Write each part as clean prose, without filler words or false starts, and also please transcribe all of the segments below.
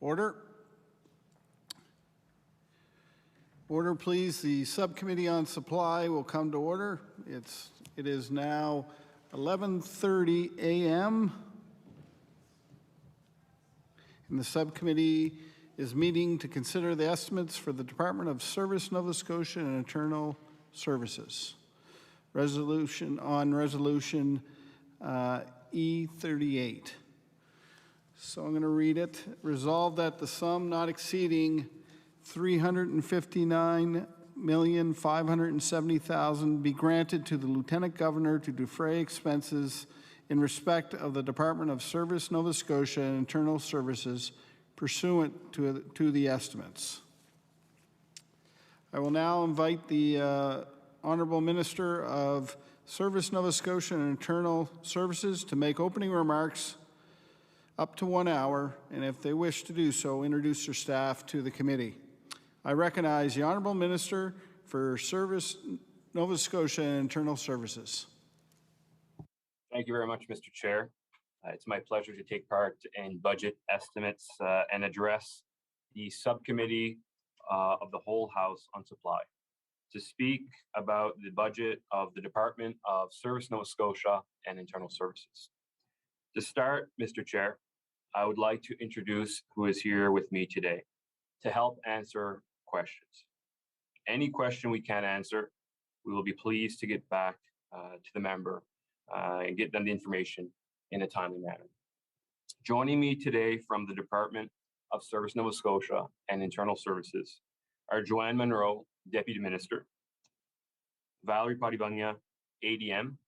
Order. Order, please. The Subcommittee on Supply will come to order. It is now 11:30 a.m. and the Subcommittee is meeting to consider the estimates for the Department of Service Nova Scotia and Internal Services. Resolution E38. So I'm going to read it. Resolved that the sum not exceeding $359,570,000 be granted to the Lieutenant Governor to defray expenses in respect of the Department of Service Nova Scotia and Internal Services pursuant to the estimates. I will now invite the Honourable Minister of Service Nova Scotia and Internal Services to make opening remarks up to 1 hour, and if they wish to do so, introduce their staff to the committee. I recognize the Honourable Minister for Service Nova Scotia and Internal Services. Thank you very much, Mr. Chair. It's my pleasure to take part in budget estimates and address the subcommittee of the whole House on supply to speak about the budget of the Department of Service Nova Scotia and Internal Services. To start, Mr. Chair, I would like to introduce who is here with me today to help answer questions. Any question we can't answer, we will be pleased to get back to the member and get them the information in a timely manner. Joining me today from the Department of Service Nova Scotia and Internal Services are Joanne Monroe, Deputy Minister, Valerie Padibanya, ADM,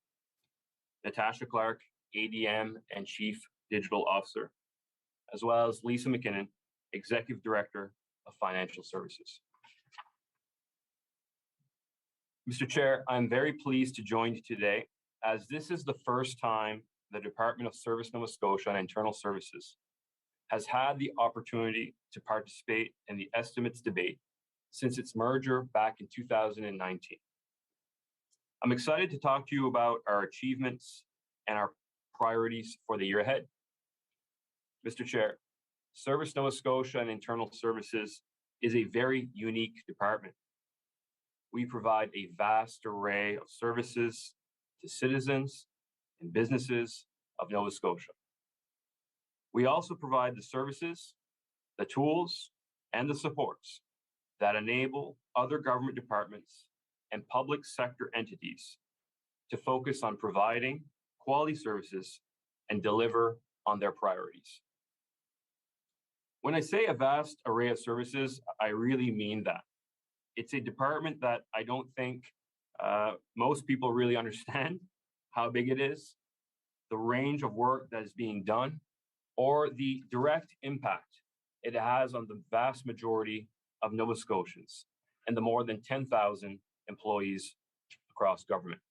Natasha Clark, ADM and Chief Digital Officer, as well as Lisa McKinnon, Executive Director of Financial Services. Mr. Chair, I'm very pleased to join you today as this is the first time the Department of Service Nova Scotia and Internal Services has had the opportunity to participate in the estimates debate since its merger back in 2019. I'm excited to talk to you about our achievements and our priorities for the year ahead. Mr. Chair, Service Nova Scotia and Internal Services is a very unique department. We provide a vast array of services to citizens and businesses of Nova Scotia. We also provide the services, the tools, and the supports that enable other government departments and public sector entities to focus on providing quality services and deliver on their priorities. When I say a vast array of services, I really mean that. It's a department that I don't think most people really understand how big it is, the range of work that is being done, or the direct impact it has on the vast majority of Nova Scotians and the more than 10,000 employees across government.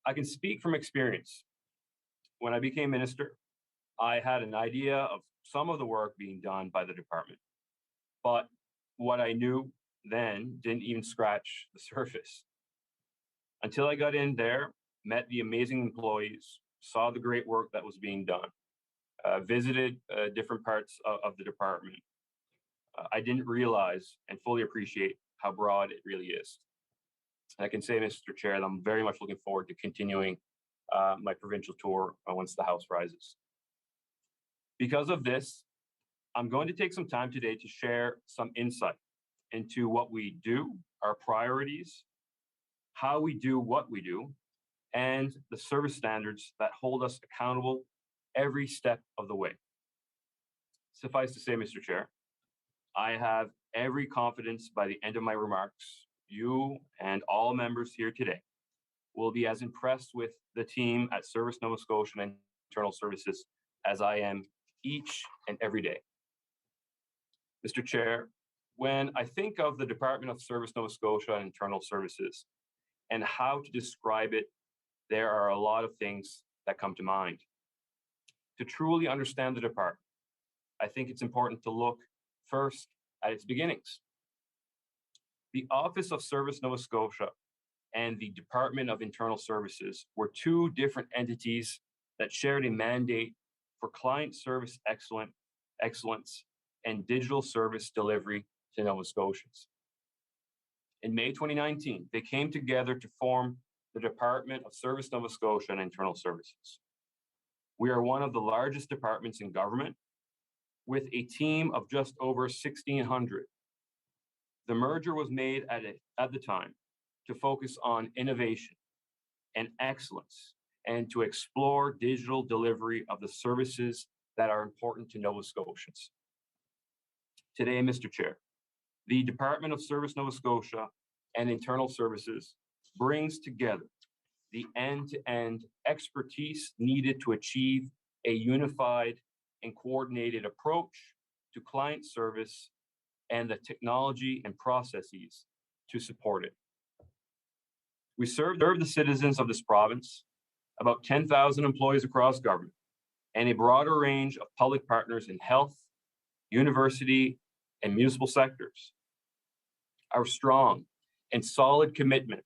I can speak from experience. When I became minister, I had an idea of some of the work being done by the department, but what I knew then didn't even scratch the surface. Until I got in there met the amazing employees, saw the great work that was being done, visited different parts of the department, I didn't realize and fully appreciate how broad it really is. And I can say, Mr. Chair, that I'm very much looking forward to continuing my provincial tour once the House rises. Because of this, I'm going to take some time today to share some insight into what we do, our priorities, how we do what we do, and the service standards that hold us accountable every step of the way. Suffice to say, Mr. Chair, I have every confidence by the end of my remarks, you and all members here today will be as impressed with the team at Service Nova Scotia and Internal Services as I am each and every day. Mr. Chair, when I think of the Department of Service Nova Scotia and Internal Services and how to describe it, there are a lot of things that come to mind. To truly understand the department, I think it's important to look first at its beginnings. The Office of Service Nova Scotia and the Department of Internal Services were two different entities that shared a mandate for client service excellence and digital service delivery to Nova Scotians. In May 2019, they came together to form the Department of Service Nova Scotia and Internal Services. We are one of the largest departments in government with a team of just over 1,600. The merger was made at the time to focus on innovation and excellence and to explore digital delivery of the services that are important to Nova Scotians. Today, Mr. Chair, the Department of Service Nova Scotia and Internal Services brings together the end-to-end expertise needed to achieve a unified and coordinated approach to client service and the technology and processes to support it. We serve the citizens of this province, about 10,000 employees across government, and a broader range of public partners in health, university, and municipal sectors. Our strong and solid commitment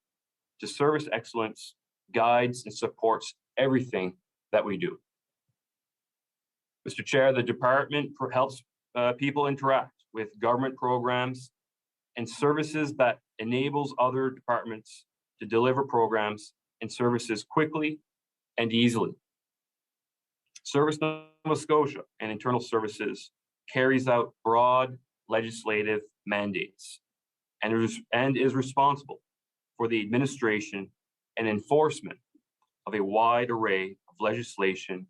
to service excellence guides and supports everything that we do. Mr. Chair, the department helps people interact with government programs and services that enables other departments to deliver programs and services quickly and easily. Service Nova Scotia and Internal Services carries out broad legislative mandates and is responsible for the administration and enforcement of a wide array of legislation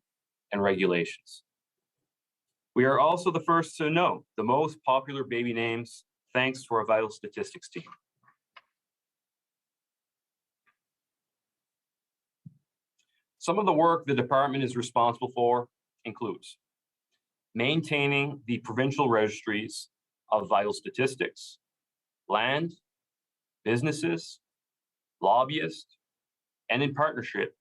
and regulations. We are also the first to know the most popular baby names thanks to our vital statistics team. Some of the work the department is responsible for includes maintaining the provincial registries of vital statistics, land, businesses, lobbyists, and in partnership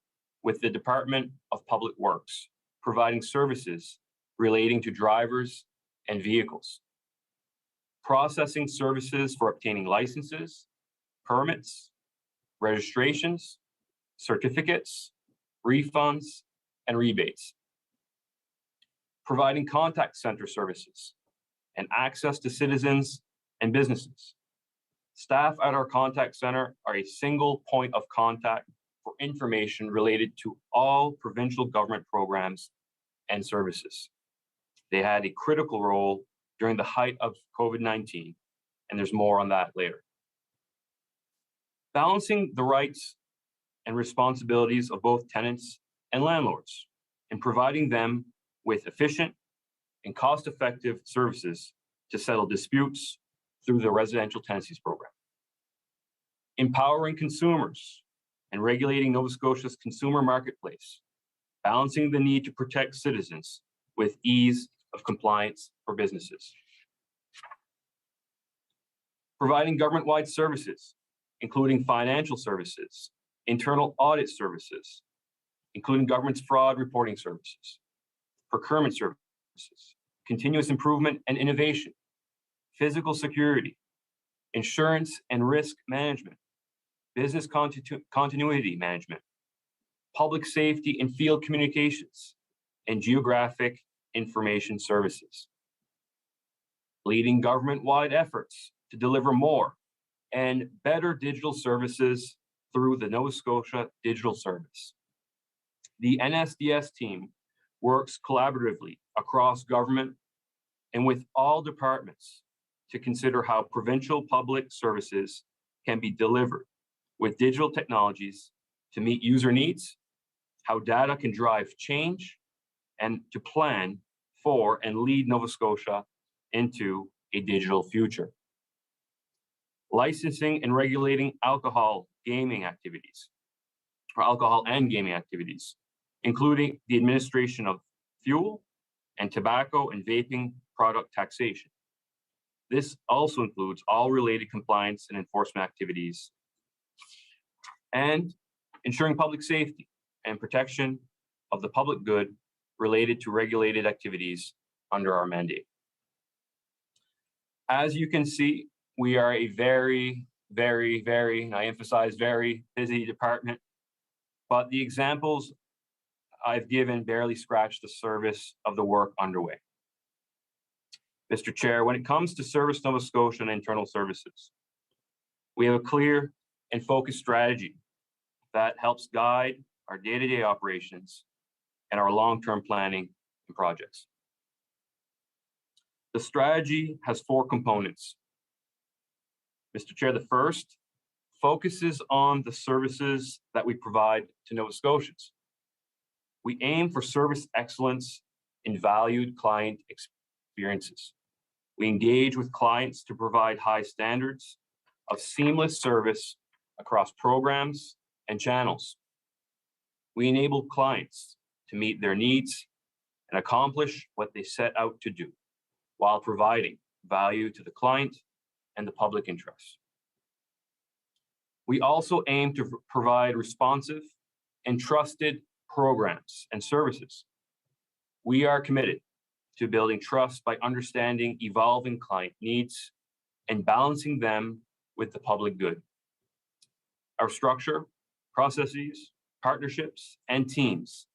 with the Department of Public Works, providing services relating to drivers and vehicles, processing services for obtaining licenses, permits, registrations, certificates, refunds, and rebates, providing contact center services and access to citizens and businesses. Staff at our contact center are a single point of contact for information related to all provincial government programs and services. They had a critical role during the height of COVID-19, and there's more on that later. Balancing the rights and responsibilities of both tenants and landlords and providing them with efficient and cost-effective services to settle disputes through the residential tenancies program. Empowering consumers and regulating Nova Scotia's consumer marketplace, balancing the need to protect citizens with ease of compliance for businesses. Providing government-wide services, including financial services, internal audit services, including government's fraud reporting services, procurement services, continuous improvement and innovation, physical security, insurance and risk management, business continuity management, public safety and field communications, and geographic information services. Leading government-wide efforts to deliver more and better digital services through the Nova Scotia Digital Service. The NSDS team works collaboratively across government and with all departments to consider how provincial public services can be delivered with digital technologies to meet user needs, how data can drive change, and to plan for and lead Nova Scotia into a digital future. Licensing and regulating alcohol and gaming activities, including the administration of fuel and tobacco and vaping product taxation. This also includes all related compliance and enforcement activities, and ensuring public safety and protection of the public good related to regulated activities under our mandate. As you can see, we are a very, and I emphasize very busy department, but the examples I've given barely scratch the surface of the work underway. Mr. Chair, when it comes to Service Nova Scotia and internal services, we have a clear and focused strategy that helps guide our day-to-day operations and our long-term planning and projects. The strategy has 4 components. Mr. Chair, the first focuses on the services that we provide to Nova Scotians. We aim for service excellence in valued client experiences. We engage with clients to provide high standards of seamless service across programs and channels. We enable clients to meet their needs and accomplish what they set out to do while providing value to the client and the public interest. We also aim to provide responsive and trusted programs and services. We are committed to building trust by understanding evolving client needs and balancing them with the public good. Our structure, processes, partnerships, and teams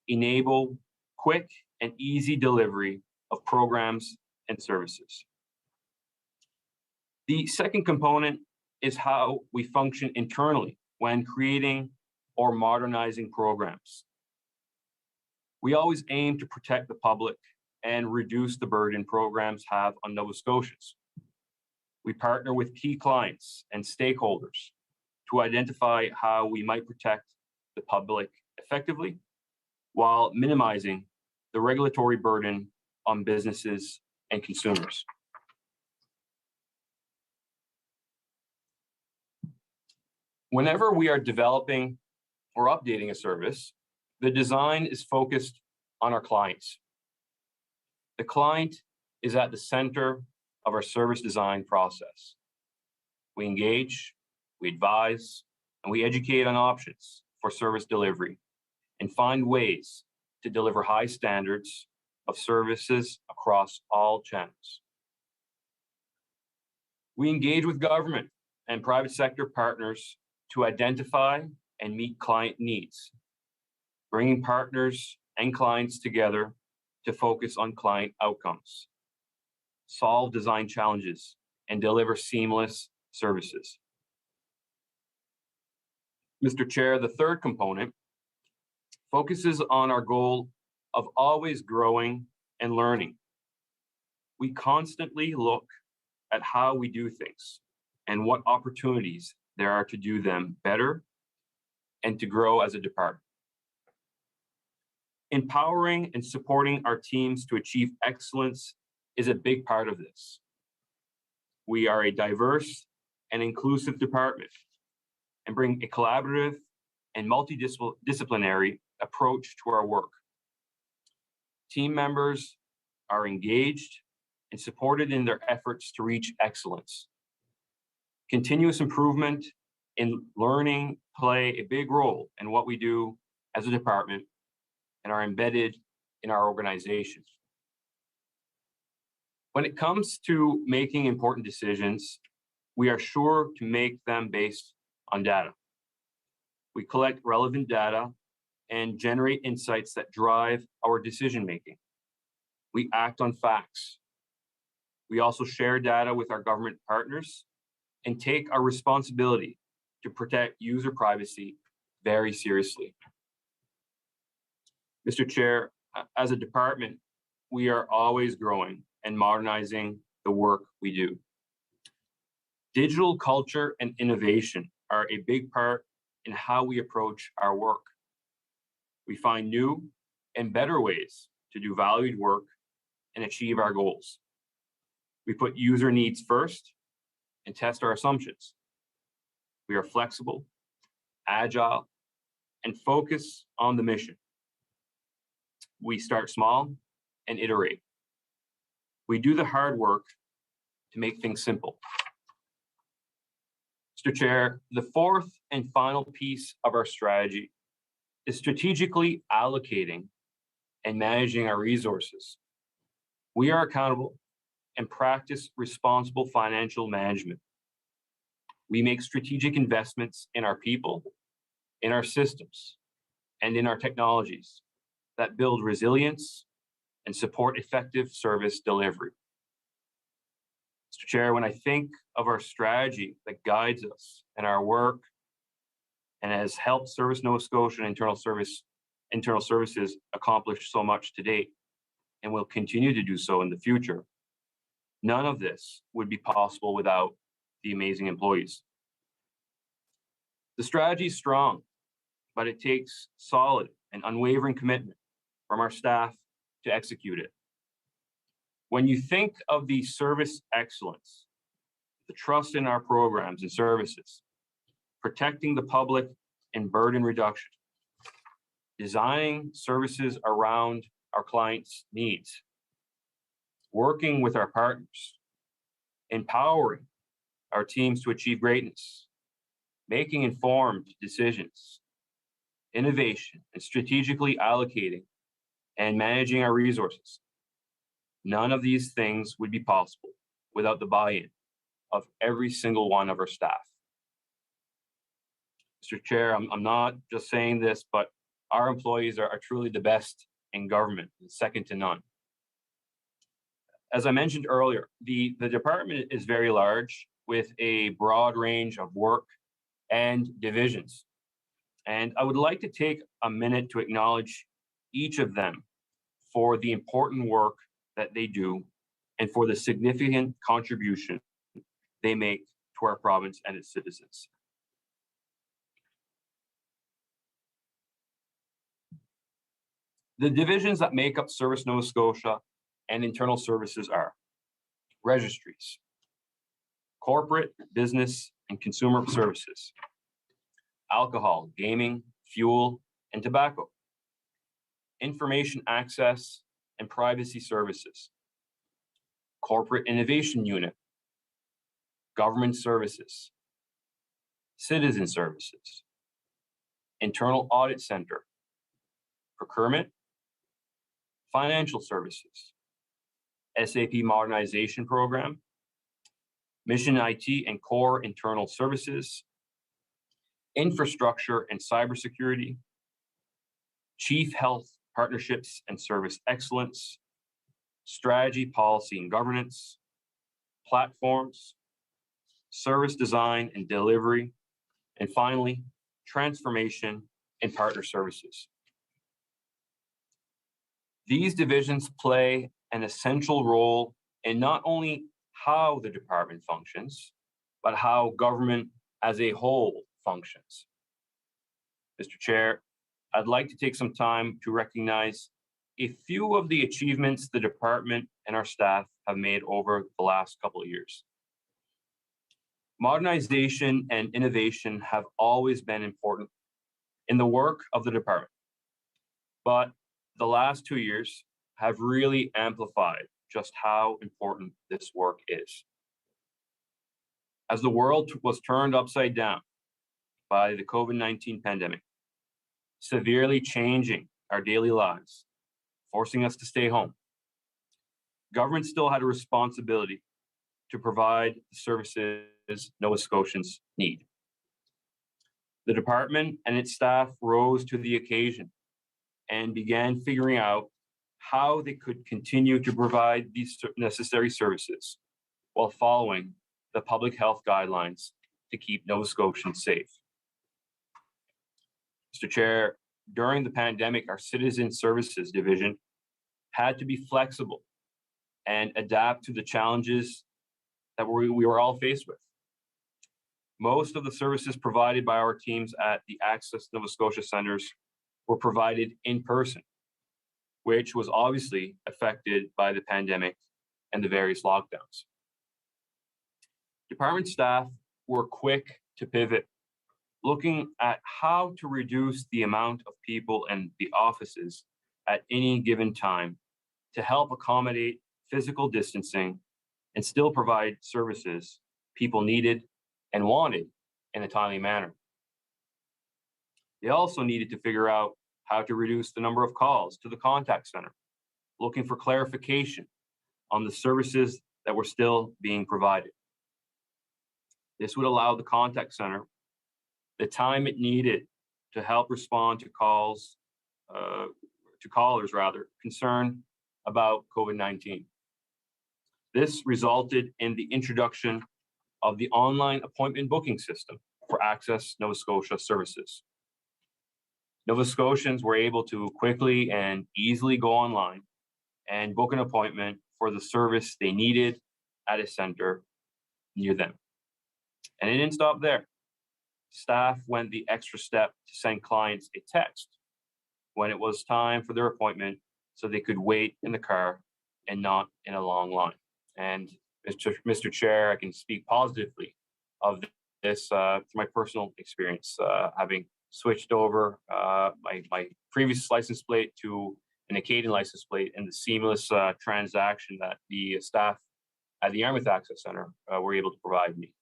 enable quick and easy delivery of programs and services. The second component is how we function internally when creating or modernizing programs. We always aim to protect the public and reduce the burden programs have on Nova Scotians. We partner with key clients and stakeholders to identify how we might protect the public effectively while minimizing the regulatory burden on businesses and consumers. Whenever we are developing or updating a service, the design is focused on our clients. The client is at the center of our service design process. We engage, we advise, and we educate on options for service delivery and find ways to deliver high standards of services across all channels. We engage with government and private sector partners to identify and meet client needs, bringing partners and clients together to focus on client outcomes, solve design challenges, and deliver seamless services. Mr. Chair, the third component focuses on our goal of always growing and learning. We constantly look at how we do things and what opportunities there are to do them better and to grow as a department. Empowering and supporting our teams to achieve excellence is a big part of this. We are a diverse and inclusive department and bring a collaborative and multidisciplinary approach to our work. Team members are engaged and supported in their efforts to reach excellence. Continuous improvement in learning play a big role in what we do as a department and are embedded in our organization. When it comes to making important decisions, we are sure to make them based on data. We collect relevant data and generate insights that drive our decision-making. We act on facts. We also share data with our government partners and take our responsibility to protect user privacy very seriously. Mr. Chair, as a department, we are always growing and modernizing the work we do. Digital culture and innovation are a big part in how we approach our work. We find new and better ways to do valued work and achieve our goals. We put user needs first and test our assumptions. We are flexible, agile, and focus on the mission. We start small and iterate. We do the hard work to make things simple. Mr. Chair, the fourth and final piece of our strategy is strategically allocating and managing our resources. We are accountable and practice responsible financial management. We make strategic investments in our people, in our systems, and in our technologies that build resilience and support effective service delivery. Mr. Chair, when I think of our strategy that guides us in our work and has helped Service Nova Scotia and internal services accomplish so much to date and will continue to do so in the future, none of this would be possible without the amazing employees. The strategy is strong, but it takes solid and unwavering commitment from our staff to execute it. When you think of the service excellence, the trust in our programs and services, protecting the public and burden reduction, designing services around our clients' needs, working with our partners, empowering our teams to achieve greatness, making informed decisions, innovation, and strategically allocating and managing our resources. None of these things would be possible without the buy-in of every single one of our staff. Mr. Chair, I'm not just saying this, but our employees are truly the best in government, second to none. As I mentioned earlier, the department is very large with a broad range of work and divisions. And I would like to take a minute to acknowledge each of them for the important work that they do and for the significant contribution they make to our province and its citizens. The divisions that make up Service Nova Scotia and internal services are registries, corporate, business, and consumer services, alcohol, gaming, fuel, and tobacco, information access and privacy services, corporate innovation unit, government services, citizen services, internal audit center, procurement, financial services, SAP modernization program, mission IT and core internal services, infrastructure and cybersecurity, chief health partnerships and service excellence, strategy, policy and governance, platforms, service design and delivery, and finally, transformation and partner services. These divisions play an essential role in not only how the department functions, but how government as a whole functions. Mr. Chair, I'd like to take some time to recognize a few of the achievements the department and our staff have made over the last couple of years. Modernization and innovation have always been important in the work of the department, but the last 2 years have really amplified just how important this work is. As the world was turned upside down by the COVID-19 pandemic, severely changing our daily lives, forcing us to stay home, government still had a responsibility to provide the services Nova Scotians need. The department and its staff rose to the occasion and began figuring out how they could continue to provide these necessary services while following the public health guidelines to keep Nova Scotians safe. Mr. Chair, during the pandemic, our Citizen Services Division had to be flexible and adapt to the challenges that we were all faced with. Most of the services provided by our teams at the Access Nova Scotia centers were provided in person, which was obviously affected by the pandemic and the various lockdowns. Department staff were quick to pivot, looking at how to reduce the amount of people in the offices at any given time to help accommodate physical distancing and still provide services people needed and wanted in a timely manner. They also needed to figure out how to reduce the number of calls to the contact center, looking for clarification on the services that were still being provided. This would allow the contact center the time it needed to help respond to callers concerned about COVID-19. This resulted in the introduction of the online appointment booking system for Access Nova Scotia services. Nova Scotians were able to quickly and easily go online and book an appointment for the service they needed at a center near them. And it didn't stop there. Staff went the extra step to send clients a text when it was time for their appointment so they could wait in the car and not in a long line. And Mr. Chair, I can speak positively of this through my personal experience, having switched over my previous license plate to an Acadian license plate and the seamless transaction that the staff at the Yarmouth Access Centre were able to provide me.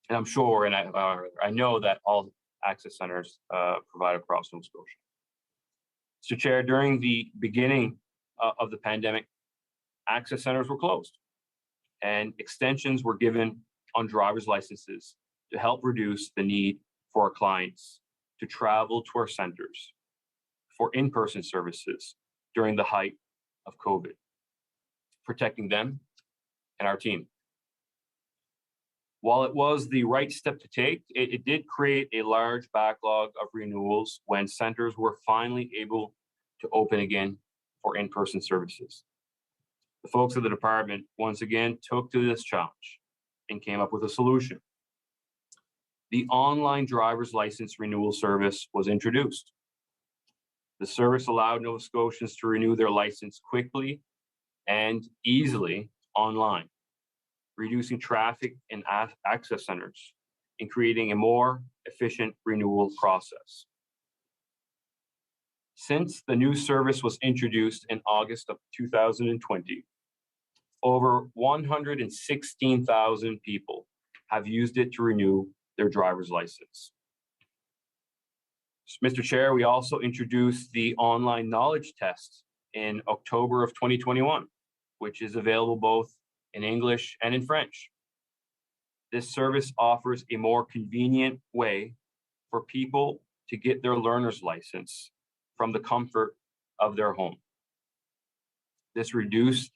And I'm sure, and I know that all access centers provide across Nova Scotia. Mr. Chair, during the beginning of the pandemic, access centers were closed and extensions were given on driver's licenses to help reduce the need for our clients to travel to our centers for in-person services during the height of COVID, protecting them and our team. While it was the right step to take, it did create a large backlog of renewals when centers were finally able to open again for in-person services. The folks at the department once again took to this challenge and came up with a solution. The online driver's license renewal service was introduced. The service allowed Nova Scotians to renew their license quickly and easily online, reducing traffic in access centers and creating a more efficient renewal process. Since the new service was introduced in August of 2020, over 116,000 people have used it to renew their driver's license. Mr. Chair, we also introduced the online knowledge test in October of 2021, which is available both in English and in French. This service offers a more convenient way for people to get their learner's license from the comfort of their home. This reduced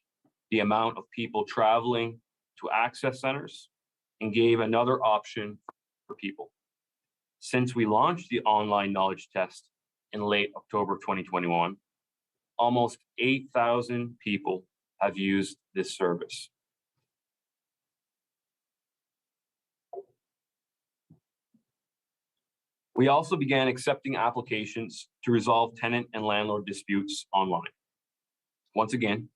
the amount of people traveling to access centers and gave another option for people. Since we launched the online knowledge test in late October 2021, almost 8,000 people have used this service. We also began accepting applications to resolve tenant and landlord disputes online. Once again,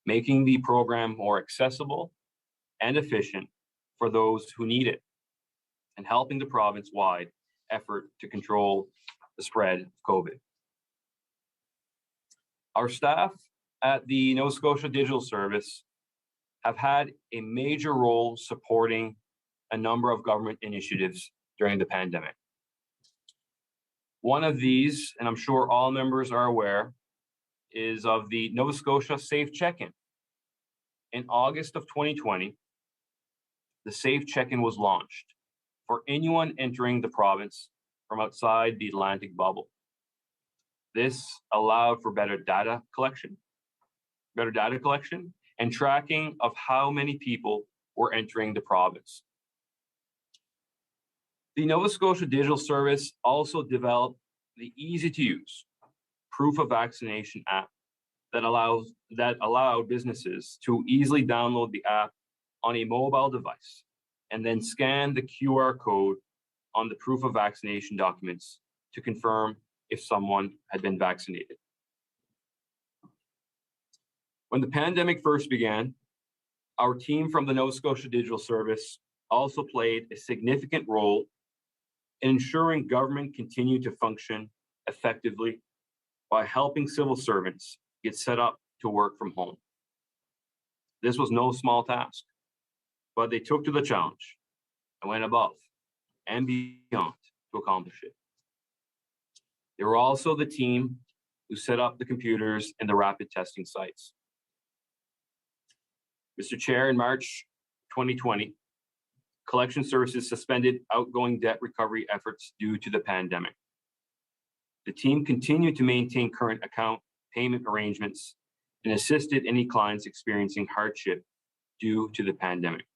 making the program more accessible and efficient for those who need it, and helping the province-wide effort to control the spread of COVID. Our staff at the Nova Scotia Digital Service have had a major role supporting a number of government initiatives during the pandemic. One of these, and I'm sure all members are aware, is of the Nova Scotia Safe Check-in. In August of 2020, the Safe Check-in was launched for anyone entering the province from outside the Atlantic bubble. This allowed for better data collection and tracking of how many people were entering the province. The Nova Scotia Digital Service also developed the easy-to-use proof of vaccination app that allowed businesses to easily download the app on a mobile device and then scan the QR code on the proof of vaccination documents to confirm if someone had been vaccinated. When the pandemic first began, our team from the Nova Scotia Digital Service also played a significant role in ensuring government continued to function effectively by helping civil servants get set up to work from home. This was no small task, but they took to the challenge and went above and beyond to accomplish it. They were also the team who set up the computers in the rapid testing sites. Mr. Chair, in March 2020, Collection Services suspended outgoing debt recovery efforts due to the pandemic. The team continued to maintain current account payment arrangements and assisted any clients experiencing hardship due to the pandemic.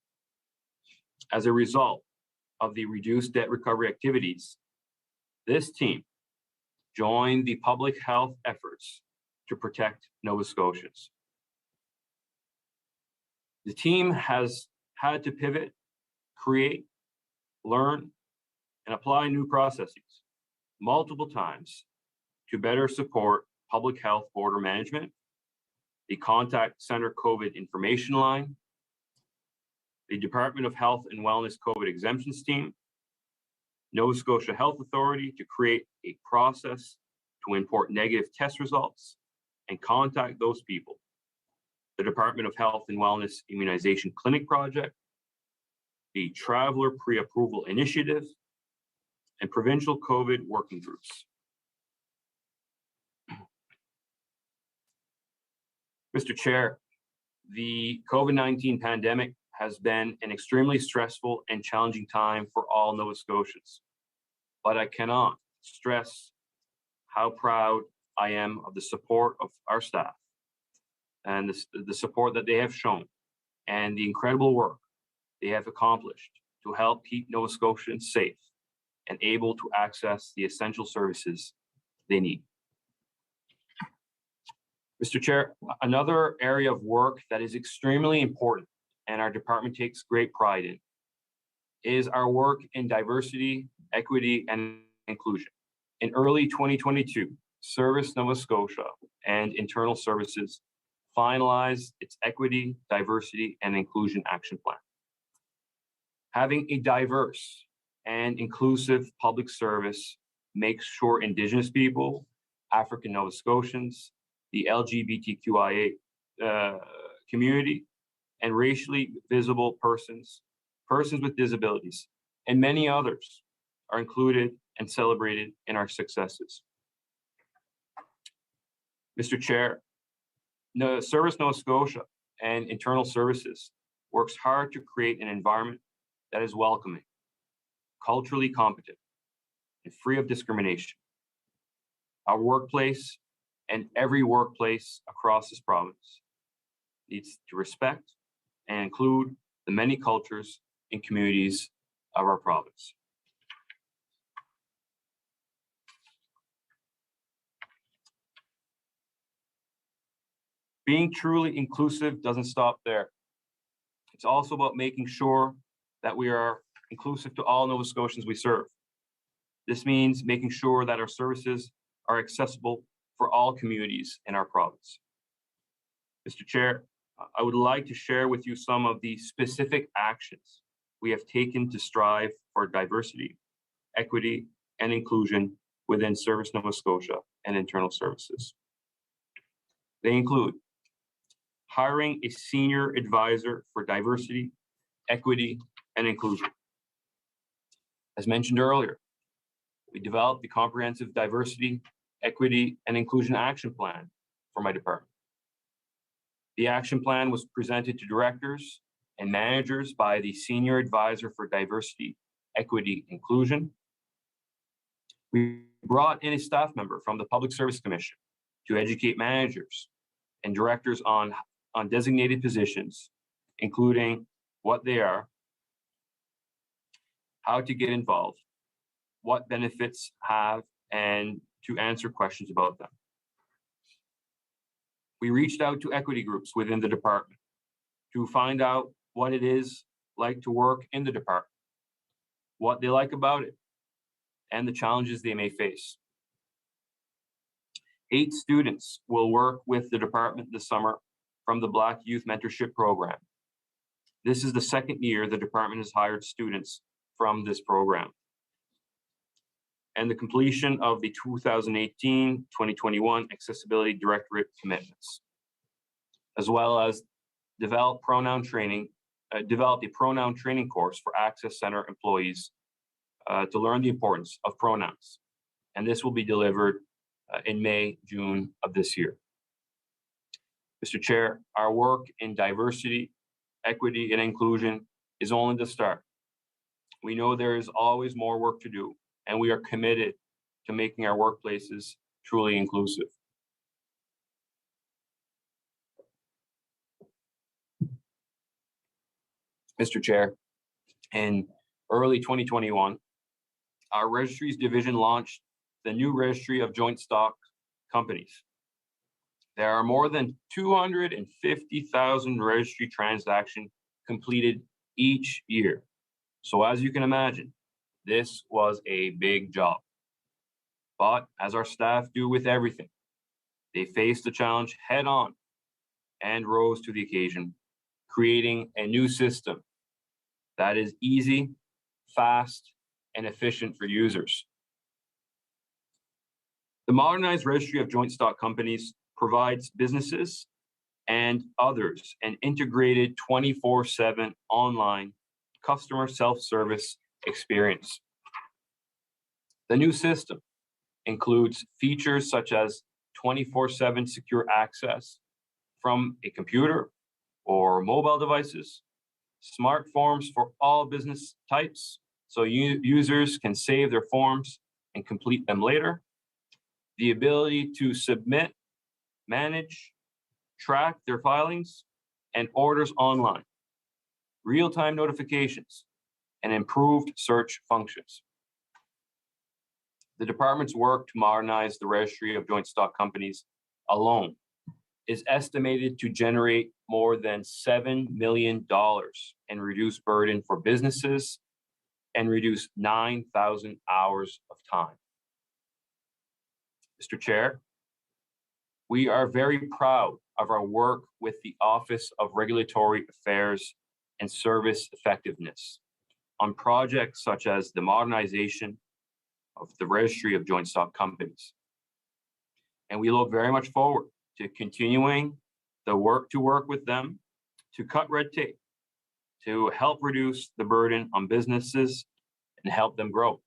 As a result of the reduced debt recovery activities, this team joined the public health efforts to protect Nova Scotians. The team has had to pivot, create, learn, and apply new processes multiple times to better support public health border management, the contact center COVID information line, the Department of Health and Wellness COVID exemptions team, Nova Scotia Health Authority to create a process to import negative test results and contact those people, the Department of Health and Wellness Immunization Clinic Project, the Traveler Pre-Approval Initiative, and provincial COVID working groups. Mr. Chair, the COVID-19 pandemic has been an extremely stressful and challenging time for all Nova Scotians, but I cannot stress how proud I am of the support of our staff and the support that they have shown and the incredible work they have accomplished to help keep Nova Scotians safe and able to access the essential services they need. Mr. Chair, another area of work that is extremely important and our department takes great pride in is our work in diversity, equity, and inclusion. In early 2022, Service Nova Scotia and Internal Services finalized its Equity, Diversity, and Inclusion Action Plan. Having a diverse and inclusive public service makes sure Indigenous people, African Nova Scotians, the LGBTQIA community, and racially visible persons, persons with disabilities, and many others are included and celebrated in our successes. Mr. Chair, Service Nova Scotia and Internal Services works hard to create an environment that is welcoming, culturally competent, and free of discrimination. Our workplace and every workplace across this province needs to respect and include the many cultures and communities of our province. Being truly inclusive doesn't stop there. It's also about making sure that we are inclusive to all Nova Scotians we serve. This means making sure that our services are accessible for all communities in our province. Mr. Chair, I would like to share with you some of the specific actions we have taken to strive for diversity, equity, and inclusion within Service Nova Scotia and Internal Services. They include hiring a senior advisor for diversity, equity, and inclusion. As mentioned earlier, we developed the comprehensive diversity, equity, and inclusion action plan for my department. The action plan was presented to directors and managers by the Senior Advisor for Diversity, Equity, Inclusion. We brought in a staff member from the Public Service Commission to educate managers and directors on designated positions, including what they are, how to get involved, what benefits have, and to answer questions about them. We reached out to equity groups within the department to find out what it is like to work in the department, what they like about it, and the challenges they may face. 8 students will work with the department this summer from the Black Youth Mentorship Program. This is the second year the department has hired students from this program. And the completion of the 2018-2021 Accessibility Directorate commitments, as well as developed a pronoun training course for Access Center employees to learn the importance of pronouns. And this will be delivered in May, June of this year. Mr. Chair, our work in diversity, equity, and inclusion is only the start. We know there is always more work to do, and we are committed to making our workplaces truly inclusive. Mr. Chair, in early 2021, our registries division launched the new registry of joint stock companies. There are more than 250,000 registry transactions completed each year. So as you can imagine, this was a big job. But as our staff do with everything, they faced the challenge head on and rose to the occasion, creating a new system that is easy, fast, and efficient for users. The modernized registry of joint stock companies provides businesses and others an integrated 24/7 online customer self-service experience. The new system includes features such as 24/7 secure access from a computer or mobile devices, smart forms for all business types, so users can save their forms and complete them later, the ability to submit, manage, track their filings and orders online, real-time notifications, and improved search functions. The department's work to modernize the registry of joint stock companies alone is estimated to generate more than $7 million in reduced burden for businesses and reduce 9,000 hours of time. Mr. Chair, we are very proud of our work with the Office of Regulatory Affairs and Service Effectiveness on projects such as the modernization of the registry of joint stock companies. And we look very much forward to continuing the work with them to cut red tape, to help reduce the burden on businesses and help them grow.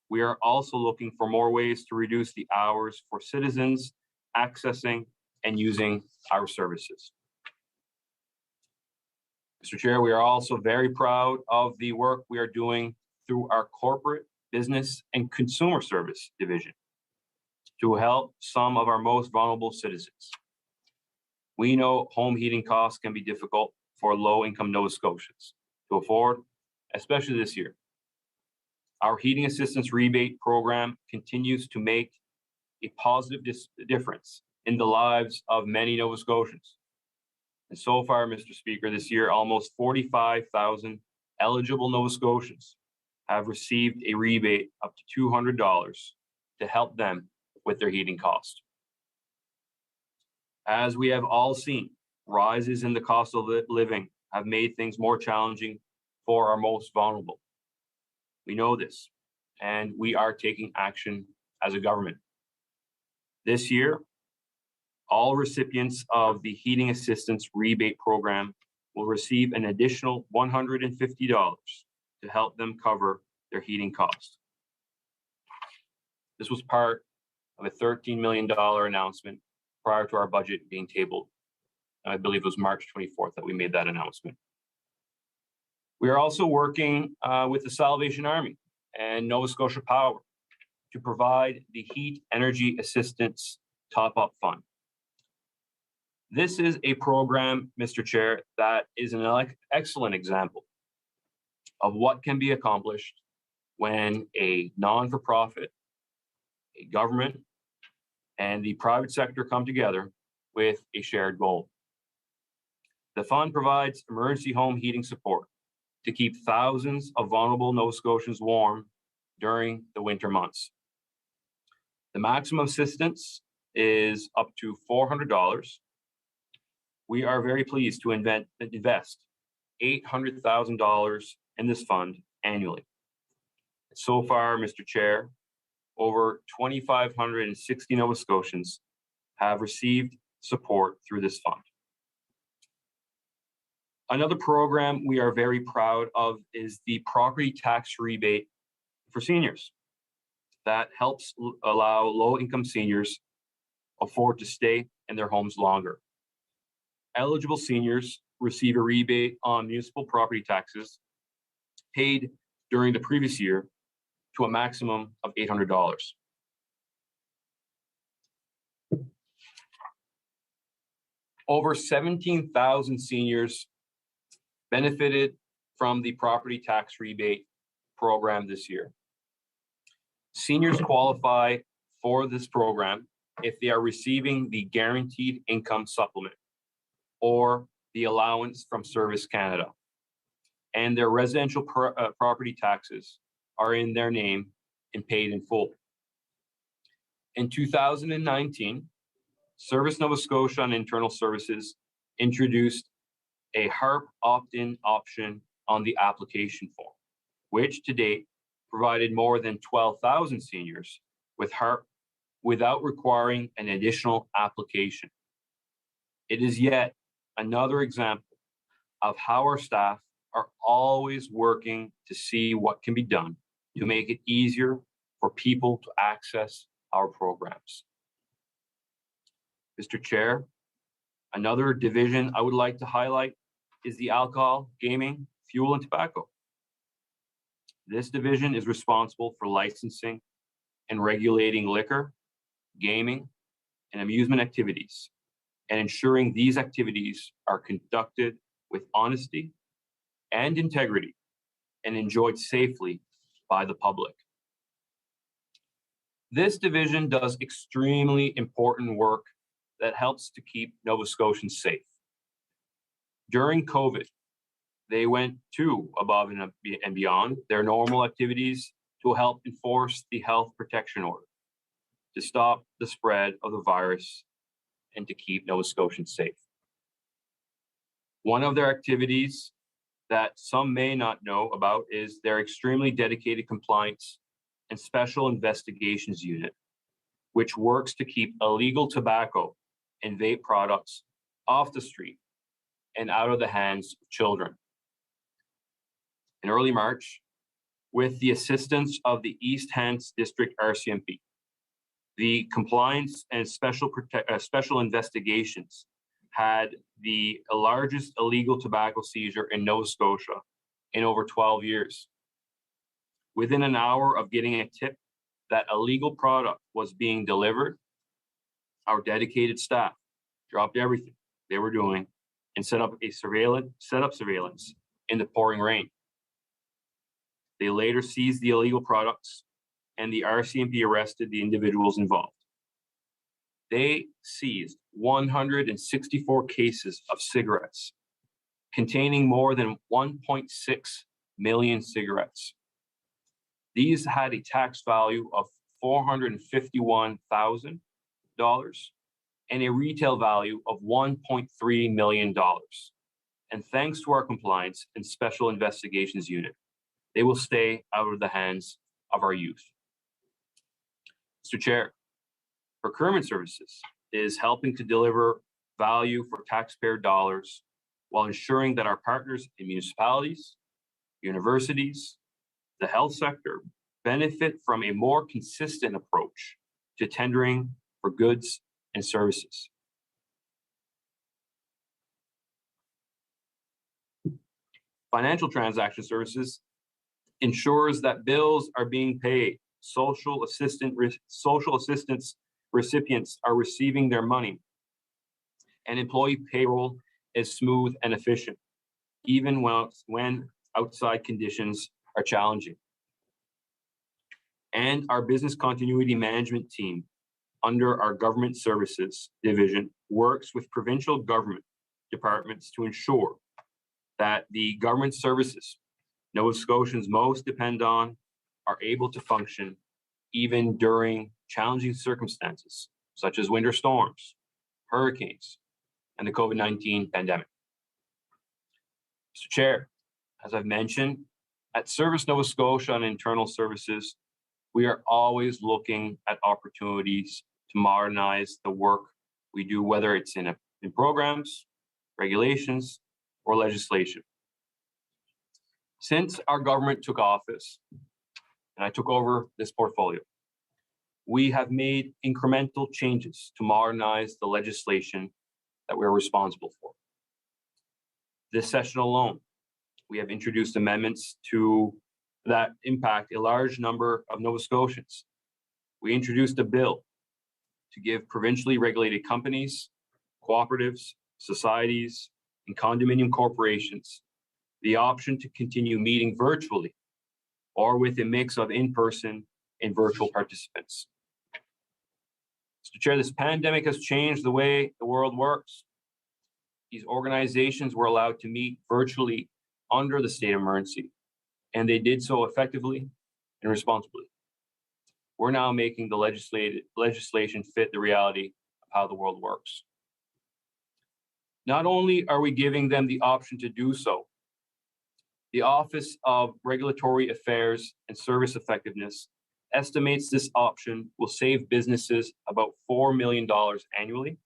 We are also looking for more ways to reduce the hours for citizens accessing and using our services. Mr. Chair, we are also very proud of the work we are doing through our corporate, business, and consumer service division to help some of our most vulnerable citizens. We know home heating costs can be difficult for low-income Nova Scotians to afford, especially this year. Our heating assistance rebate program continues to make a positive difference in the lives of many Nova Scotians. And so far, Mr. Speaker, this year, almost 45,000 eligible Nova Scotians have received a rebate up to $200 to help them with their heating cost. As we have all seen, rises in the cost of living have made things more challenging for our most vulnerable. We know this, and we are taking action as a government. This year, all recipients of the Heating Assistance Rebate Program will receive an additional $150 to help them cover their heating costs. This was part of a $13 million announcement prior to our budget being tabled. I believe it was March 24th that we made that announcement. We are also working with the Salvation Army and Nova Scotia Power to provide the Heat Energy Assistance Top-Up Fund. This is a program, Mr. Chair, that is an excellent example of what can be accomplished when a non-for-profit, a government, and the private sector come together with a shared goal. The fund provides emergency home heating support to keep thousands of vulnerable Nova Scotians warm during the winter months. The maximum assistance is up to $400. We are very pleased to invest $800,000 in this fund annually. So far, Mr. Chair, over 2,560 Nova Scotians have received support through this fund. Another program we are very proud of is the property tax rebate for seniors. That helps allow low-income seniors afford to stay in their homes longer. Eligible seniors receive a rebate on municipal property taxes paid during the previous year to a maximum of $800. Over 17,000 seniors benefited from the property tax rebate program this year. Seniors qualify for this program if they are receiving the Guaranteed Income Supplement or the Allowance from Service Canada, and their residential property taxes are in their name and paid in full. In 2019, Service Nova Scotia and Internal Services introduced a HARP opt-in option on the application form, which to date provided more than 12,000 seniors with HARP without requiring an additional application. It is yet another example of how our staff are always working to see what can be done to make it easier for people to access our programs. Mr. Chair, another division I would like to highlight is the alcohol, gaming, fuel, and tobacco. This division is responsible for licensing and regulating liquor, gaming, and amusement activities, and ensuring these activities are conducted with honesty and integrity and enjoyed safely by the public. This division does extremely important work that helps to keep Nova Scotians safe. During COVID, they went above and beyond their normal activities to help enforce the health protection order, to stop the spread of the virus, and to keep Nova Scotians safe. One of their activities that some may not know about is their extremely dedicated compliance and special investigations unit, which works to keep illegal tobacco and vape products off the street and out of the hands of children. In early March, with the assistance of the East Hants District RCMP, the compliance and special investigations had the largest illegal tobacco seizure in Nova Scotia in over 12 years. Within an hour of getting a tip that a illegal product was being delivered, our dedicated staff dropped everything they were doing and set up surveillance in the pouring rain. They later seized the illegal products, and the RCMP arrested the individuals involved. They seized 164 cases of cigarettes containing more than 1.6 million cigarettes. These had a tax value of $451,000 and a retail value of $1.3 million. And thanks to our compliance and special investigations unit, they will stay out of the hands of our youth. Mr. Chair, procurement services is helping to deliver value for taxpayer dollars while ensuring that our partners in municipalities, universities, the health sector benefit from a more consistent approach to tendering for goods and services. Financial transaction services ensures that bills are being paid social assistance recipients are receiving their money, and employee payroll is smooth and efficient, even when outside conditions are challenging. And our business continuity management team under our government services division works with provincial government departments to ensure that the government services Nova Scotians most depend on are able to function even during challenging circumstances, such as winter storms, hurricanes, and the COVID-19 pandemic. Mr. Chair, as I've mentioned, at Service Nova Scotia on internal services, we are always looking at opportunities to modernize the work we do, whether it's in programs, regulations, or legislation. Since our government took office and I took over this portfolio, we have made incremental changes to modernize the legislation that we're responsible for. This session alone, we have introduced amendments to that impact a large number of Nova Scotians. We introduced a bill to give provincially regulated companies, cooperatives, societies, and condominium corporations the option to continue meeting virtually or with a mix of in-person and virtual participants. Mr. Chair, this pandemic has changed the way the world works. These organizations were allowed to meet virtually under the state of emergency, and they did so effectively and responsibly. We're now making the legislation fit the reality of how the world works. Not only are we giving them the option to do so, the Office of Regulatory Affairs and Service Effectiveness estimates this option will save businesses about $4 million annually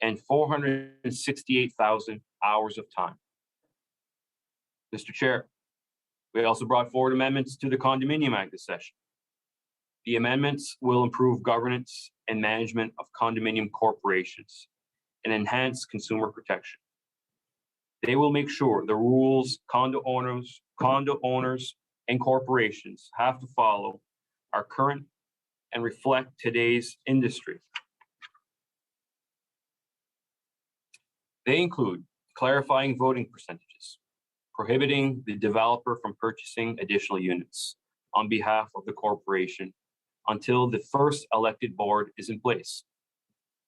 and 468,000 hours of time. Mr. Chair, we also brought forward amendments to the Condominium Act this session. The amendments will improve governance and management of condominium corporations and enhance consumer protection. They will make sure the rules condo owners, and corporations have to follow are current and reflect today's industry. They include clarifying voting percentages, prohibiting the developer from purchasing additional units on behalf of the corporation until the first elected board is in place,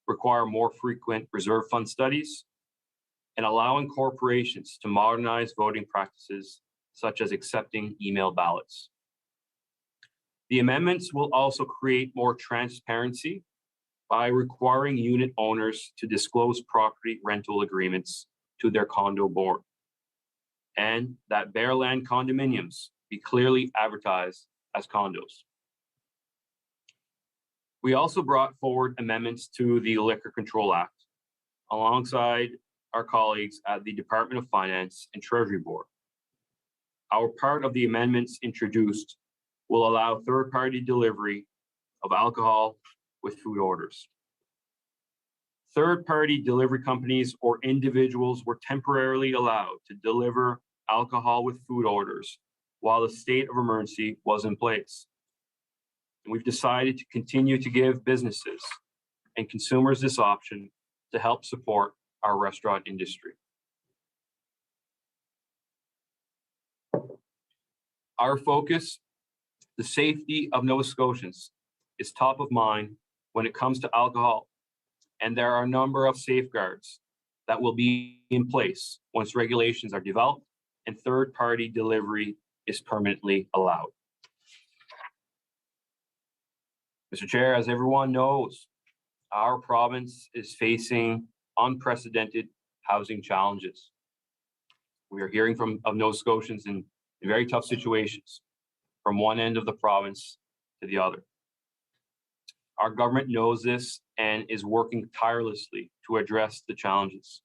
require more frequent reserve fund studies, and allowing corporations to modernize voting practices such as accepting email ballots. The amendments will also create more transparency by requiring unit owners to disclose property rental agreements to their condo board, and that bare land condominiums be clearly advertised as condos. We also brought forward amendments to the Liquor Control Act alongside our colleagues at the Department of Finance and Treasury Board. Our part of the amendments introduced will allow third-party delivery of alcohol with food orders. Third-party delivery companies or individuals were temporarily allowed to deliver alcohol with food orders while the state of emergency was in place. And we've decided to continue to give businesses and consumers this option to help support our restaurant industry. Our focus, the safety of Nova Scotians, is top of mind when it comes to alcohol, and there are a number of safeguards that will be in place once regulations are developed and third-party delivery is permanently allowed. Mr. Chair, as everyone knows, our province is facing unprecedented housing challenges. We are hearing of Nova Scotians in very tough situations from one end of the province to the other. Our government knows this and is working tirelessly to address the challenges.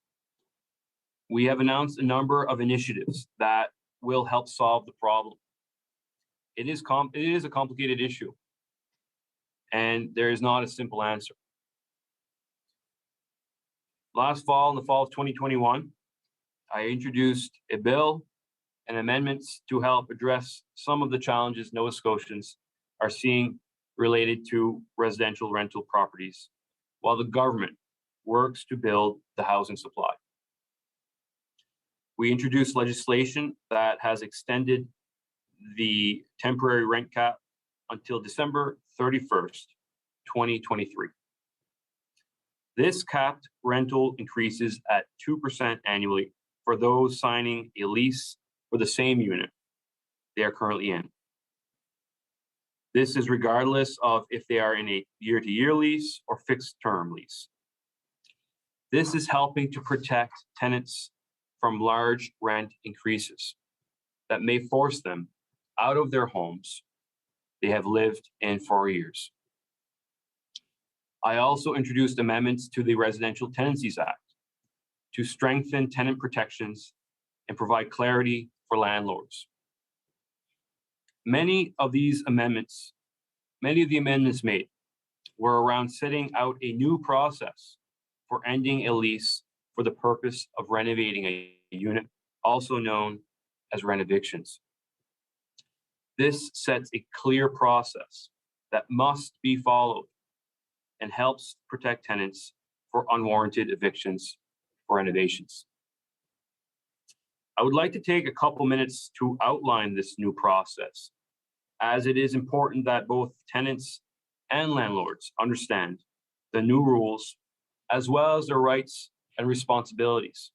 We have announced a number of initiatives that will help solve the problem. It is a complicated issue, and there is not a simple answer. Last fall, in the fall of 2021, I introduced a bill and amendments to help address some of the challenges Nova Scotians are seeing related to residential rental properties, while the government works to build the housing supply. We introduced legislation that has extended the temporary rent cap until December 31st, 2023. This capped rental increases at 2% annually for those signing a lease for the same unit they are currently in. This is regardless of if they are in a year-to-year lease or fixed-term lease. This is helping to protect tenants from large rent increases that may force them out of their homes they have lived in for years. I also introduced amendments to the Residential Tenancies Act to strengthen tenant protections and provide clarity for landlords. Many of the amendments made were around setting out a new process for ending a lease for the purpose of renovating a unit, also known as renovictions. This sets a clear process that must be followed and helps protect tenants for unwarranted evictions for renovations. I would like to take a couple minutes to outline this new process, as it is important that both tenants and landlords understand the new rules as well as their rights and responsibilities.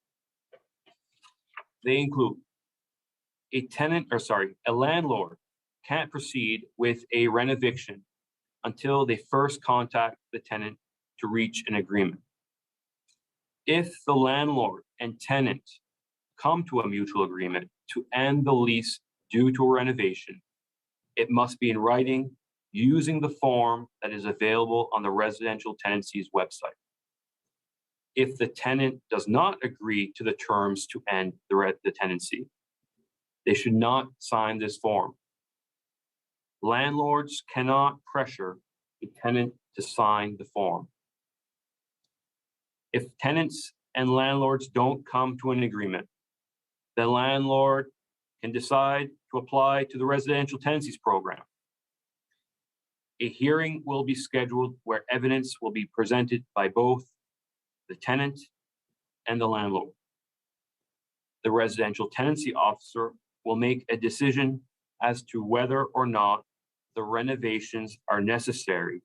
They include a landlord can't proceed with a renoviction until they first contact the tenant to reach an agreement. If the landlord and tenant come to a mutual agreement to end the lease due to a renovation, it must be in writing using the form that is available on the Residential Tenancies website. If the tenant does not agree to the terms to end the tenancy, they should not sign this form. Landlords cannot pressure a tenant to sign the form. If tenants and landlords don't come to an agreement, the landlord can decide to apply to the Residential Tenancies Program. A hearing will be scheduled where evidence will be presented by both the tenant and the landlord. The residential tenancy officer will make a decision as to whether or not the renovations are necessary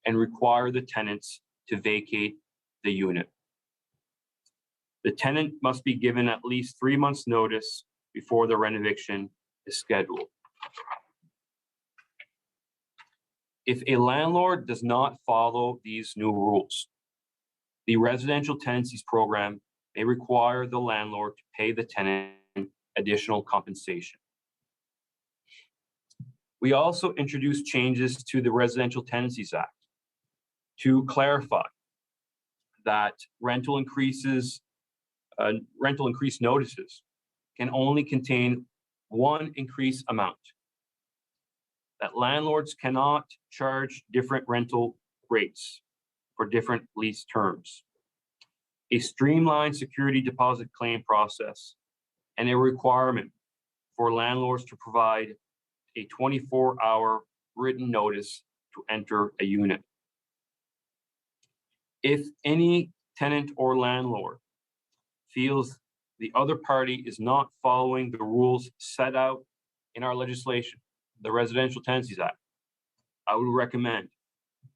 and require the tenants to vacate the unit. The tenant must be given at least 3 months' notice before the renoviction is scheduled. If a landlord does not follow these new rules, the Residential Tenancies Program may require the landlord to pay the tenant additional compensation. We also introduced changes to the Residential Tenancies Act to clarify that rental increase notices can only contain one increase amount, that landlords cannot charge different rental rates for different lease terms, a streamlined security deposit claim process, and a requirement for landlords to provide a 24-hour written notice to enter a unit. If any tenant or landlord feels the other party is not following the rules set out in our legislation, the Residential Tenancies Act, I would recommend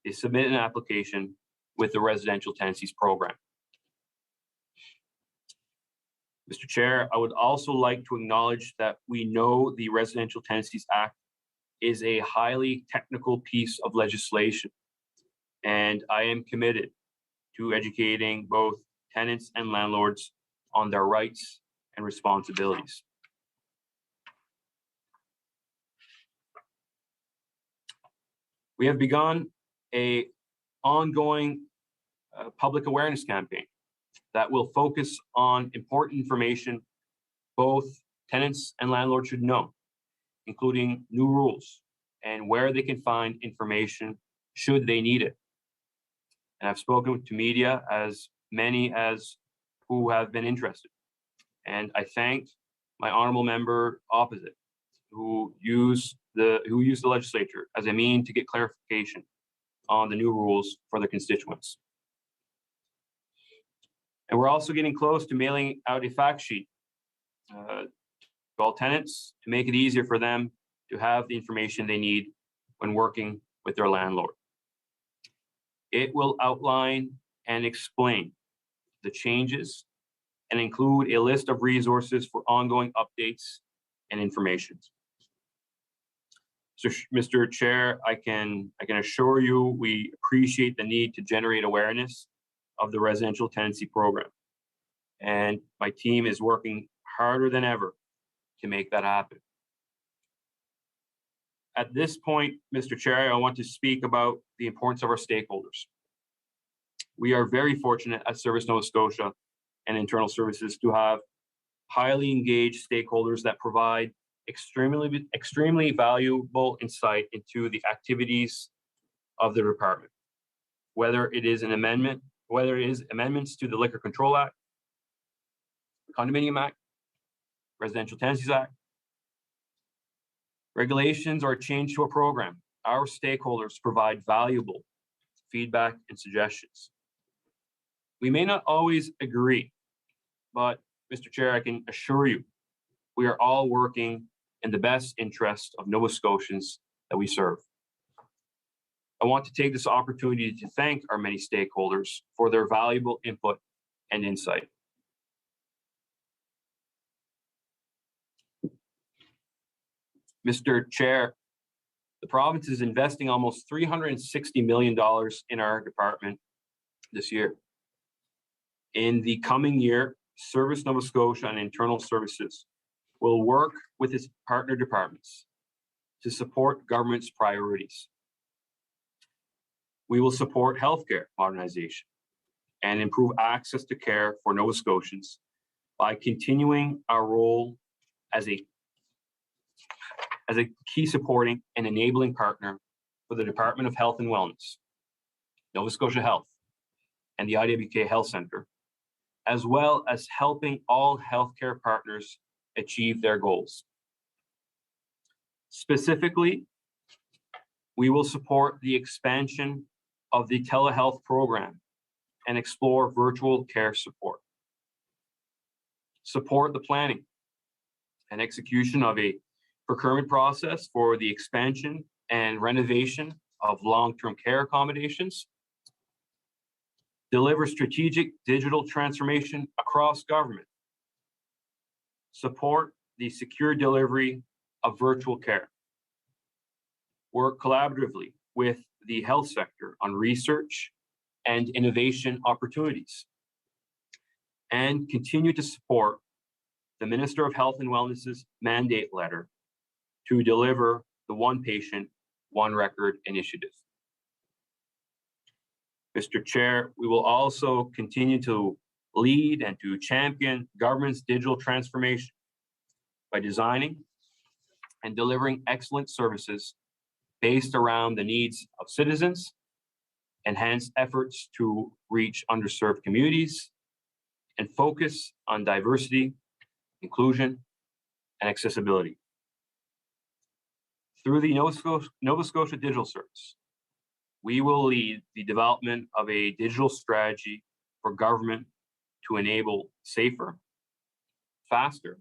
they submit an application with the Residential Tenancies Program. Mr. Chair, I would also like to acknowledge that we know the Residential Tenancies Act is a highly technical piece of legislation, and I am committed to educating both tenants and landlords on their rights and responsibilities. We have begun an ongoing public awareness campaign that will focus on important information both tenants and landlords should know, including new rules and where they can find information should they need it. And I've spoken to media, as many as who have been interested. And I thank my honorable member opposite who use the legislature as a mean to get clarification on the new rules for their constituents. And we're also getting close to mailing out a fact sheet to all tenants to make it easier for them to have the information they need when working with their landlord. It will outline and explain the changes and include a list of resources for ongoing updates and information. So, Mr. Chair, I can assure you we appreciate the need to generate awareness of the residential tenancy program. And my team is working harder than ever to make that happen. At this point, Mr. Chair, I want to speak about the importance of our stakeholders. We are very fortunate at Service Nova Scotia and Internal Services to have highly engaged stakeholders that provide extremely valuable insight into the activities of the department, whether it is amendments to the Liquor Control Act, Condominium Act, Residential Tenancies Act, regulations, or a change to a program. Our stakeholders provide valuable feedback and suggestions. We may not always agree, but Mr. Chair, I can assure you, we are all working in the best interest of Nova Scotians that we serve. I want to take this opportunity to thank our many stakeholders for their valuable input and insight. Mr. Chair, the province is investing almost $360 million in our department this year. In the coming year, Service Nova Scotia and Internal Services will work with its partner departments to support government's priorities. We will support healthcare modernization and improve access to care for Nova Scotians by continuing our role as a key supporting and enabling partner for the Department of Health and Wellness, Nova Scotia Health, and the IWK Health Centre, as well as helping all healthcare partners achieve their goals. Specifically, we will support the expansion of the telehealth program and explore virtual care support. Support the planning and execution of a procurement process for the expansion and renovation of long-term care accommodations. Deliver strategic digital transformation across government. Support the secure delivery of virtual care. Work collaboratively with the health sector on research and innovation opportunities. And continue to support the Minister of Health and Wellness's mandate letter to deliver the One Patient, One Record initiative. Mr. Chair, we will also continue to lead and to champion government's digital transformation by designing and delivering excellent services based around the needs of citizens, enhance efforts to reach underserved communities, and focus on diversity, inclusion, and accessibility. Through the Nova Scotia Digital Service, we will lead the development of a digital strategy for government to enable safer, faster,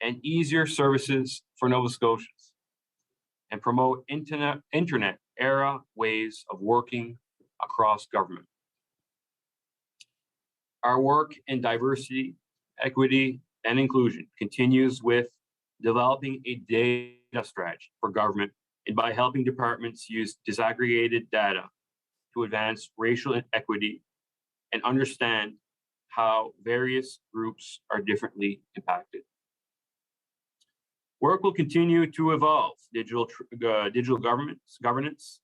and easier services for Nova Scotians and promote internet era ways of working across government. Our work in diversity, equity, and inclusion continues with developing a data strategy for government and by helping departments use disaggregated data to advance racial equity and understand how various groups are differently impacted. Work will continue to evolve digital governance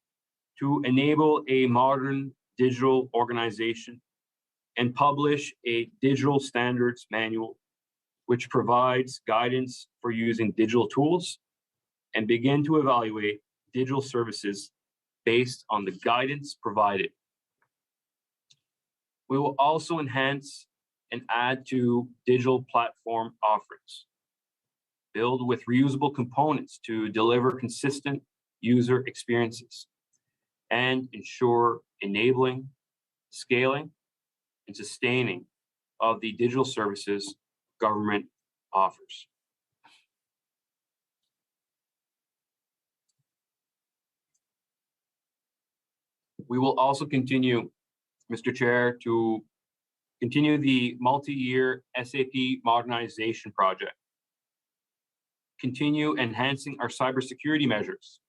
to enable a modern digital organization and publish a digital standards manual which provides guidance for using digital tools and begin to evaluate digital services based on the guidance provided. We will also enhance and add to digital platform offerings. build with reusable components to deliver consistent user experiences, and ensure enabling, scaling, and sustaining of the digital services government offers. We will also continue, Mr. Chair, to continue the multi-year SAP modernization project, continue enhancing our cybersecurity measures,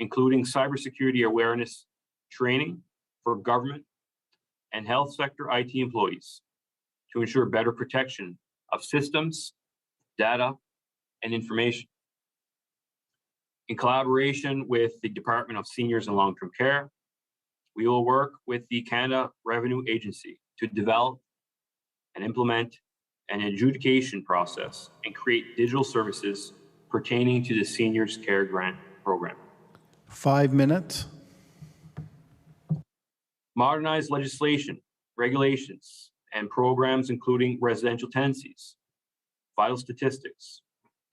including cybersecurity awareness training for government and health sector IT employees to ensure better protection of systems, data, and information. In collaboration with the Department of Seniors and Long-Term Care, we will work with the Canada Revenue Agency to develop and implement an adjudication process and create digital services pertaining to the Seniors Care Grant Program. 5 minutes. Modernize legislation, regulations, and programs including residential tenancies, vital statistics,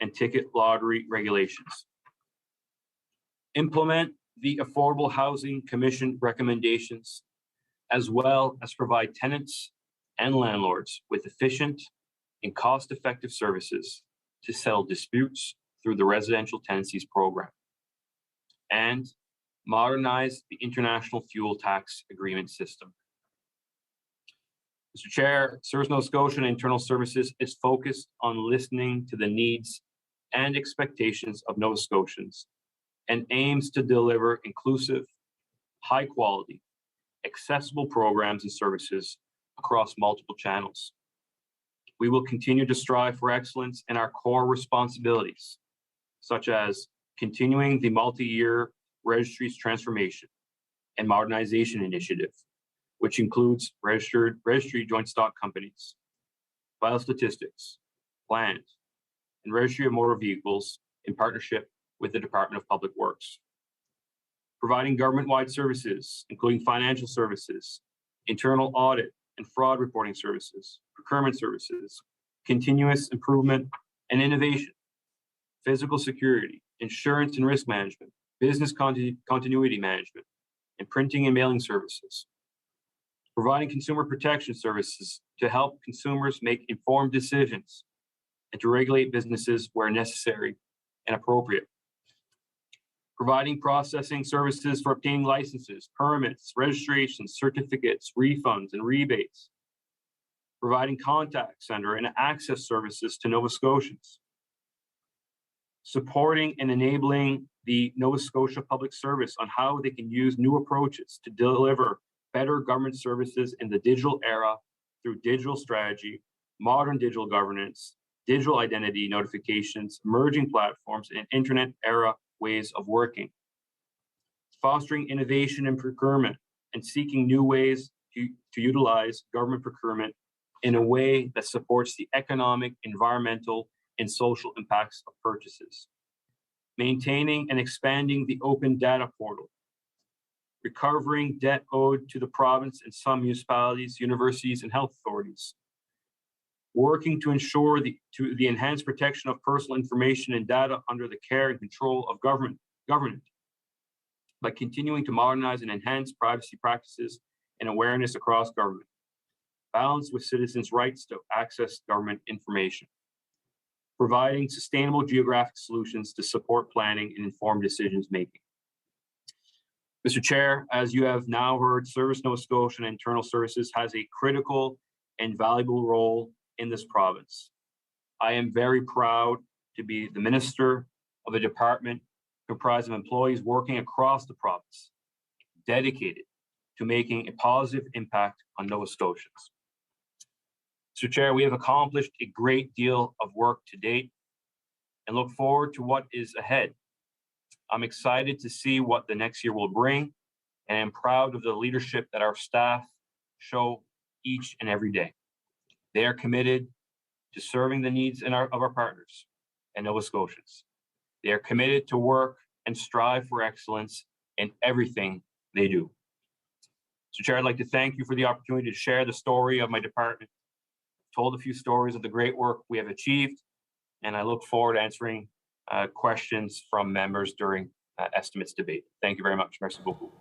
and ticket lottery regulations. Implement the Affordable Housing Commission recommendations, as well as provide tenants and landlords with efficient and cost-effective services to settle disputes through the residential tenancies program. And modernize the international fuel tax agreement system. Mr. Chair, Service Nova Scotia and Internal Services is focused on listening to the needs and expectations of Nova Scotians and aims to deliver inclusive, high quality, accessible programs and services across multiple channels. We will continue to strive for excellence in our core responsibilities, such as continuing the multi-year registries transformation and modernization initiative, which includes registry joint stock companies, vital statistics, land, and registry of motor vehicles in partnership with the Department of Public Works. Providing government-wide services, including financial services, internal audit and fraud reporting services, procurement services, continuous improvement and innovation, physical security, insurance and risk management, business continuity management, and printing and mailing services. Providing consumer protection services to help consumers make informed decisions and to regulate businesses where necessary and appropriate. Providing processing services for obtaining licenses, permits, registrations, certificates, refunds, and rebates. Providing contact center and access services to Nova Scotians. Supporting and enabling the Nova Scotia Public Service on how they can use new approaches to deliver better government services in the digital era through digital strategy, modern digital governance, digital identity notifications, emerging platforms, and internet era ways of working. Fostering innovation in procurement and seeking new ways to utilize government procurement in a way that supports the economic, environmental, and social impacts of purchases. Maintaining and expanding the open data portal. Recovering debt owed to the province and some municipalities, universities, and health authorities. Working to ensure the enhanced protection of personal information and data under the care and control of government by continuing to modernize and enhance privacy practices and awareness across government, balanced with citizens' rights to access government information. Providing sustainable geographic solutions to support planning and informed decisions making. Mr. Chair, as you have now heard, Service Nova Scotia and Internal Services has a critical and valuable role in this province. I am very proud to be the minister of a department comprised of employees working across the province, dedicated to making a positive impact on Nova Scotians. Mr. Chair, we have accomplished a great deal of work to date and look forward to what is ahead. I'm excited to see what the next year will bring, and I'm proud of the leadership that our staff show each and every day. They are committed to serving the needs of our partners and Nova Scotians. They are committed to work and strive for excellence in everything they do. Mr. Chair, I'd like to thank you for the opportunity to share the story of my department. I've told a few stories of the great work we have achieved, and I look forward to answering questions from members during estimates debate. Thank you very much. Merci beaucoup.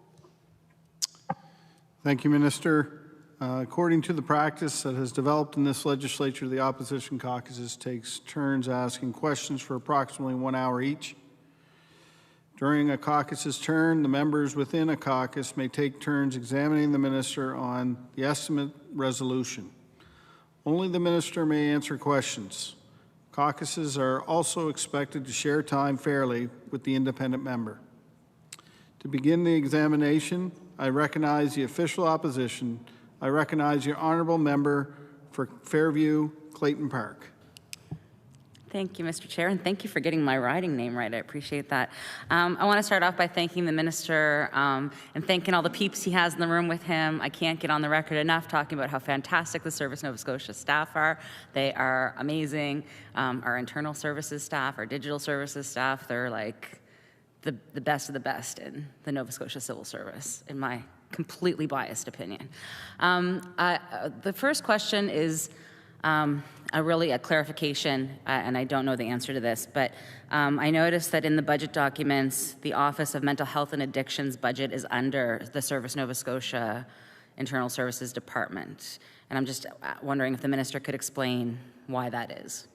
Thank you, Minister. According to the practice that has developed in this legislature, the opposition caucuses takes turns asking questions for approximately 1 hour each. During a caucus's turn, the members within a caucus may take turns examining the minister on the estimate resolution. Only the minister may answer questions. Caucuses are also expected to share time fairly with the independent member. To begin the examination, I recognize the official opposition. I recognize your honourable member for Fairview, Clayton Park. Thank you, Mr. Chair, and thank you for getting my riding name right. I appreciate that. I want to start off by thanking the minister and thanking all the peeps he has in the room with him. I can't get on the record enough talking about how fantastic the Service Nova Scotia staff are. They are amazing. Our internal services staff, our digital services staff, they're like the best of the best in the Nova Scotia Civil Service, in my completely biased opinion. The first question is really a clarification, and I don't know the answer to this, but I noticed that in the budget documents, the Office of Mental Health and Addictions budget is under the Service Nova Scotia Internal Services Department. And I'm just wondering if the minister could explain why that is.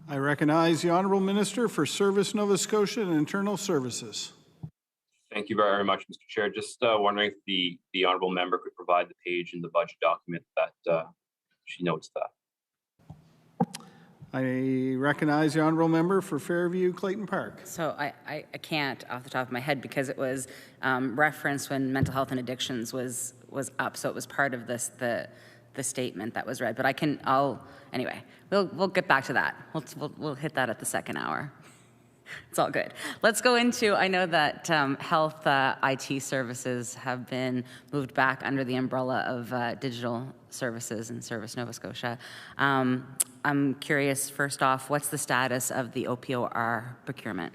I recognize the Honourable Minister for Service Nova Scotia and Internal Services. Thank you very much, Mr. Chair. Just wondering if the honourable member could provide the page in the budget document that she notes that. I recognize the Honourable Member for Fairview, Clayton Park. So I can't off the top of my head because it was referenced when mental health and addictions was up, so it was part of this the statement that was read. But anyway, we'll get back to that. We'll hit that at the second hour. It's all good. Let's go into, I know that health IT services have been moved back under the umbrella of digital services and Service Nova Scotia. I'm curious, first off, what's the status of the OPOR procurement?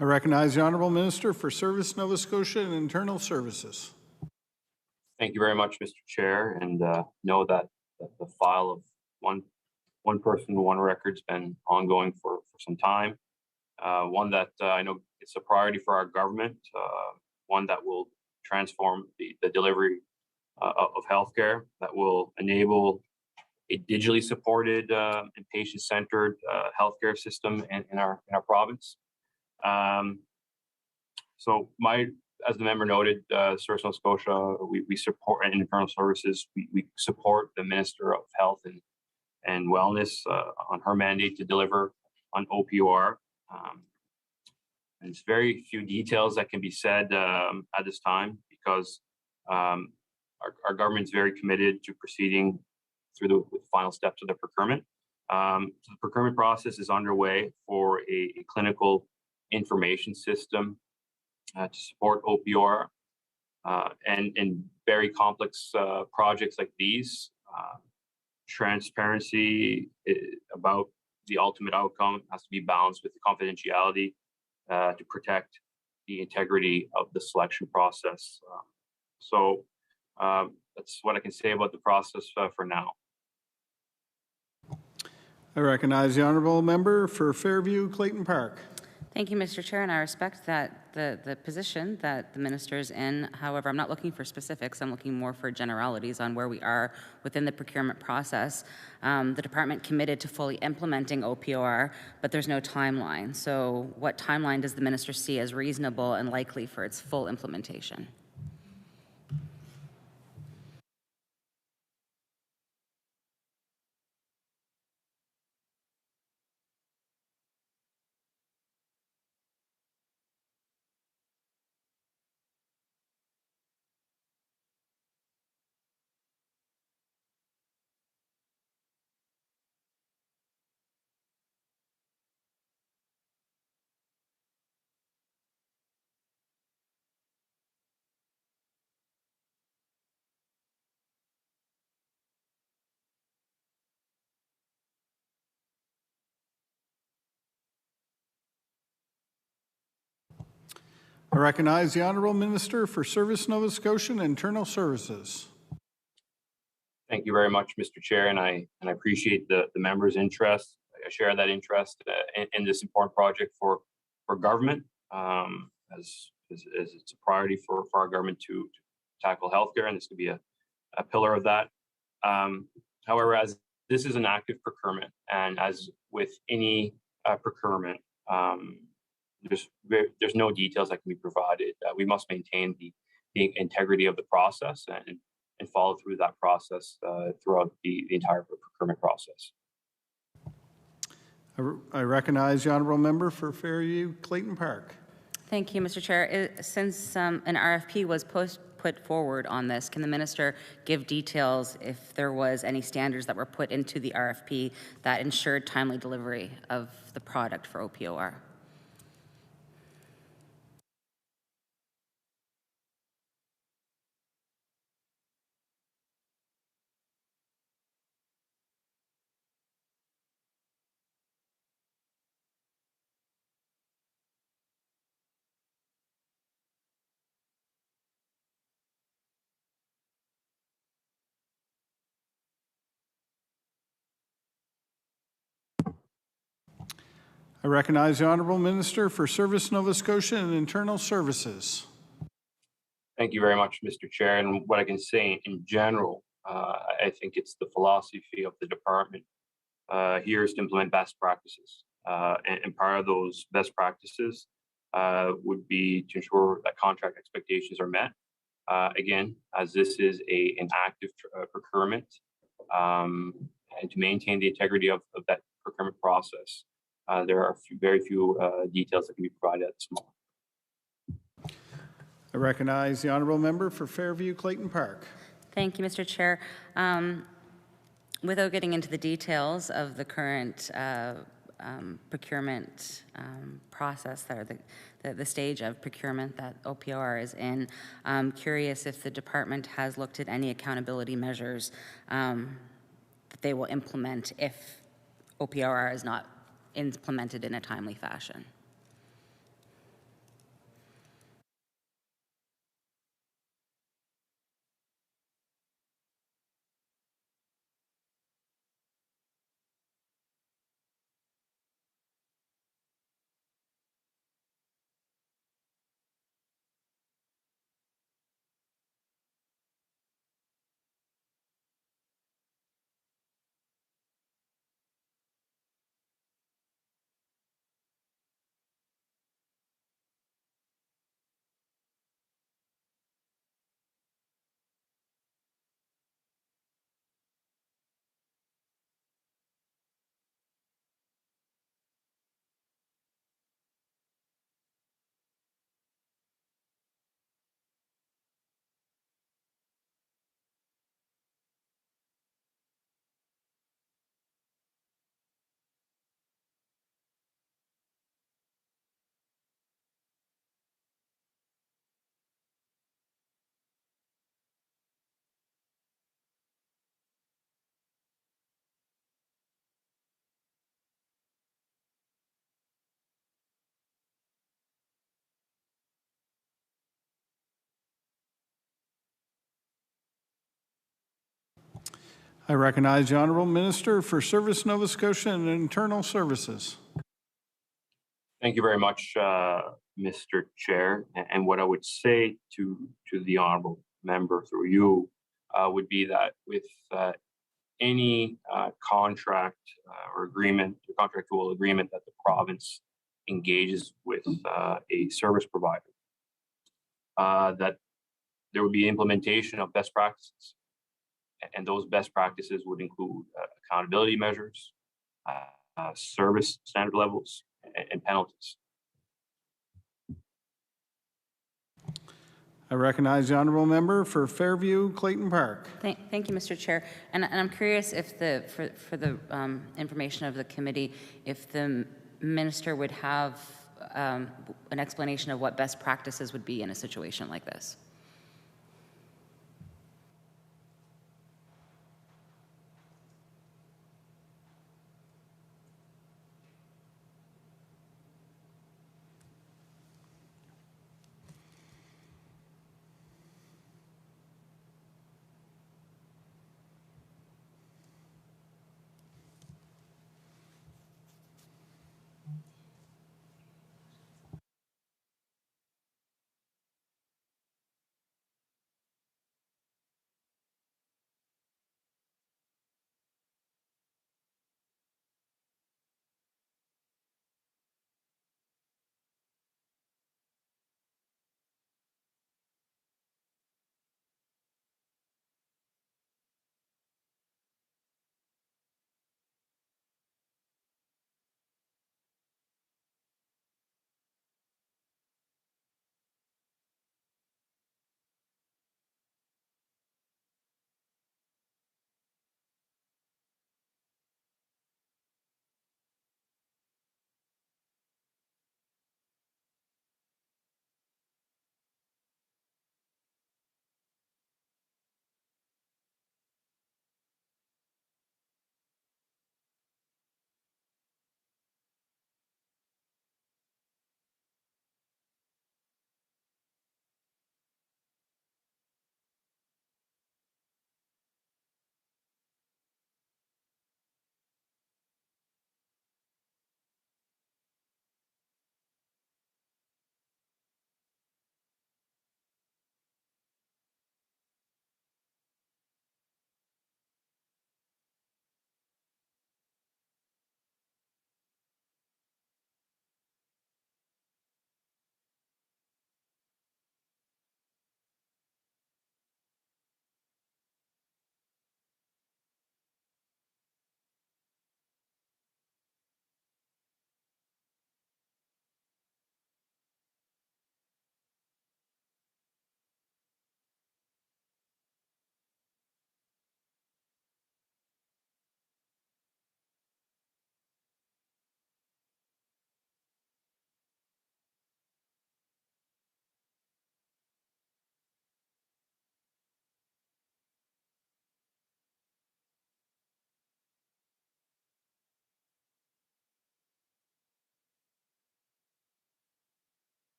I recognize the Honourable Minister for Service Nova Scotia and Internal Services. Thank you very much, Mr. Chair, and know that the file of one person, one record's been ongoing for some time. One that I know it's a priority for our government, one that will transform the delivery of healthcare, that will enable a digitally supported and patient-centered healthcare system in our province. So as the member noted, Service Nova Scotia, we support, and Internal Services, we support the Minister of Health and Wellness on her mandate to deliver on OPOR. And there's very few details that can be said at this time because our government's very committed to proceeding through the final steps of the procurement. So the procurement process is underway for a clinical information system to support OPOR, and in very complex projects like these, transparency about the ultimate outcome has to be balanced with the confidentiality to protect the integrity of the selection process. So that's what I can say about the process for now. I recognize the Honourable Member for Fairview, Clayton Park. Thank you, Mr. Chair, and I respect that the position that the minister is in. However, I'm not looking for specifics. I'm looking more for generalities on where we are within the procurement process. The department committed to fully implementing OPOR, but there's no timeline. So what timeline does the minister see as reasonable and likely for its full implementation? I recognize the Honourable Minister for Service Nova Scotia and Internal Services. Thank you very much, Mr. Chair, and I appreciate the members' interest. I share that interest in this important project for government, as it's a priority for our government to tackle healthcare, and this could be a pillar of that. However, as this is an active procurement, and as with any procurement, there's no details that can be provided. We must maintain the integrity of the process and follow through that process throughout the entire procurement process. I recognize the Honourable Member for Fairview Clayton Park. Thank you, Mr. Chair. Since an RFP was put forward on this, can the minister give details if there was any standards that were put into the RFP that ensured timely delivery of the product for OPOR? I recognize the Honourable Minister for Service Nova Scotia and Internal Services. Thank you very much, Mr. Chair. And what I can say in general, I think it's the philosophy of the department here is to implement best practices. And part of those best practices would be to ensure that contract expectations are met. Again, as this is an active procurement, and to maintain the integrity of that procurement process, there are very few details that can be provided at this moment. I recognize the Honourable Member for Fairview Clayton Park. Thank you, Mr. Chair. Without getting into the details of the current procurement process, or the stage of procurement that OPOR is in, I'm curious if the department has looked at any accountability measures that they will implement if OPOR is not implemented in a timely fashion. I recognize the Honourable Minister for Service Nova Scotia and Internal Services. Thank you very much, Mr. Chair. And what I would say to the honorable member through you would be that with any contract or agreement, or contractual agreement that the province engages with a service provider, that there would be implementation of best practices. And those best practices would include accountability measures, service standard levels, and penalties. I recognize the honourable member for Fairview Clayton Park. Thank you, Mr. Chair. And I'm curious if for the information of the committee, if the minister would have an explanation of what best practices would be in a situation like this.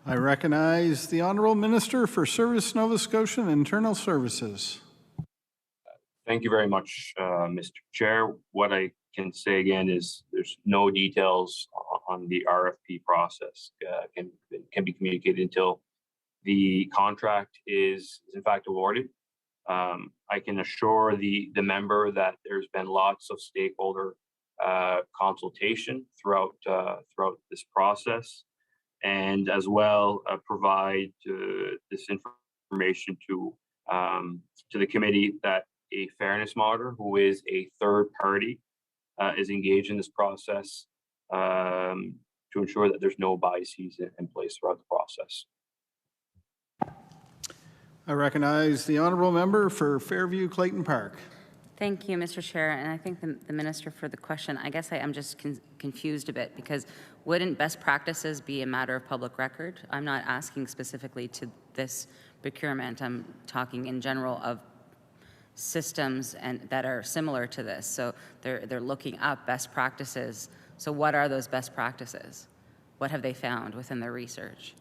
I recognize the honourable minister for Service Nova Scotia and Internal Services. Thank you very much, Mr. Chair. What I can say again is there's no details on the RFP process can be communicated until the contract is in fact awarded. I can assure the member that there's been lots of stakeholder consultation throughout this process, and as well provide this information to the committee that a fairness monitor, who is a third party, is engaged in this process to ensure that there's no biases in place throughout the process. I recognize the honourable member for Fairview Clayton Park. Thank you, Mr. Chair, and I thank the minister for the question. I guess I'm just confused a bit, because wouldn't best practices be a matter of public record? I'm not asking specifically to this procurement. I'm talking in general of systems and that are similar to this. So they're looking up best practices. So what are those best practices? What have they found within their research?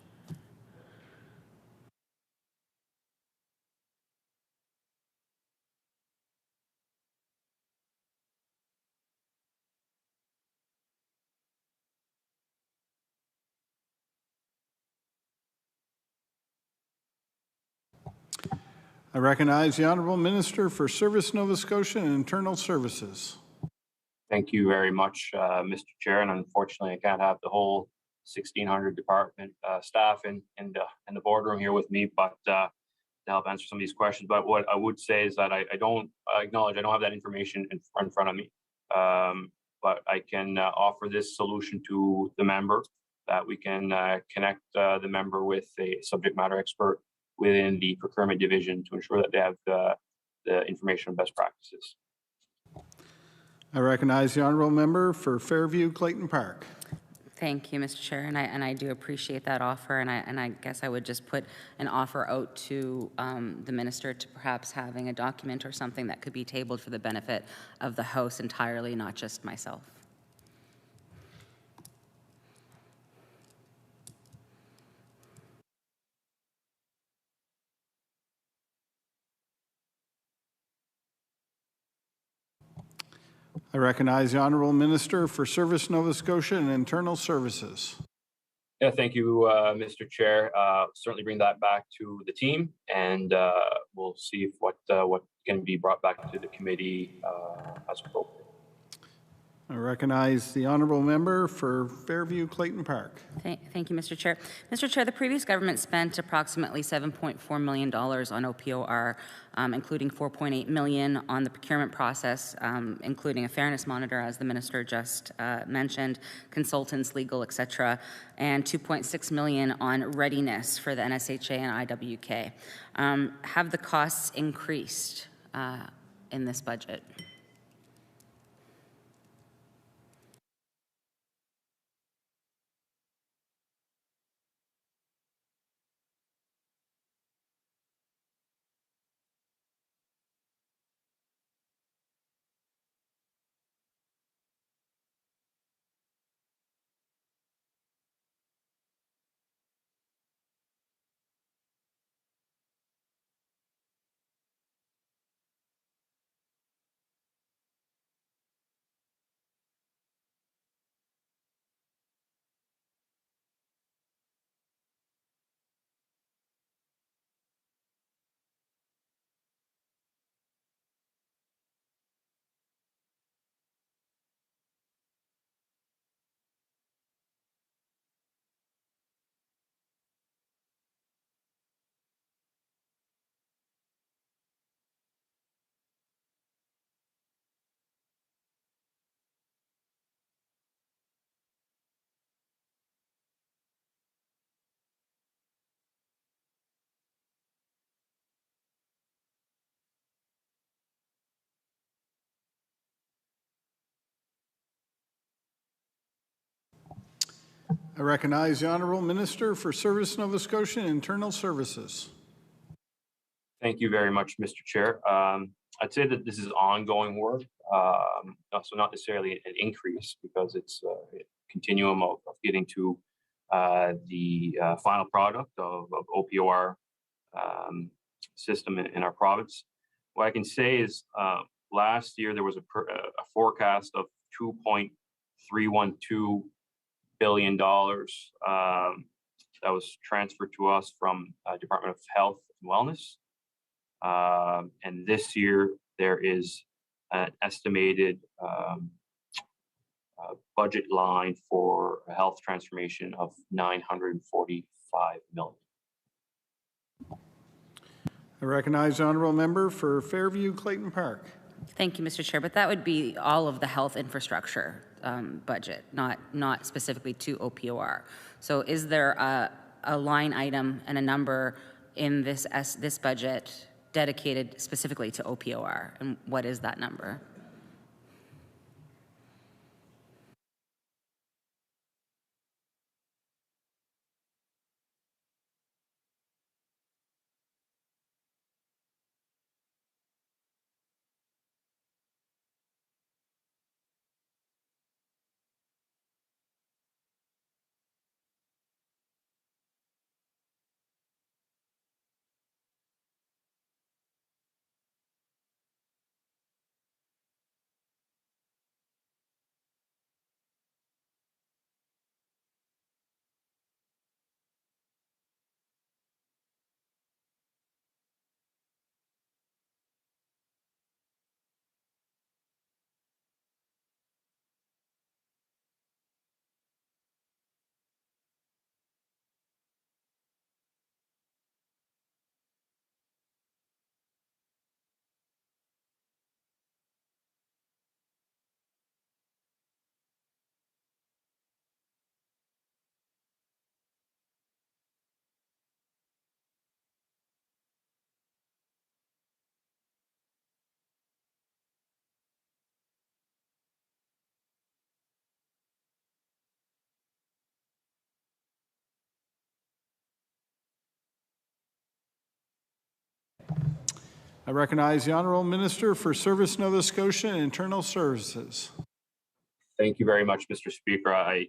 I recognize the Honourable Minister for Service Nova Scotia and Internal Services. Thank you very much, Mr. Chair. And unfortunately, I can't have the whole 1,600 department staff in the boardroom here with me, but to help answer some of these questions. But what I would say is that I don't acknowledge I don't have that information in front of me. But I can offer this solution to the member, that we can connect the member with a subject matter expert within the procurement division to ensure that they have the information on best practices. I recognize the Honourable Member for Fairview Clayton Park. Thank you, Mr. Chair, and I do appreciate that offer, and I guess I would just put an offer out to the minister to perhaps having a document or something that could be tabled for the benefit of the House entirely, not just myself. I recognize the Honourable Minister for Service Nova Scotia and Internal Services. Yeah, thank you, Mr. Chair. Certainly bring that back to the team, and we'll see if what can be brought back to the committee as appropriate. I recognize the Honourable Member for Fairview Clayton Park. Thank you, Mr. Chair. Mr. Chair, the previous government spent approximately $7.4 million on OPOR, including $4.8 million on the procurement process, including a fairness monitor, as the minister just mentioned, consultants, legal, etc., and $2.6 million on readiness for the NSHA and IWK. Have the costs increased in this budget? I recognize the Honourable Minister for Service Nova Scotia and Internal Services. Thank you very much, Mr. Chair. I'd say that this is ongoing work, so not necessarily an increase, because it's a continuum of getting to the final product of OPOR system in our province. What I can say is last year there was a forecast of $2.312 billion that was transferred to us from Department of Health and Wellness. And this year there is an estimated budget line for health transformation of $945 million. I recognize the Honourable Member for Fairview Clayton Park. Thank you, Mr. Chair, but that would be all of the health infrastructure budget, not specifically to OPOR. So is there a line item and a number in this budget dedicated specifically to OPOR, and what is that number? I recognize the Honourable Minister for Service Nova Scotia and Internal Services. Thank you very much, Mr. Speaker.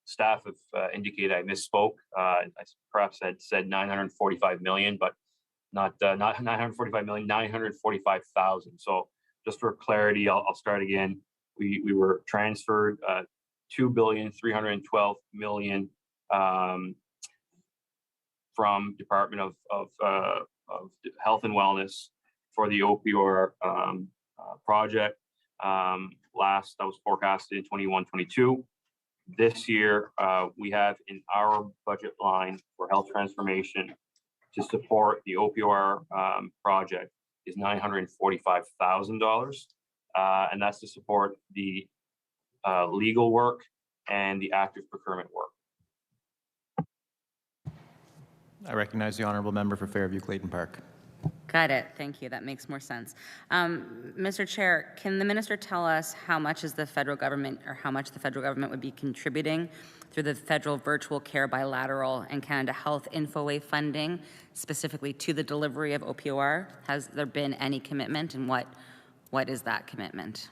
Staff have indicated I misspoke. I perhaps had said 945 million, but not 945 million, 945,000. So just for clarity, I'll start again. We were transferred 2,312,000,000 from Department of Health and Wellness for the OPR project. Last that was forecasted in 21-22. This year, we have in our budget line for health transformation to support the OPR project is $945,000, and that's to support the legal work and the active procurement work. I recognize the honourable member for Fairview Clayton Park. Got it. Thank you. That makes more sense. Mr. Chair, can the minister tell us how much is the federal government, or how much the federal government would be contributing through the federal virtual care bilateral and Canada Health InfoWay funding, specifically to the delivery of OPOR? Has there been any commitment, and what is that commitment?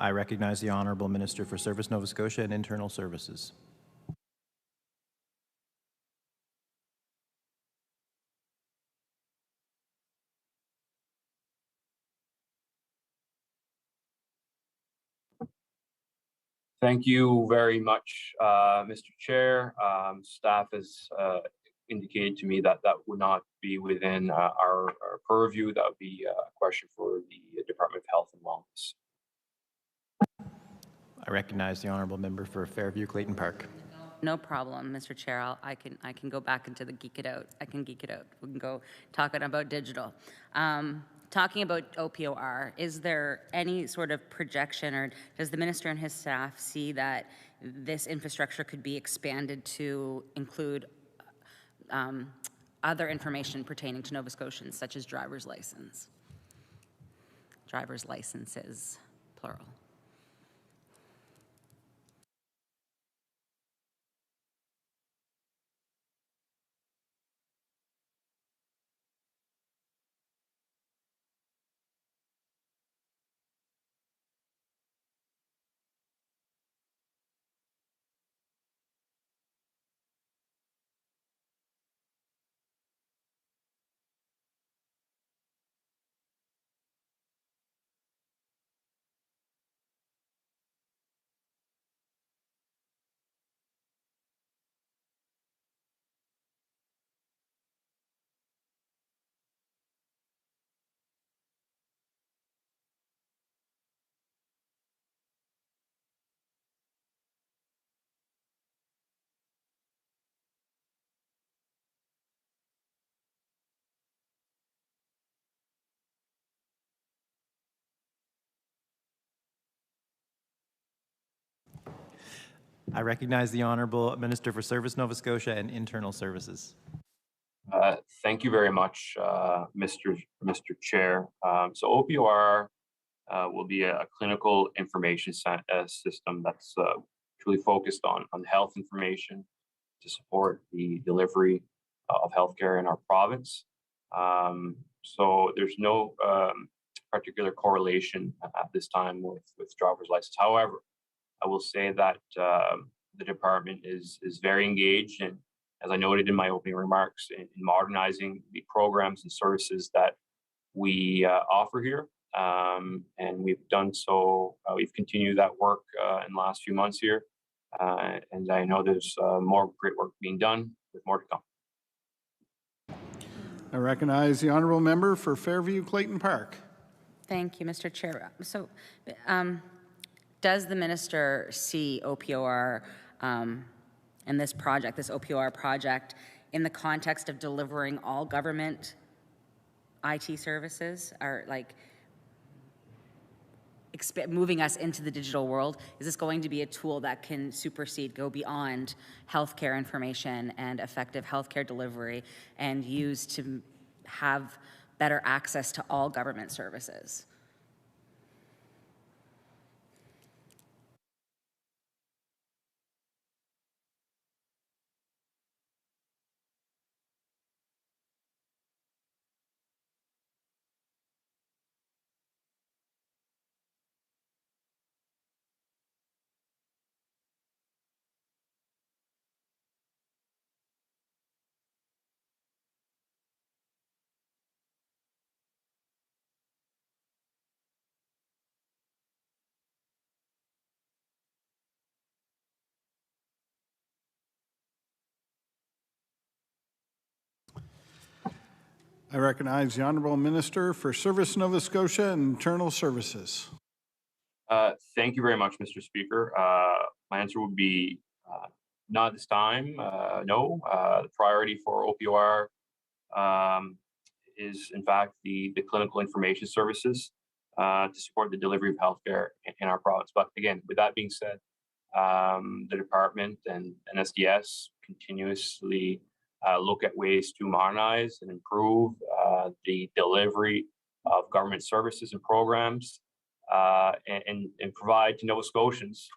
I recognize the Honourable Minister for Service Nova Scotia and Internal Services. Thank you very much, Mr. Chair. Staff has indicated to me that that would not be within our purview. That would be a question for the Department of Health and Wellness. I recognize the honourable member for Fairview Clayton Park. No problem, Mr. Chair. I can go back into the geek it out. I can geek it out. We can go talking about digital. Talking about OPOR, is there any sort of projection, or does the minister and his staff see that this infrastructure could be expanded to include other information pertaining to Nova Scotians, such as driver's license? Driver's licenses, plural. I recognize the Honourable Minister for Service Nova Scotia and Internal Services. Thank you very much, Mr. Chair. So OPOR will be a clinical information system that's truly focused on health information to support the delivery of healthcare in our province. So there's no particular correlation at this time with driver's license. However, I will say that the department is very engaged, and as I noted in my opening remarks, in modernizing the programs and services that we offer here. And we've done so, we've continued that work in the last few months here. And I know there's more great work being done with more to come. I recognize the honourable member for Fairview Clayton Park. Thank you, Mr. Chair. So does the minister see OPOR and this project, this OPOR project, in the context of delivering all government IT services, or like moving us into the digital world? Is this going to be a tool that can supersede, go beyond healthcare information and effective healthcare delivery, and use to have better access to all government services? I recognize the Honourable Minister for Service Nova Scotia and Internal Services. Thank you very much, Mr. Speaker. My answer would be not this time. No. The priority for OPOR is, in fact, the clinical information services to support the delivery of healthcare in our province. But again, with that being said, the department and NSDS continuously look at ways to modernize and improve the delivery of government services and programs and provide to Nova Scotians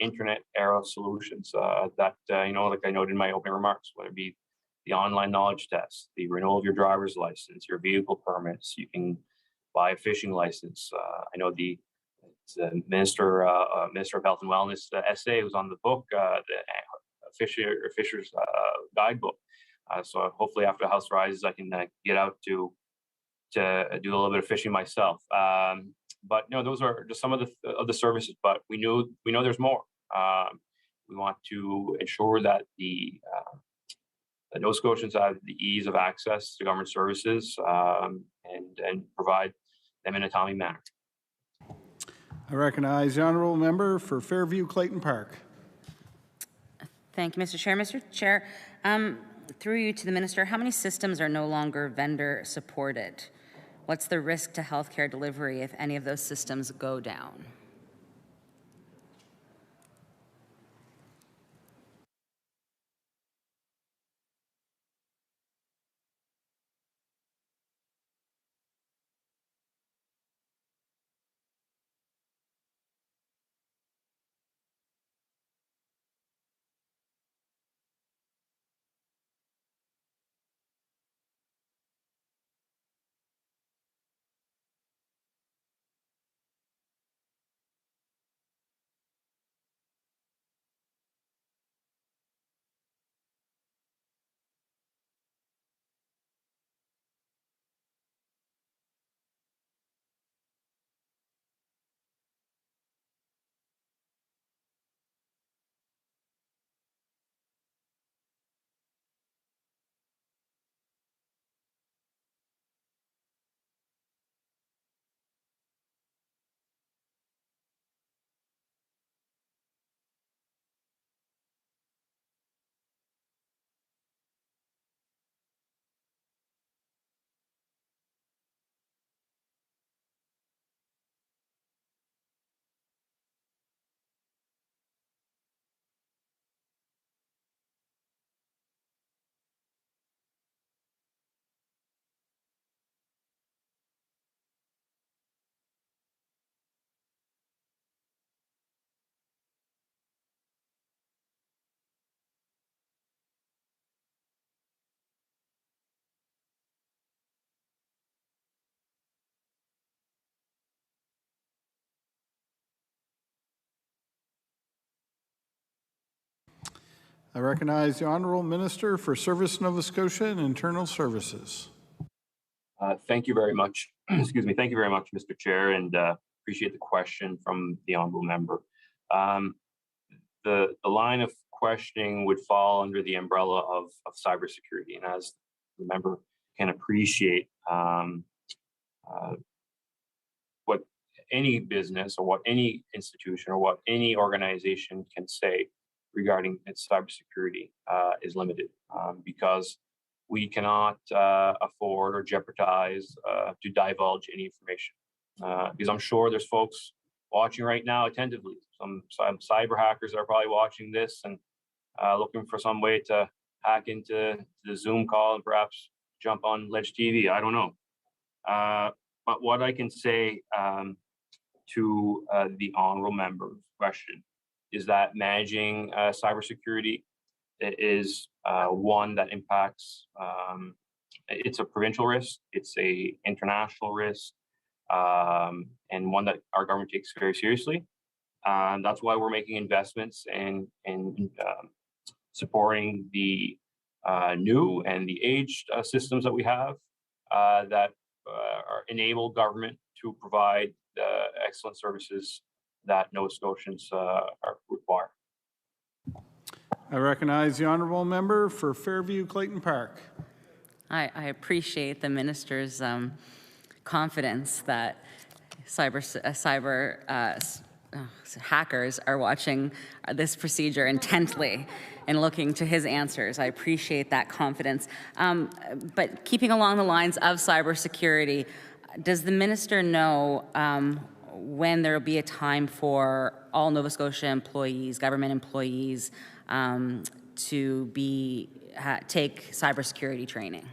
internet era solutions that, like I noted in my opening remarks, whether it be the online knowledge test, the renewal of your driver's license, your vehicle permits, you can buy a fishing license. I know the Minister of Health and Wellness essay was on the book, the Fisher's Guidebook. So hopefully after the House rises, I can get out to do a little bit of fishing myself. But no, those are just some of the services. But we know there's more. We want to ensure that the Nova Scotians have the ease of access to government services and provide them in a timely manner. I recognize the Honourable Member for Fairview Clayton Park. Thank you, Mr. Chair. Mr. Chair, through you to the Minister, how many systems are no longer vendor supported? What's the risk to healthcare delivery if any of those systems go down? I recognize the Honourable Minister for Service Nova Scotia and Internal Services. Thank you very much. Excuse me. Thank you very much, Mr. Chair, and appreciate the question from the Honourable Member. The line of questioning would fall under the umbrella of cybersecurity, and as the member can appreciate, what any business or what any institution or what any organization can say regarding its cybersecurity is limited because we cannot afford or jeopardize to divulge any information. Because I'm sure there's folks watching right now attentively. Some cyber hackers are probably watching this and looking for some way to hack into the Zoom call and perhaps jump on Ledge TV. I don't know. But what I can say to the honourable member's question is that managing cybersecurity is one that impacts, it's a provincial risk, it's a international risk, and one that our government takes very seriously. That's why we're making investments in supporting the new and the aged systems that we have that enable government to provide the excellent services that Nova Scotians require. I recognize the Honourable Member for Fairview Clayton Park. I appreciate the minister's confidence that hackers are watching this procedure intently and looking to his answers. I appreciate that confidence. But keeping along the lines of cybersecurity, does the minister know when there will be a time for all Nova Scotia employees, government employees, to take cybersecurity training?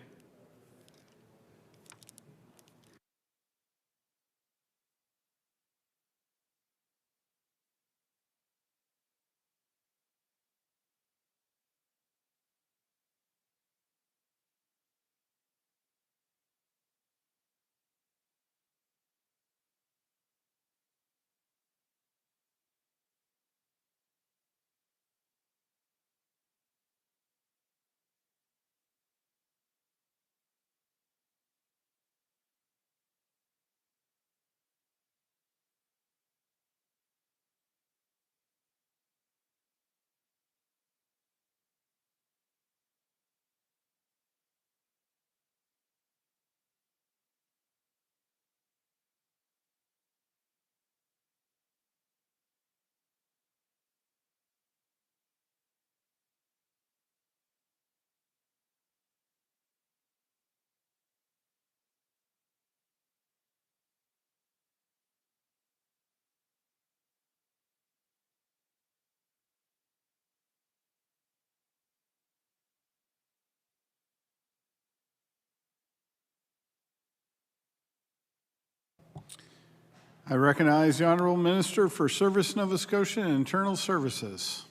I recognize the Honourable Minister for Service Nova Scotia and Internal Services.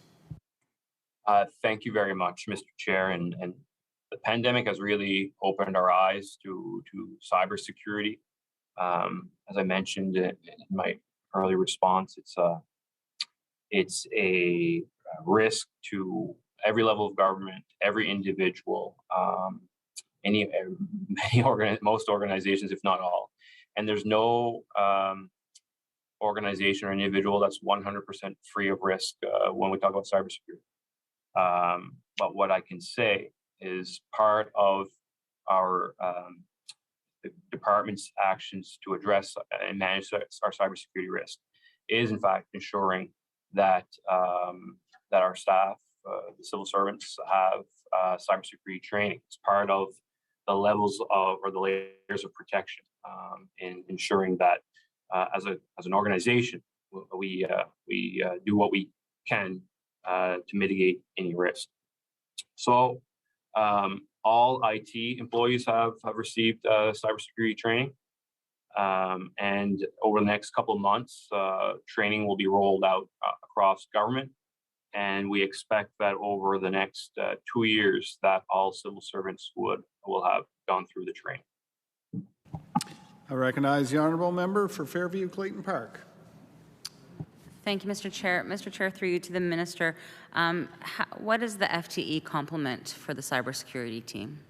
Thank you very much, Mr. Chair. And the pandemic has really opened our eyes to cybersecurity. As I mentioned in my early response, it's a risk to every level of government, every individual, most organizations, if not all. And there's no organization or individual that's 100% free of risk when we talk about cybersecurity. But what I can say is part of our the department's actions to address and manage our cybersecurity risk is, in fact, ensuring that that our staff, the civil servants, have cybersecurity training. It's part of the levels of or the layers of protection in ensuring that as an organization we do what we can to mitigate any risk. So all IT employees have received cybersecurity training. And over the next couple of months, training will be rolled out across government. And we expect that over the next 2 years that all civil servants will have gone through the training. I recognize the Honourable Member for Fairview Clayton Park. Thank you, Mr. Chair. Mr. Chair, through you to the Minister, what is the FTE complement for the cybersecurity team?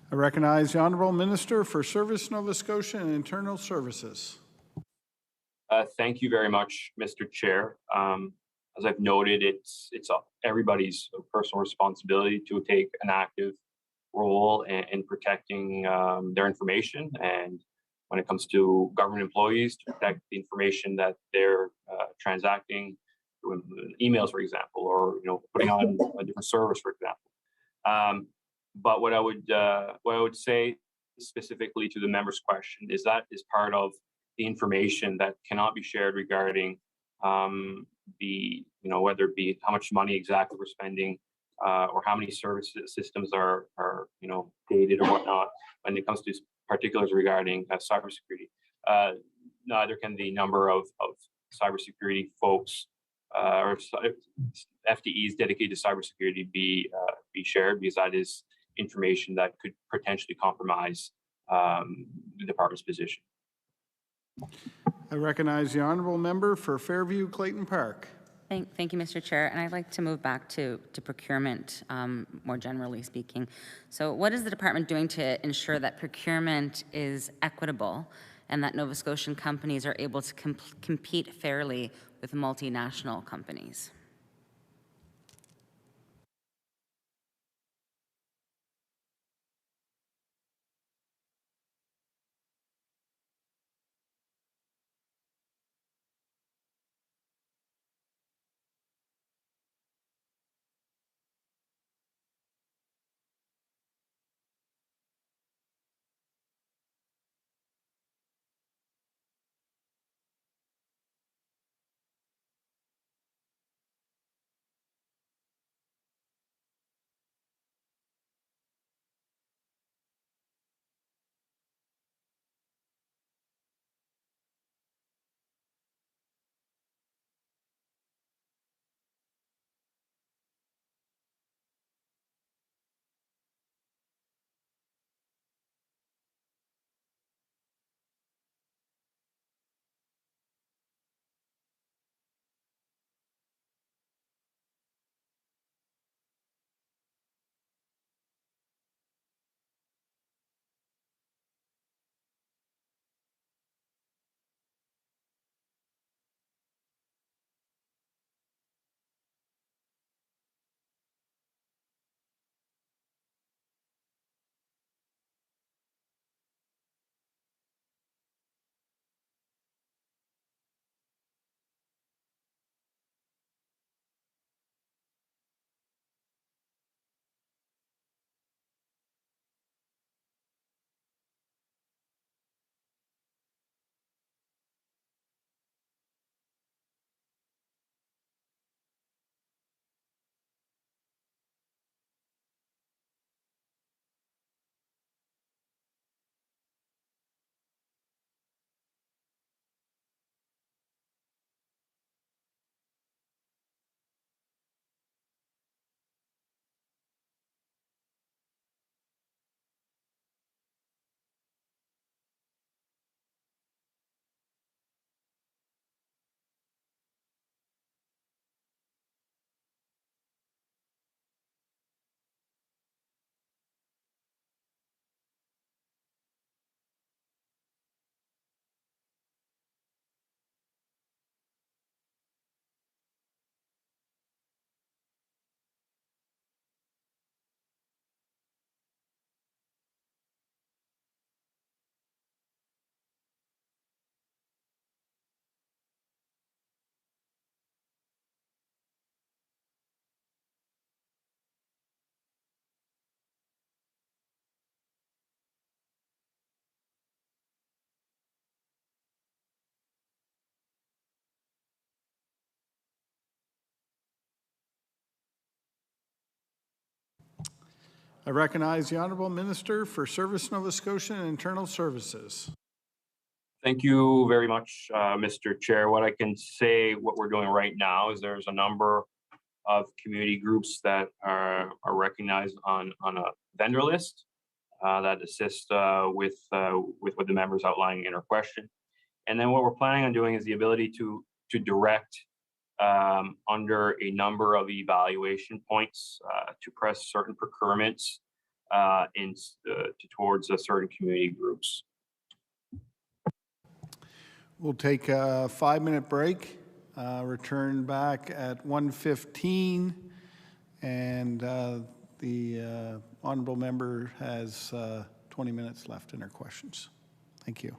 I recognize the Honourable Minister for Service Nova Scotia and Internal Services. Thank you very much, Mr. Chair. As I've noted, it's everybody's personal responsibility to take an active role in protecting their information, and when it comes to government employees, to protect the information that they're transacting through emails, for example, or putting on a different service, for example. But what I would say specifically to the member's question is that is part of the information that cannot be shared regarding whether it be how much money exactly we're spending or how many service systems are dated or whatnot when it comes to particulars regarding cybersecurity. Neither can the number of cybersecurity folks or FTEs dedicated to cybersecurity be shared, because that is information that could potentially compromise the department's position. I recognize the honourable member for Fairview Clayton Park. Thank you, Mr. Chair. And I'd like to move back to procurement, more generally speaking. So what is the department doing to ensure that procurement is equitable and that Nova Scotian companies are able to compete fairly with multinational companies? I recognize the honourable minister for Service Nova Scotia and Internal Services. Thank you very much, Mr. Chair. What I can say, what we're doing right now is there's a number of community groups that are recognized on a vendor list that assist with what the members outlining in our question. And then what we're planning on doing is the ability to direct under a number of evaluation points to press certain procurements towards certain community groups. We'll take a 5-minute break, return back at 1:15, and the honourable member has 20 minutes left in her questions. Thank you.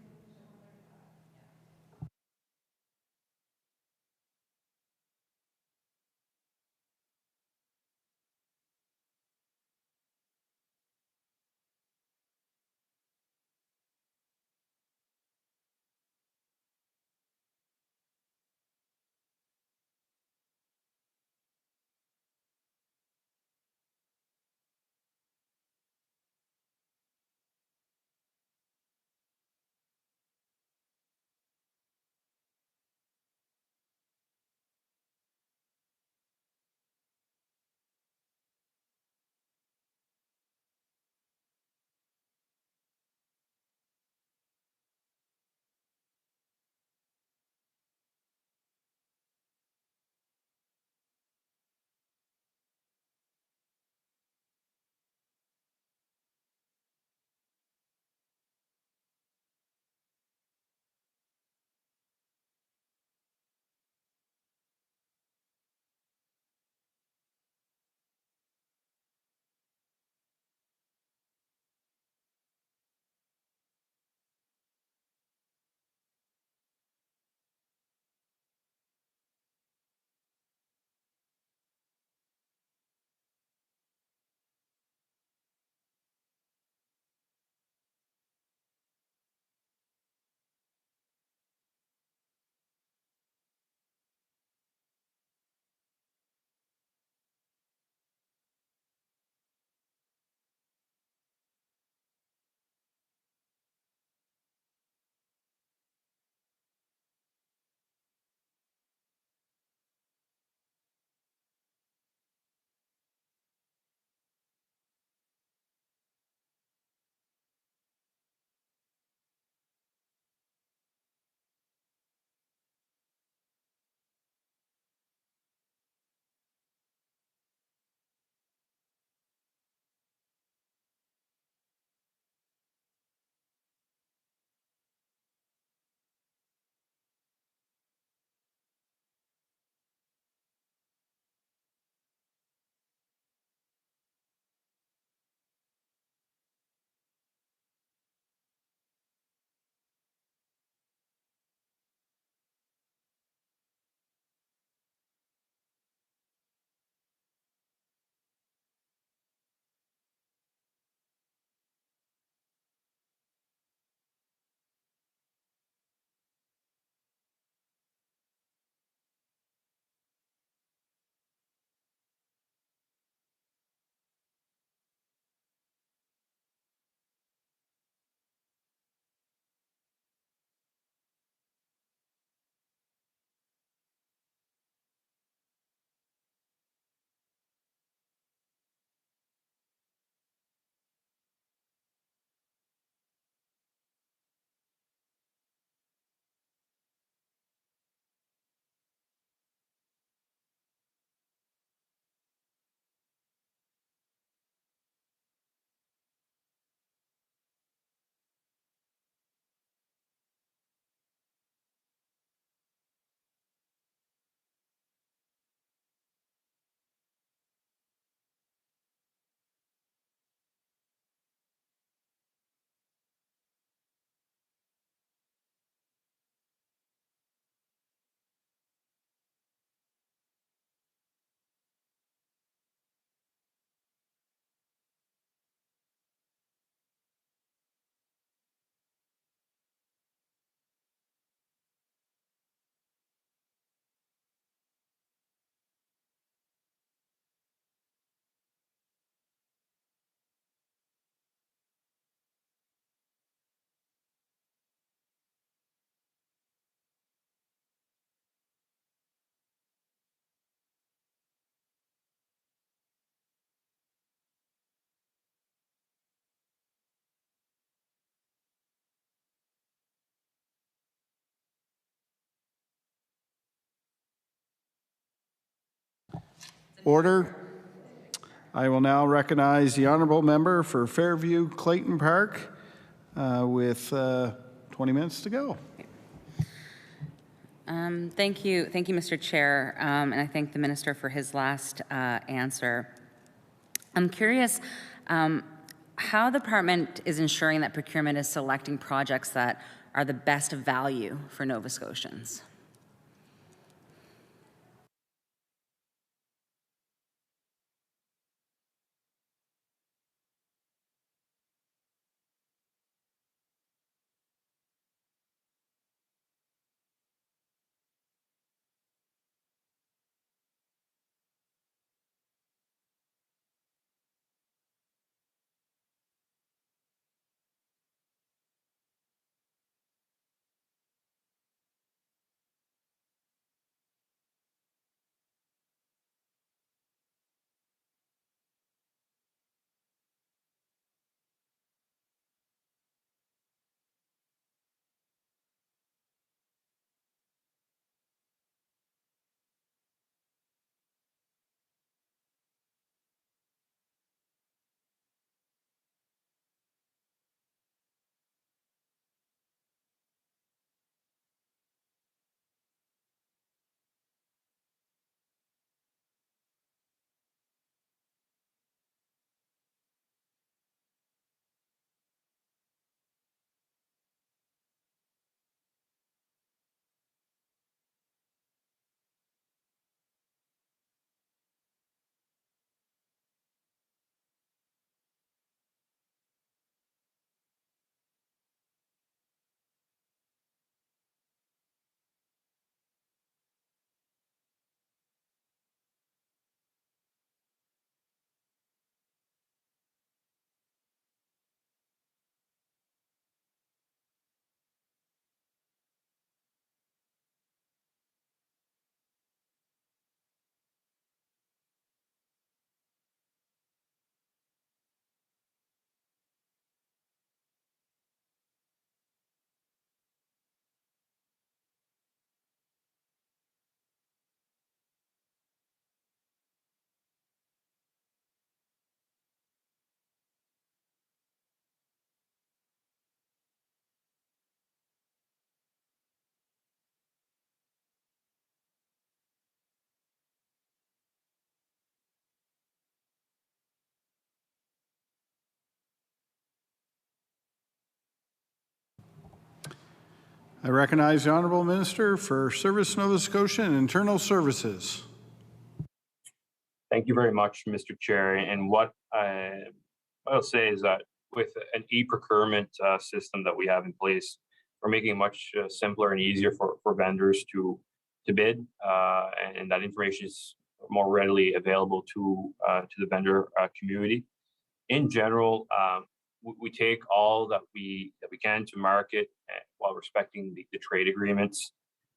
Order. I will now recognize the honourable member for Fairview Clayton Park with 20 minutes to go. Thank you, Mr. Chair, and I thank the minister for his last answer. I'm curious how the department is ensuring that procurement is selecting projects that are the best value for Nova Scotians. I recognize the Honourable Minister for Service Nova Scotia and Internal Services. Thank you very much, Mr. Chair. And what I'll say is that with an e-procurement system that we have in place, we're making it much simpler and easier for vendors to bid, and that information is more readily available to the vendor community. In general, we take all that we can to market while respecting the trade agreements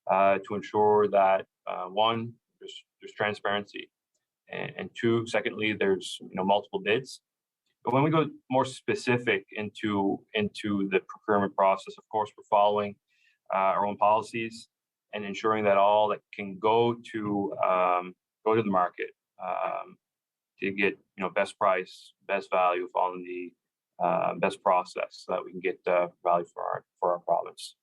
to ensure that one, there's transparency, and two, secondly, there's multiple bids. But when we go more specific into the procurement process, of course, we're following our own policies and ensuring that all that can go to the market to get best price, best value, following the best process, so that we can get value for our province.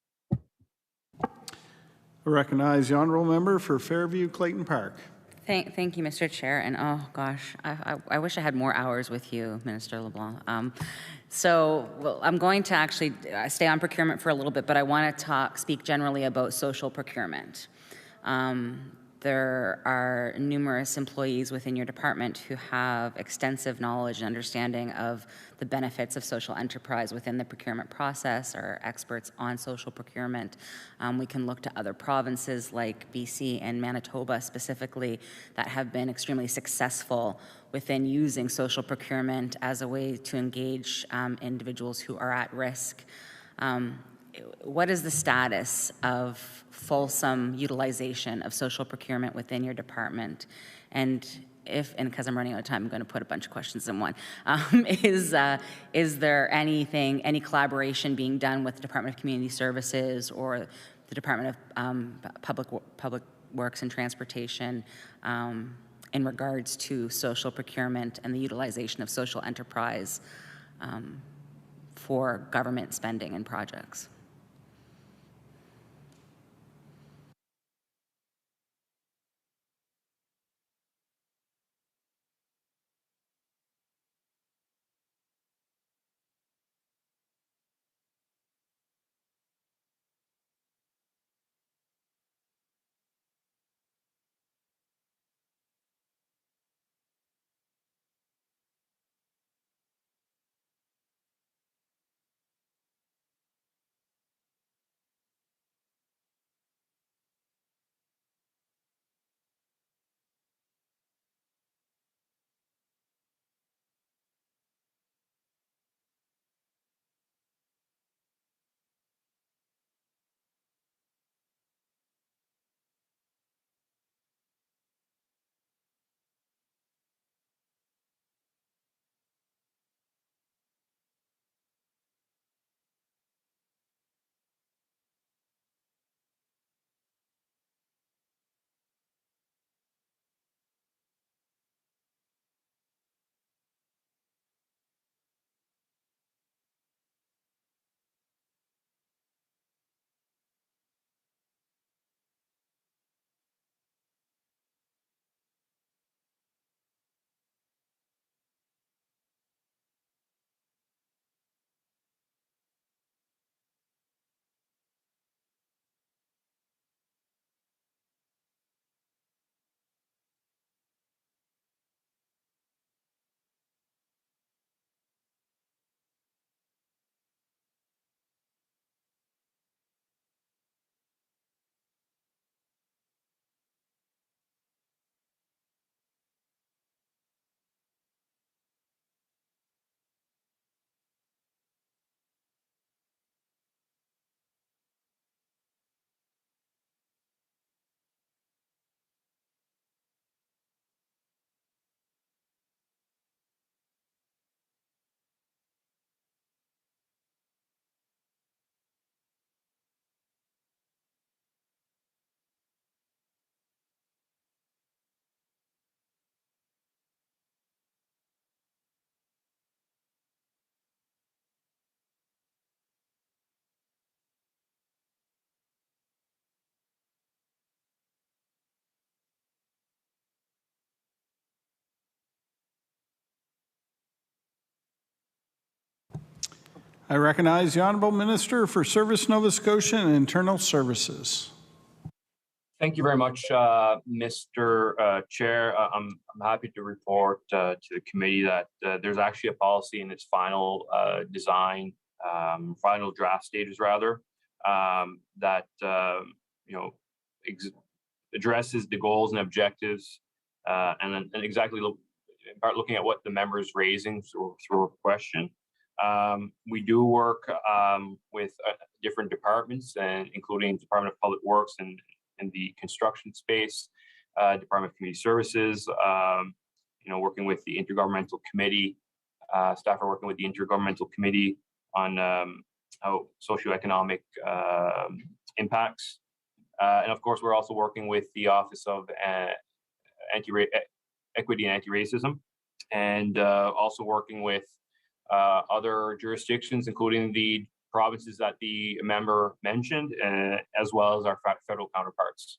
I recognize the Honourable Member for Fairview Clayton Park. Thank you, Mr. Chair. And oh gosh, I wish I had more hours with you, Minister LeBlanc. Well, I'm going to actually stay on procurement for a little bit, but I want to speak generally about social procurement. There are numerous employees within your department who have extensive knowledge and understanding of the benefits of social enterprise within the procurement process, are experts on social procurement. We can look to other provinces like BC and Manitoba specifically that have been extremely successful within using social procurement as a way to engage individuals who are at risk. What is the status of fulsome utilization of social procurement within your department? And because I'm running out of time, I'm going to put a bunch of questions in one. Is there any collaboration being done with the Department of Community Services or the Department of Public Works and Transportation in regards to social procurement and the utilization of social enterprise for government spending and projects. I recognize the Honourable Minister for Service Nova Scotia and Internal Services. Thank you very much, Mr. Chair. I'm happy to report to the committee that there's actually a policy in its final design, final draft stages rather, that addresses the goals and objectives, and exactly looking at what the members raising through a question. We do work with different departments, and including Department of Public Works and in the construction space, Department of Community Services, working with the Intergovernmental Committee. Staff are working with the Intergovernmental Committee on how socioeconomic impacts. And of course, we're also working with the Office of Equity and Anti-Racism, and also working with other jurisdictions, including the provinces that the member mentioned, as well as our federal counterparts.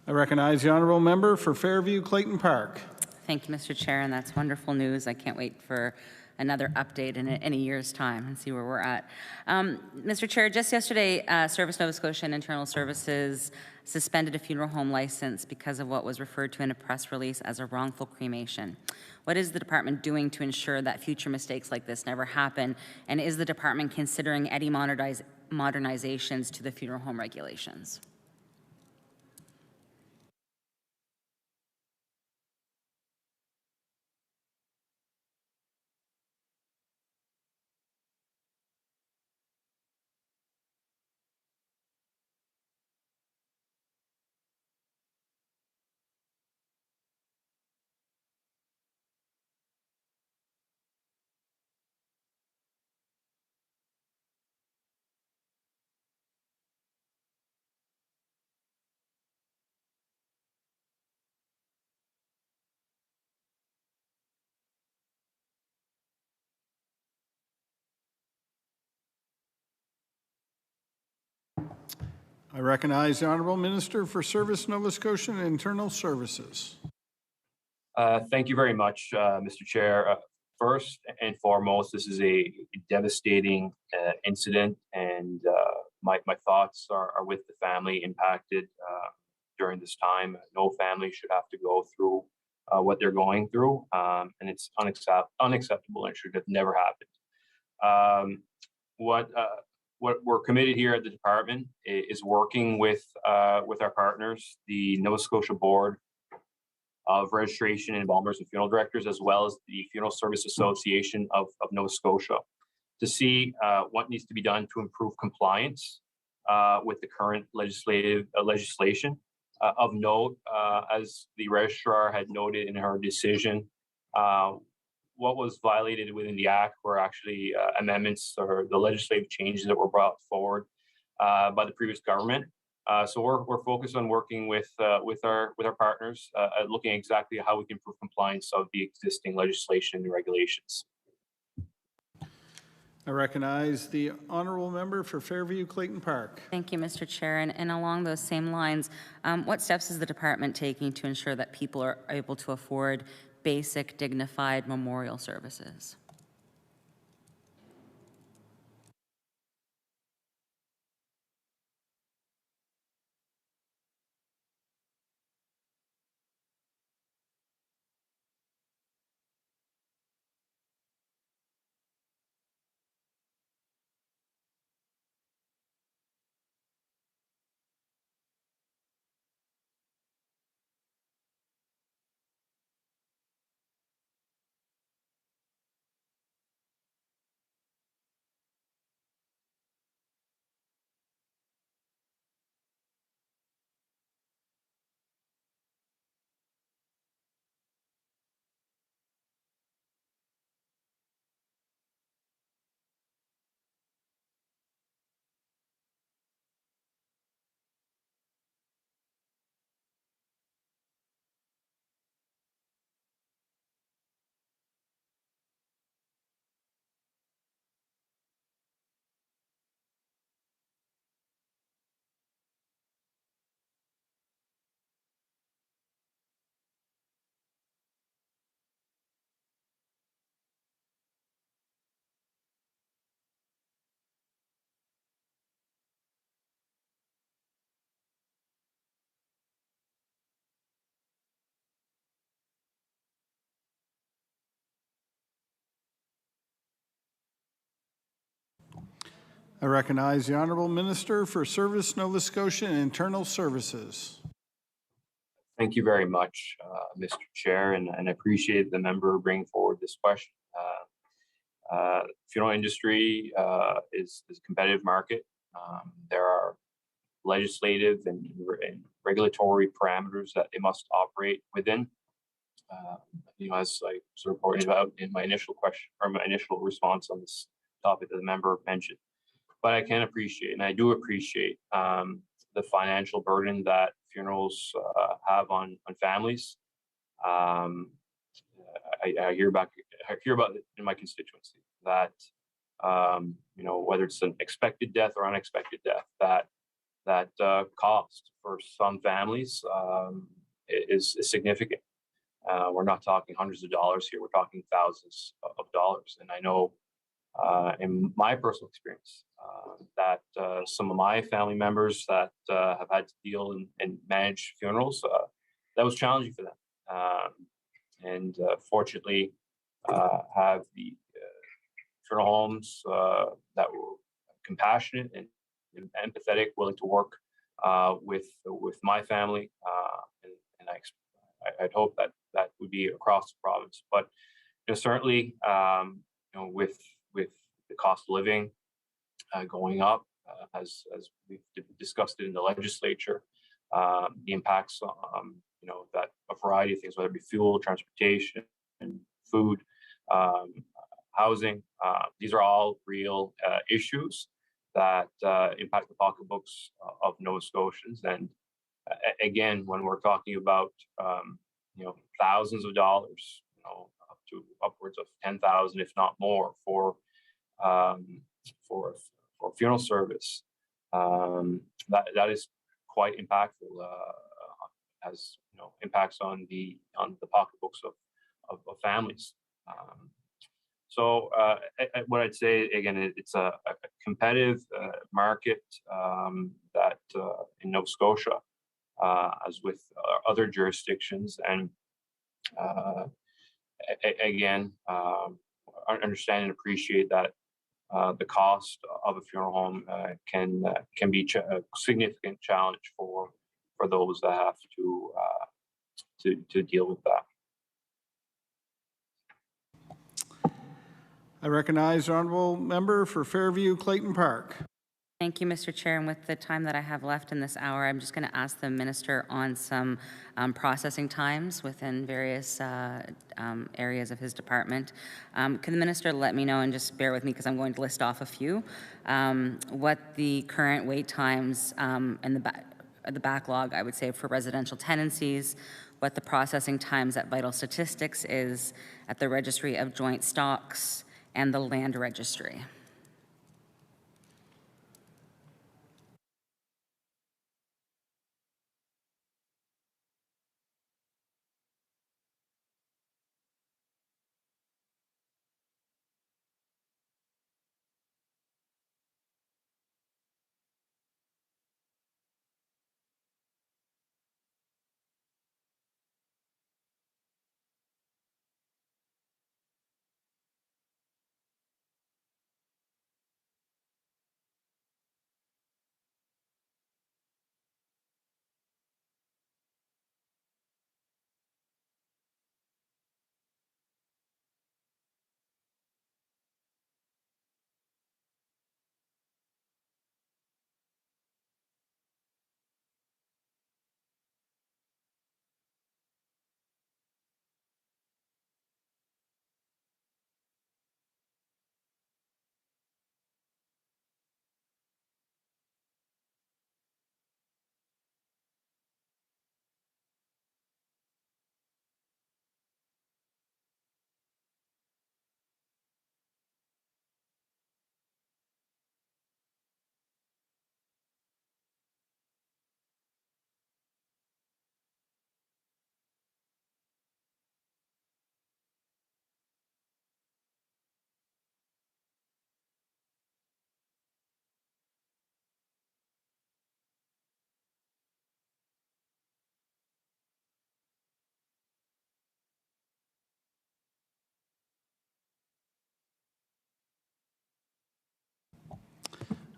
I recognize the Honourable Member for Fairview Clayton Park. Thank you, Mr. Chair, and that's wonderful news. I can't wait for another update in a year's time and see where we're at. Mr. Chair, just yesterday, Service Nova Scotia and Internal Services suspended a funeral home license because of what was referred to in a press release as a wrongful cremation. What is the department doing to ensure that future mistakes like this never happen? And is the department considering any modernizations to the funeral home regulations? I recognize the Honourable Minister for Service, Nova Scotia and Internal Services. Thank you very much, Mr. Chair. First and foremost, this is a devastating incident, and my thoughts are with the family impacted during this time. No family should have to go through what they're going through, and it's unacceptable and should have never happened. What we're committed here at the department is working with our partners, the Nova Scotia Board of Registration and Embalmers and Funeral Directors, as well as the Funeral Service Association of Nova Scotia, to see what needs to be done to improve compliance with the current legislation. Of note, as the registrar had noted in her decision, what was violated within the Act were actually amendments or the legislative changes that were brought forward by the previous government. So we're focused on working with our partners, looking exactly how we can improve compliance of the existing legislation and regulations. I recognize the Honourable Member for Fairview Clayton Park. Thank you, Mr. Chair. And along those same lines, what steps is the department taking to ensure that people are able to afford basic, dignified memorial services? I recognize the Honourable Minister for Service, Nova Scotia and Internal Services. Thank you very much, Mr. Chair, and I appreciate the member bringing forward this question. Funeral industry is a competitive market. There are legislative and regulatory parameters that they must operate within. As I sort of pointed out in my initial question or my initial response on this topic that the member mentioned. But I can appreciate, and I do appreciate, the financial burden that funerals have on families. I hear about it in my constituency that whether it's an expected death or unexpected death, that cost for some families is significant. We're not talking hundreds of dollars here; we're talking thousands of dollars. And I know, in my personal experience, that some of my family members that have had to deal and manage funerals, that was challenging for them. And fortunately, have the funeral homes that were compassionate and empathetic, willing to work with my family, and I'd hope that would be across the province. But certainly, with the cost of living going up, as we've discussed it in the legislature, the impacts on that a variety of things, whether it be fuel, transportation, and food, housing. These are all real issues that impact the pocketbooks of Nova Scotians. And again, when we're talking about thousands of dollars, up to upwards of 10,000, if not more, for funeral service, that is quite impactful, as you know, impacts on the pocketbooks of families. So what I'd say again, it's a competitive market that in Nova Scotia, as with other jurisdictions, and again, understand and appreciate that the cost of a funeral home can be a significant challenge for those that have to deal with that. I recognize the honourable member for Fairview Clayton Park. Thank you, Mr. Chair. And with the time that I have left in this hour, I'm just going to ask the minister on some processing times within various areas of his department. Can the minister let me know, and just bear with me because I'm going to list off a few, what the current wait times and the backlog, I would say, for residential tenancies, what the processing times at Vital Statistics is, at the Registry of Joint Stocks, and the Land Registry.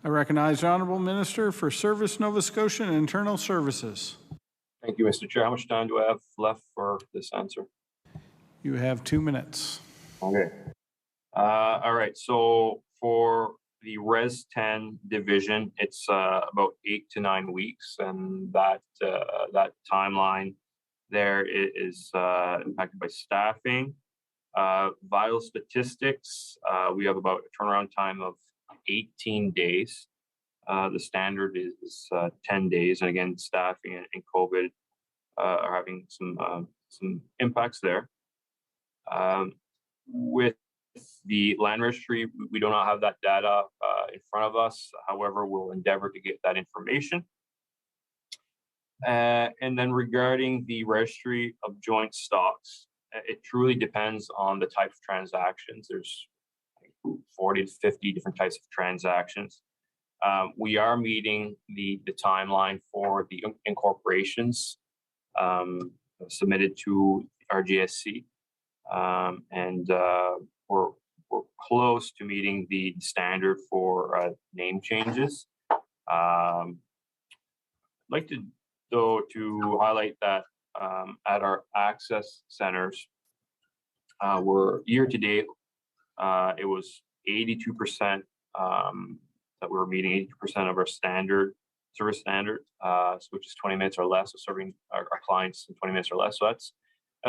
I recognize the honourable minister for Service Nova Scotia and Internal Services. Thank you, Mr. Chair. How much time do I have left for this answer? You have 2 minutes. Okay. All right. So for the Res 10 division, it's about 8 to 9 weeks, and that timeline there is impacted by staffing. Vital Statistics, we have about a turnaround time of 18 days. The standard is 10 days, and again, staffing and COVID are having some impacts there. With the land registry, we do not have that data in front of us. However, we'll endeavor to get that information. And then regarding the registry of joint stocks, it truly depends on the type of transactions. There's 40 to 50 different types of transactions. We are meeting the timeline for the incorporations submitted to RGSC, and we're close to meeting the standard for name changes. I'd like to highlight that at our access centers, we're year to date, it was 82% that we were meeting 82% of our service standard, which is 20 minutes or less, so serving our clients in 20 minutes or less. So that's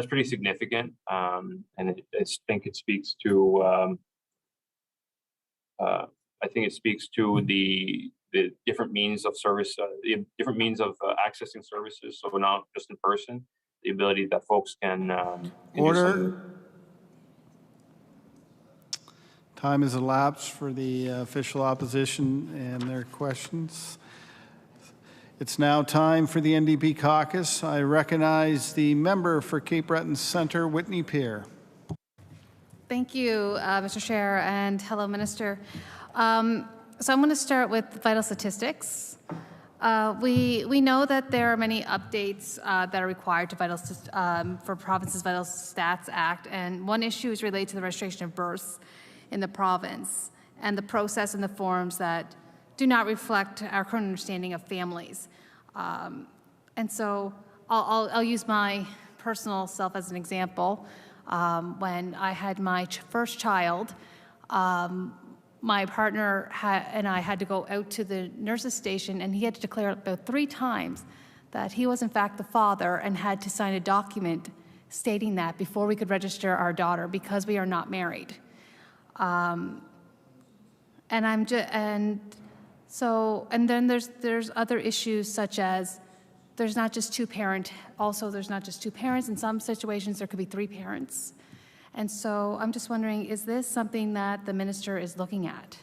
pretty significant, and I think it speaks to the different means of service, the different means of accessing services. So not just in person, the ability that folks can Order. Time has elapsed for the official opposition and their questions. It's now time for the NDP caucus. I recognize the member for Cape Breton Centre, Whitney Peer. Thank you, Mr. Chair, and hello, Minister. So I'm going to start with vital statistics. We know that there are many updates that are required to for Province's Vital Stats Act, and one issue is related to the registration of births in the province and the process and the forms that do not reflect our current understanding of families. And so I'll use my personal self as an example. When I had my first child, my partner and I had to go out to the nurse's station, and he had to declare about 3 times that he was in fact the father and had to sign a document stating that before we could register our daughter because we are not married. And then there's other issues such as there's not just two parents. In some situations, there could be 3 parents. And so I'm just wondering, is this something that the minister is looking at?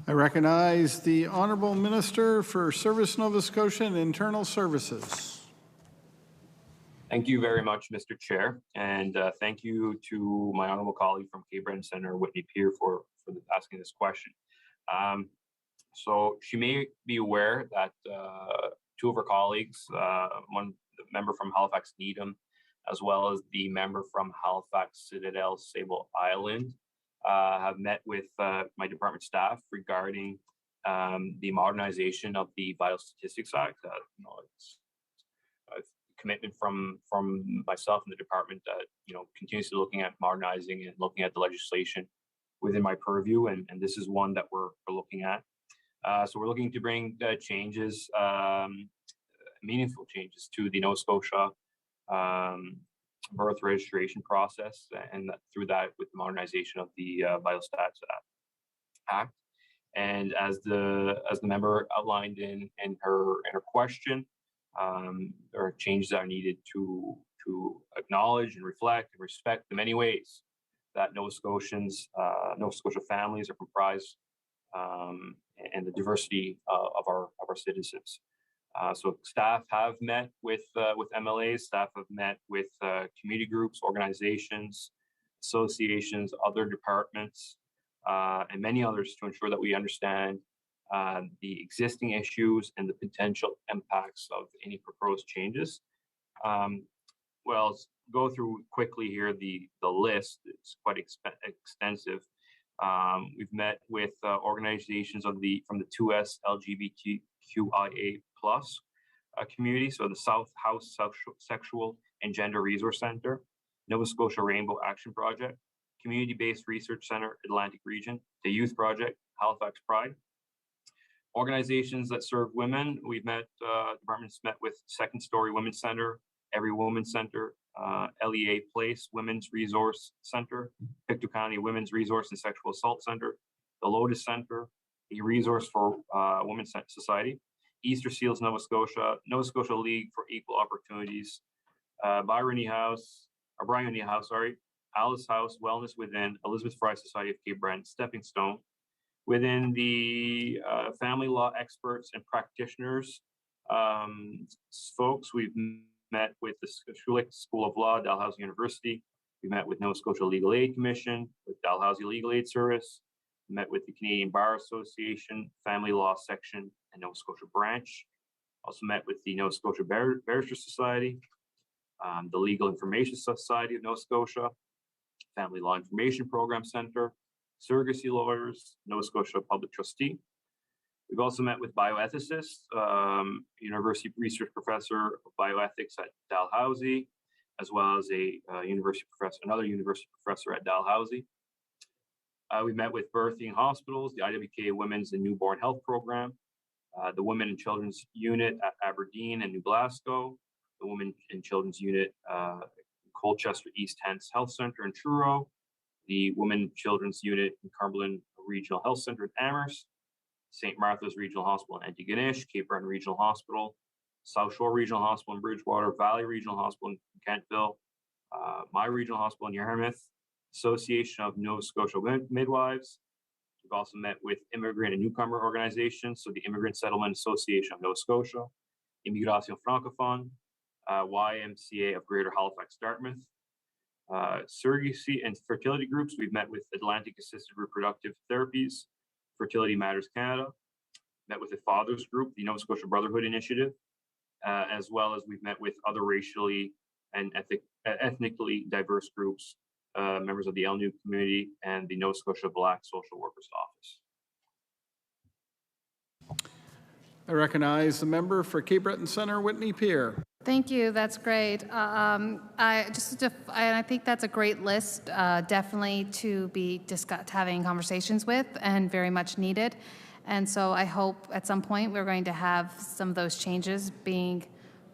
I recognize the Honourable Minister for Service Nova Scotia and Internal Services. Thank you very much, Mr. Chair, and thank you to my honourable colleague from Cape Breton Centre, Whitney Peer, for asking this question. So she may be aware that 2 of her colleagues, one the member from Halifax Needham, as well as the member from Halifax Citadel Sable Island, have met with my department staff regarding the modernization of the Vital Statistics Act. It's a commitment from myself and the department that continuously looking at modernizing and looking at the legislation within my purview, and this is one that we're looking at. So we're looking to bring changes, meaningful changes to the Nova Scotia birth registration process, and through that with the modernization of the Vital Stats Act. And as the member outlined in her question, there are changes that are needed to acknowledge and reflect and respect the many ways that Nova Scotia families are comprised, and the diversity of our citizens. So staff have met with MLAs, staff have met with community groups, organizations, associations, other departments, and many others to ensure that we understand the existing issues and the potential impacts of any proposed changes. Well, go through quickly here the list. It's quite extensive. We've met with organizations from the 2S LGBTQIA+ community, so the South House Sexual and Gender Resource Center, Nova Scotia Rainbow Action Project, Community-Based Research Center, Atlantic Region, the Youth Project, Halifax Pride. Organizations that serve women, we've met, departments met with Second Story Women's Center, Every Woman Center, LEA Place Women's Resource Center, Pictou County Women's Resource and Sexual Assault Center, the Lotus Center, the Resource for Women's Society, Easter Seals Nova Scotia, Nova Scotia League for Equal Opportunities, Brian O'Neill House, Alice House, Wellness Within, Elizabeth Fry Society of Cape Breton, Stepping Stone. Within the family law experts and practitioners folks, we've met with the Schulich School of Law, Dalhousie University. We met with Nova Scotia Legal Aid Commission, with Dalhousie Legal Aid Service. We met with the Canadian Bar Association, Family Law Section, and Nova Scotia Branch. Also met with the Nova Scotia Barrister Society, the Legal Information Society of Nova Scotia, Family Law Information Program Center, surrogacy lawyers, Nova Scotia Public Trustee. We've also met with bioethicists, University Research Professor of Bioethics at Dalhousie, as well as another university professor at Dalhousie. We met with birthing hospitals, the IWK Women's and Newborn Health Program, the Women and Children's Unit at Aberdeen and New Glasgow, the Women and Children's Unit Colchester East Hants Health Center in Truro, the Women and Children's Unit in Cumberland Regional Health Center in Amherst, St. Martha's Regional Hospital in Antigonish, Cape Breton Regional Hospital, South Shore Regional Hospital in Bridgewater, Valley Regional Hospital in Kentville, my regional hospital in Yarmouth, Association of Nova Scotia Midwives. We've also met with immigrant and newcomer organizations, so the Immigrant Settlement Association of Nova Scotia, Immigration Francophone, YMCA of Greater Halifax Dartmouth, surrogacy and fertility groups. We've met with Atlantic Assisted Reproductive Therapies, Fertility Matters Canada, met with the Fathers Group, the Nova Scotia Brotherhood Initiative, as well as we've met with other racially and ethnically diverse groups, members of the LNU community and the Nova Scotia Black Social Workers Office. I recognize the member for Cape Breton Center, Whitney Peer. Thank you. That's great. I think that's a great list, definitely to be having conversations with, and very much needed. And so I hope at some point we're going to have some of those changes being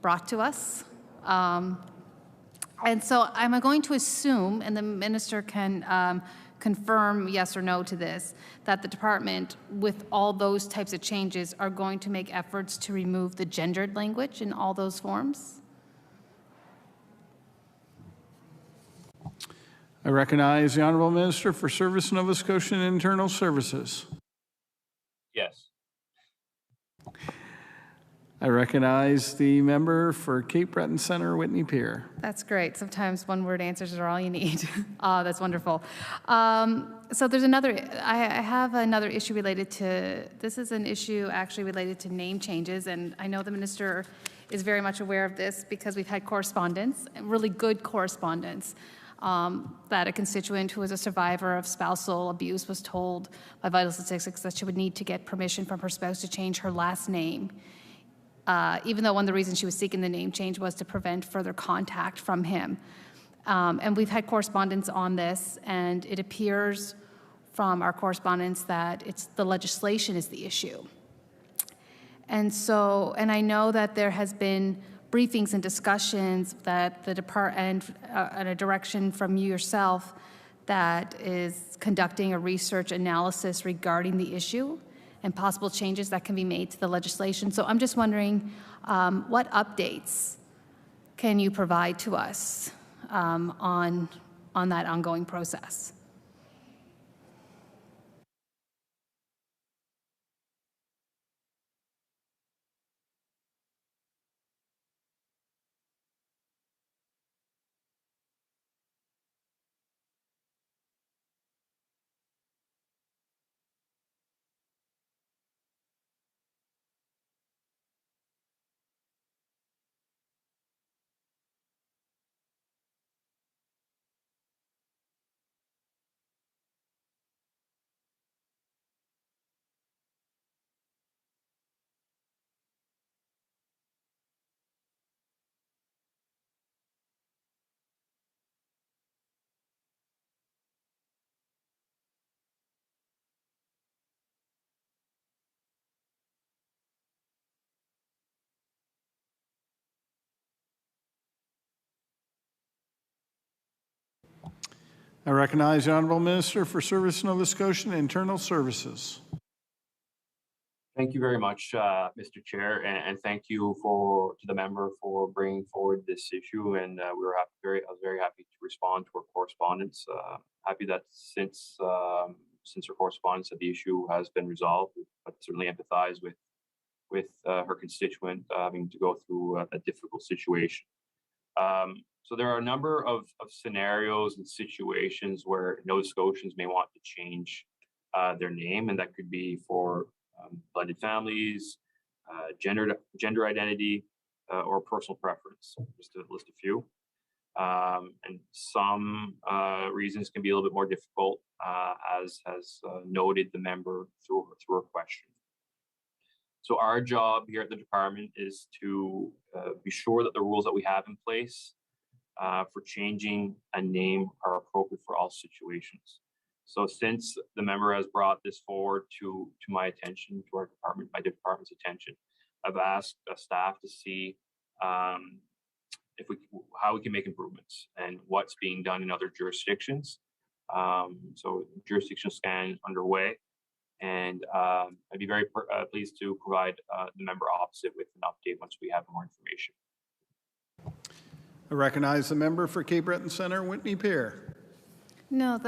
brought to us. And so I'm going to assume, and the minister can confirm yes or no to this, that the department, with all those types of changes, are going to make efforts to remove the gendered language in all those forms. I recognize the Honourable Minister for Service Nova Scotia and Internal Services. Yes. I recognize the member for Cape Breton Center, Whitney Peer. That's great. Sometimes one-word answers are all you need. That's wonderful. So there's I have another issue related to, this is an issue actually related to name changes, and I know the minister is very much aware of this because we've had correspondence, really good correspondence, that a constituent who was a survivor of spousal abuse was told by Vital Statistics that she would need to get permission from her spouse to change her last name. Even though one of the reasons she was seeking the name change was to prevent further contact from him. And we've had correspondence on this, and it appears from our correspondence that the legislation is the issue. And so, and I know that there has been briefings and discussions that the department, and a direction from you yourself, that is conducting a research analysis regarding the issue and possible changes that can be made to the legislation. So I'm just wondering, what updates can you provide to us on that ongoing process? I recognize the Honourable Minister for Service Nova Scotia and Internal Services. Thank you very much, Mr. Chair, and thank you to the member for bringing forward this issue. And I was very happy to respond to her correspondence. Happy that since her correspondence that the issue has been resolved, but certainly empathize with her constituent having to go through a difficult situation. So there are a number of scenarios and situations where Nova Scotians may want to change their name, and that could be for blended families, gender identity, or personal preference, just to list a few. And some reasons can be a little bit more difficult, as has noted the member through her question. So our job here at the department is to be sure that the rules that we have in place for changing a name are appropriate for all situations. So since the member has brought this forward to my attention, to our department, my department's attention, I've asked staff to see how we can make improvements and what's being done in other jurisdictions. So jurisdictional scan underway, and I'd be very pleased to provide the member opposite with an update once we have more information. I recognize the member for Cape Breton Center, Whitney Peer. No,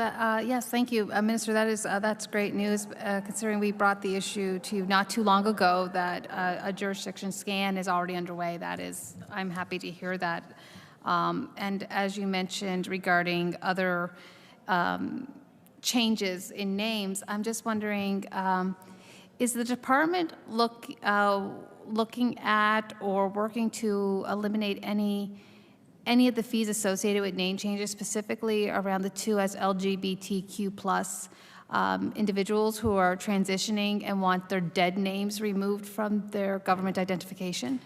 yes, thank you, Minister. That's great news, considering we brought the issue to you not too long ago that a jurisdiction scan is already underway. I'm happy to hear that. And as you mentioned regarding other changes in names, I'm just wondering, is the department looking at or working to eliminate any of the fees associated with name changes, specifically around the two as LGBTQ plus individuals who are transitioning and want their dead names removed from their government identification?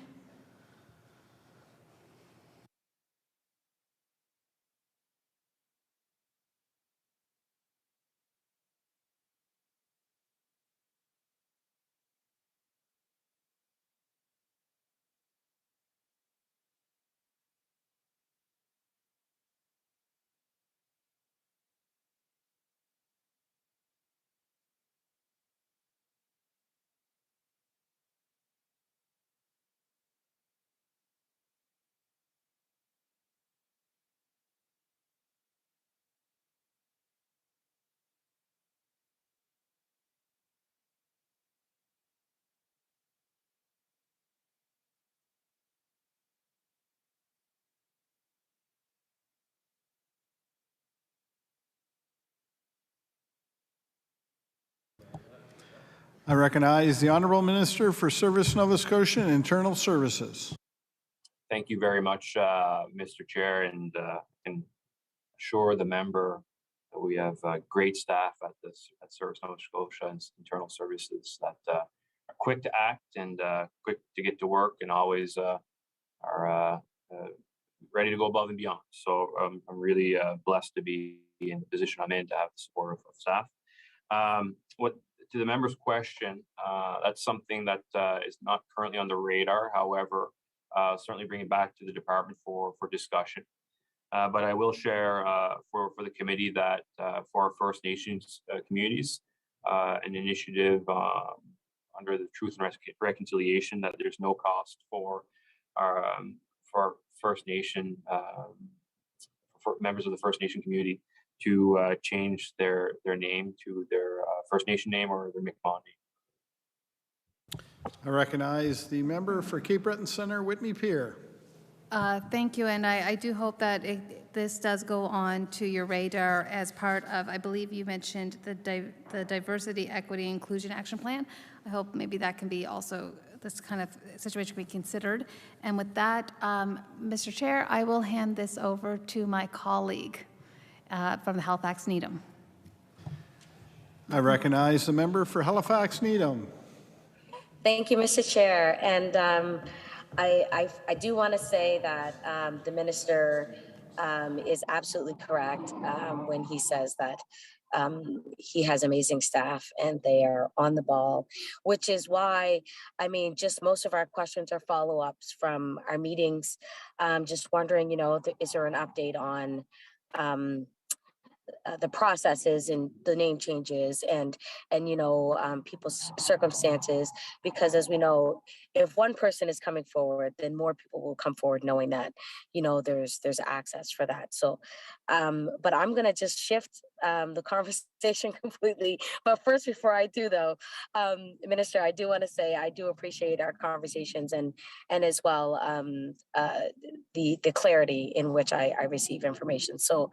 I recognize the Honourable Minister for Service Nova Scotia and Internal Services. Thank you very much, Mr. Chair, and can assure the member that we have great staff at Service Nova Scotia and Internal Services that are quick to act and quick to get to work, and always are ready to go above and beyond. So I'm really blessed to be in the position I'm in, to have the support of staff. To the member's question, that's something that is not currently on the radar. However, certainly bring it back to the department for discussion. But I will share for the committee that for our First Nations communities, an initiative under the Truth and Reconciliation, that there's no cost for our First Nation for members of the First Nation community to change their name to their First Nation name or their Mi'kmaq name. I recognize the member for Cape Breton Center, Whitney Peer. Thank you, and I do hope that this does go on to your radar as part of, I believe you mentioned the Diversity, Equity, Inclusion Action Plan. I hope maybe that can be also, this kind of situation be considered. And with that, Mr. Chair, I will hand this over to my colleague from the Halifax Needham. I recognize the member for Halifax Needham. Thank you, Mr. Chair. And I do want to say that the minister is absolutely correct when he says that he has amazing staff and they are on the ball, which is why, I mean, just most of our questions are follow-ups from our meetings. Just wondering, is there an update on the processes and the name changes and people's circumstances, because as we know, if one person is coming forward, then more people will come forward knowing that there's access for that. So but I'm going to just shift the conversation completely. But first, before I do though, Minister, I do want to say I do appreciate our conversations and as well the clarity in which I receive information. So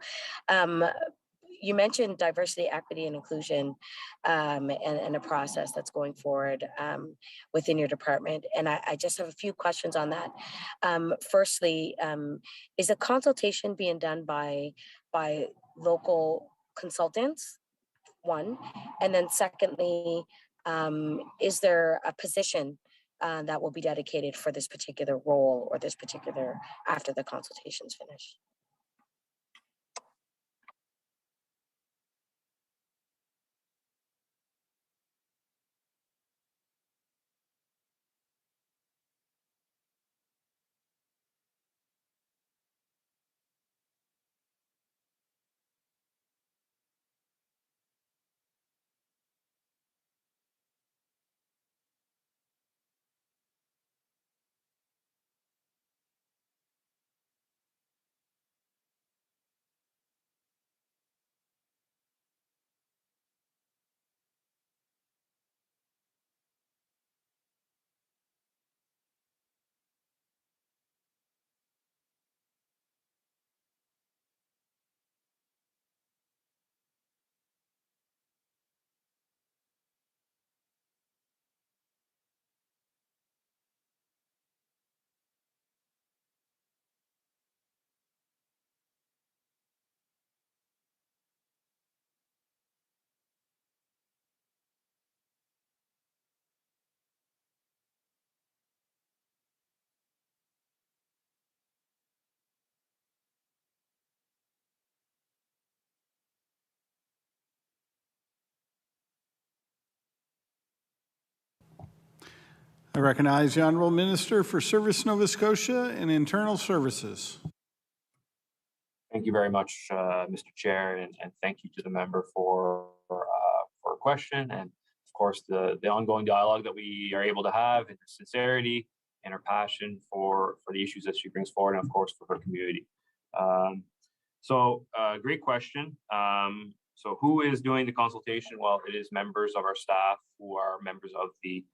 you mentioned diversity, equity, and inclusion, and a process that's going forward within your department. And I just have a few questions on that. Firstly, is a consultation being done by local consultants? One, and then secondly, is there a position that will be dedicated for this particular role or this particular after the consultation's finished? I recognize the Honourable Minister for Service Nova Scotia and Internal Services. Thank you very much, Mr. Chair, and thank you to the member for a question, and of course the ongoing dialogue that we are able to have, and her sincerity and her passion for the issues that she brings forward, and of course for her community. Great question. So who is doing the consultation? Well, it is members of our staff who are members of the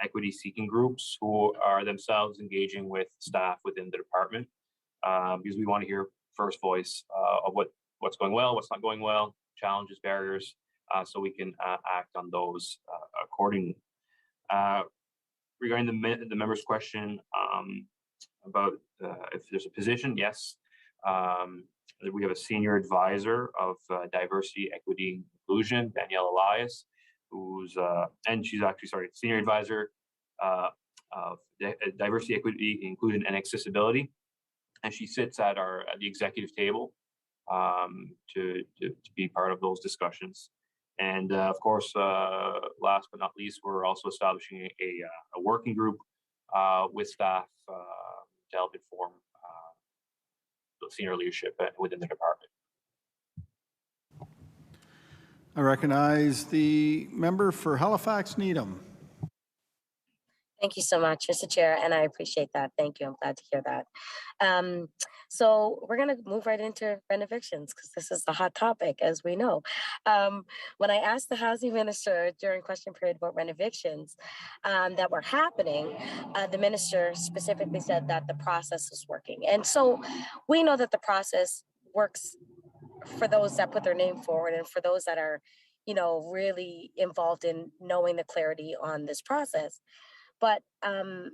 equity seeking groups who are themselves engaging with staff within the department, because we want to hear first voice of what's going well, what's not going well, challenges, barriers, so we can act on those accordingly. Regarding the member's question about if there's a position, yes. We have a senior advisor of diversity, equity, and inclusion, Danielle Elias, and she's actually, senior advisor of diversity, equity, inclusion, and accessibility. And she sits at the executive table to be part of those discussions. And of course, last but not least, we're also establishing a working group with staff to help inform the senior leadership within the department. I recognize the member for Halifax Needham. Thank you so much, Mr. Chair, and I appreciate that. Thank you. I'm glad to hear that. So we're going to move right into rent evictions because this is the hot topic, as we know. When I asked the housing minister during question period about rent evictions that were happening, the minister specifically said that the process is working. And so we know that the process works for those that put their name forward and for those that are, really involved in knowing the clarity on this process. But I'm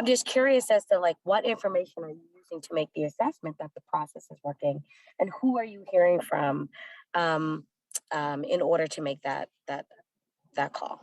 just curious as to what information are you using to make the assessment that the process is working, and who are you hearing from in order to make that call?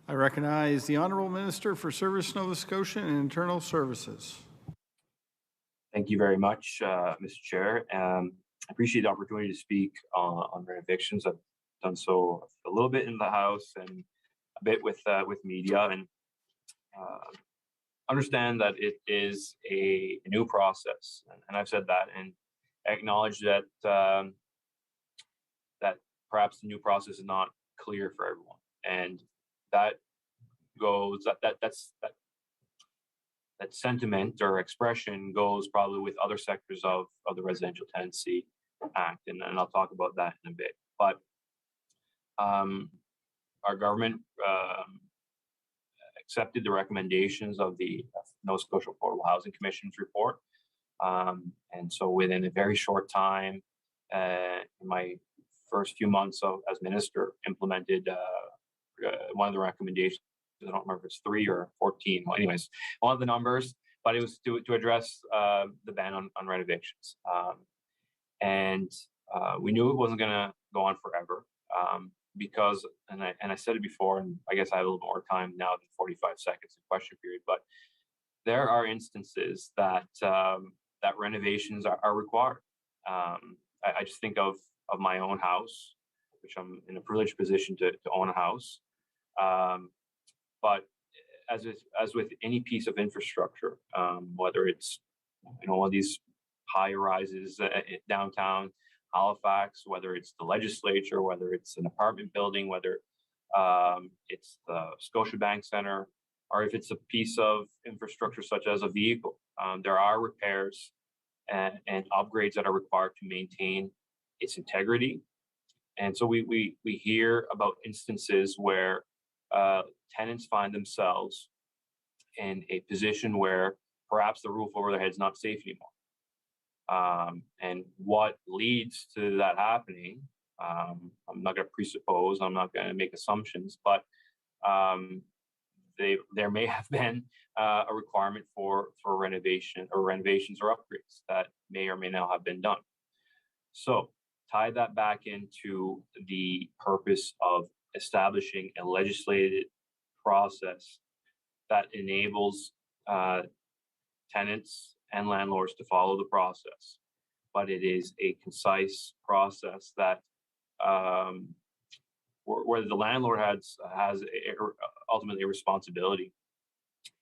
I recognize the Honourable Minister for Service Nova Scotia and Internal Services. Thank you very much, Mr. Chair. I appreciate the opportunity to speak on rent evictions. I've done so a little bit in the House and a bit with media, and understand that it is a new process, and I've said that, and acknowledge that that perhaps the new process is not clear for everyone, and that sentiment or expression goes probably with other sectors of the Residential Tenancy Act, and I'll talk about that in a bit. But our government accepted the recommendations of the Nova Scotia Affordable Housing Commission's report, and so within a very short time, in my first few months as minister, implemented one of the recommendations. I don't remember if it's 3 or 14. Well, anyways, one of the numbers, but it was to address the ban on rent evictions. And we knew it wasn't going to go on forever because, and I said it before, and I guess I have a little more time now than 45 seconds in question period, but there are instances that that renovations are required. I just think of my own house, which I'm in a privileged position to own a house. But as with any piece of infrastructure, whether it's one of these high rises downtown Halifax, whether it's the legislature, whether it's an apartment building, whether it's the Scotiabank Center, or if it's a piece of infrastructure such as a vehicle, there are repairs and upgrades that are required to maintain its integrity. And so we hear about instances where tenants find themselves in a position where perhaps the roof over their head is not safe anymore. And what leads to that happening, I'm not going to presuppose, I'm not going to make assumptions, but there may have been a requirement for renovation or renovations or upgrades that may or may not have been done. So tie that back into the purpose of establishing a legislated process that enables tenants and landlords to follow the process, but it is a concise process that where the landlord has ultimately a responsibility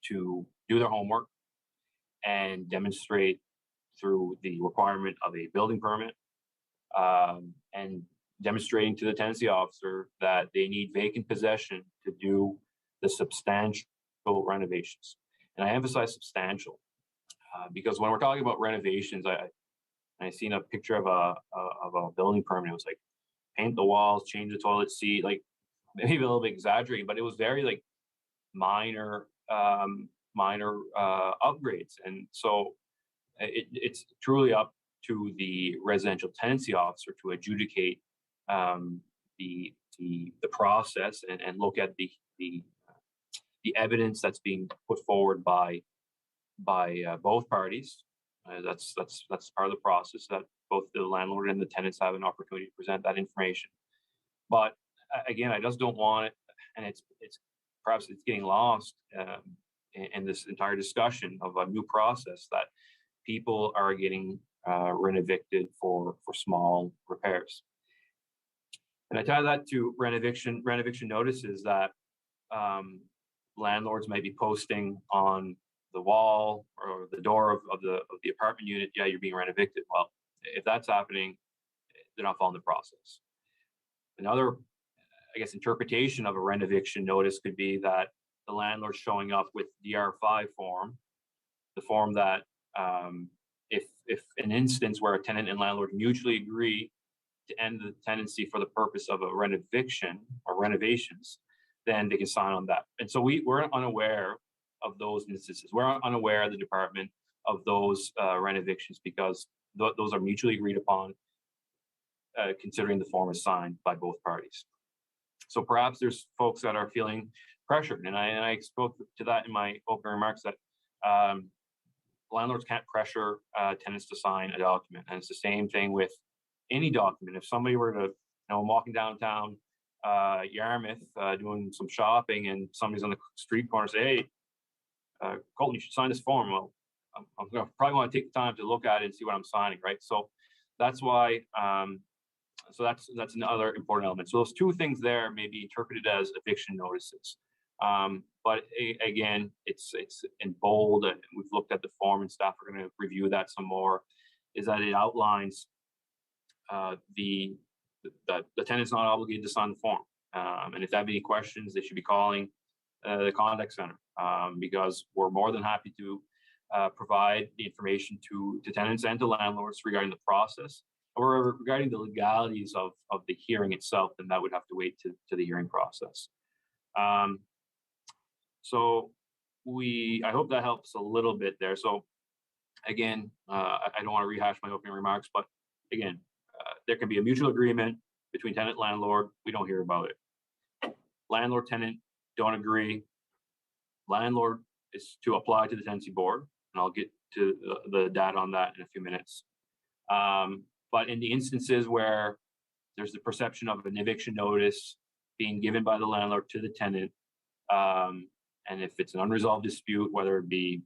to do their homework and demonstrate through the requirement of a building permit and demonstrating to the tenancy officer that they need vacant possession to do the substantial renovations. And I emphasize substantial because when we're talking about renovations, I seen a picture of a building permit. It was like paint the walls, change the toilet seat, like maybe a little bit exaggerating, but it was very like minor upgrades. And so it's truly up to the residential tenancy officer to adjudicate the process and look at the evidence that's being put forward by both parties. That's part of the process, that both the landlord and the tenants have an opportunity to present that information. But again, I just don't want it, and it's perhaps it's getting lost in this entire discussion of a new process, that people are getting rent-evicted for small repairs. And I tie that to rent eviction notices that landlords might be posting on the wall or the door of the apartment unit. Yeah, you're being rent evicted. Well, if that's happening, they're not following the process. Another, I guess, interpretation of a rent eviction notice could be that the landlord's showing up with DR5 form, the form that if an instance where a tenant and landlord mutually agree to end the tenancy for the purpose of a rent eviction or renovations, then they can sign on that. And so we're unaware of those instances. We're unaware, the department, of those rent evictions because those are mutually agreed upon, considering the form is signed by both parties. So perhaps there's folks that are feeling pressured, and I spoke to that in my opening remarks, that landlords can't pressure tenants to sign a document, and it's the same thing with any document. If somebody were to, I'm walking downtown Yarmouth doing some shopping, and somebody's on the street corner say, "Hey, Colton, you should sign this form." Well, I'm gonna probably want to take the time to look at it and see what I'm signing, right? So that's why. So that's another important element. So those two things there may be interpreted as eviction notices. But again, it's in bold, and we've looked at the form, and staff are going to review that some more. Is that it outlines that the tenant's not obligated to sign the form, and if they have any questions, they should be calling the contact center, because we're more than happy to provide the information to tenants and to landlords regarding the process, or regarding the legalities of the hearing itself. Then that would have to wait to the hearing process. So I hope that helps a little bit there. So again, I don't want to rehash my opening remarks, but again, there can be a mutual agreement between tenant and landlord. We don't hear about it. Landlord tenant don't agree. Landlord is to apply to the tenancy board, and I'll get to the data on that in a few minutes. But in the instances where there's the perception of an eviction notice being given by the landlord to the tenant, and if it's an unresolved dispute, whether it be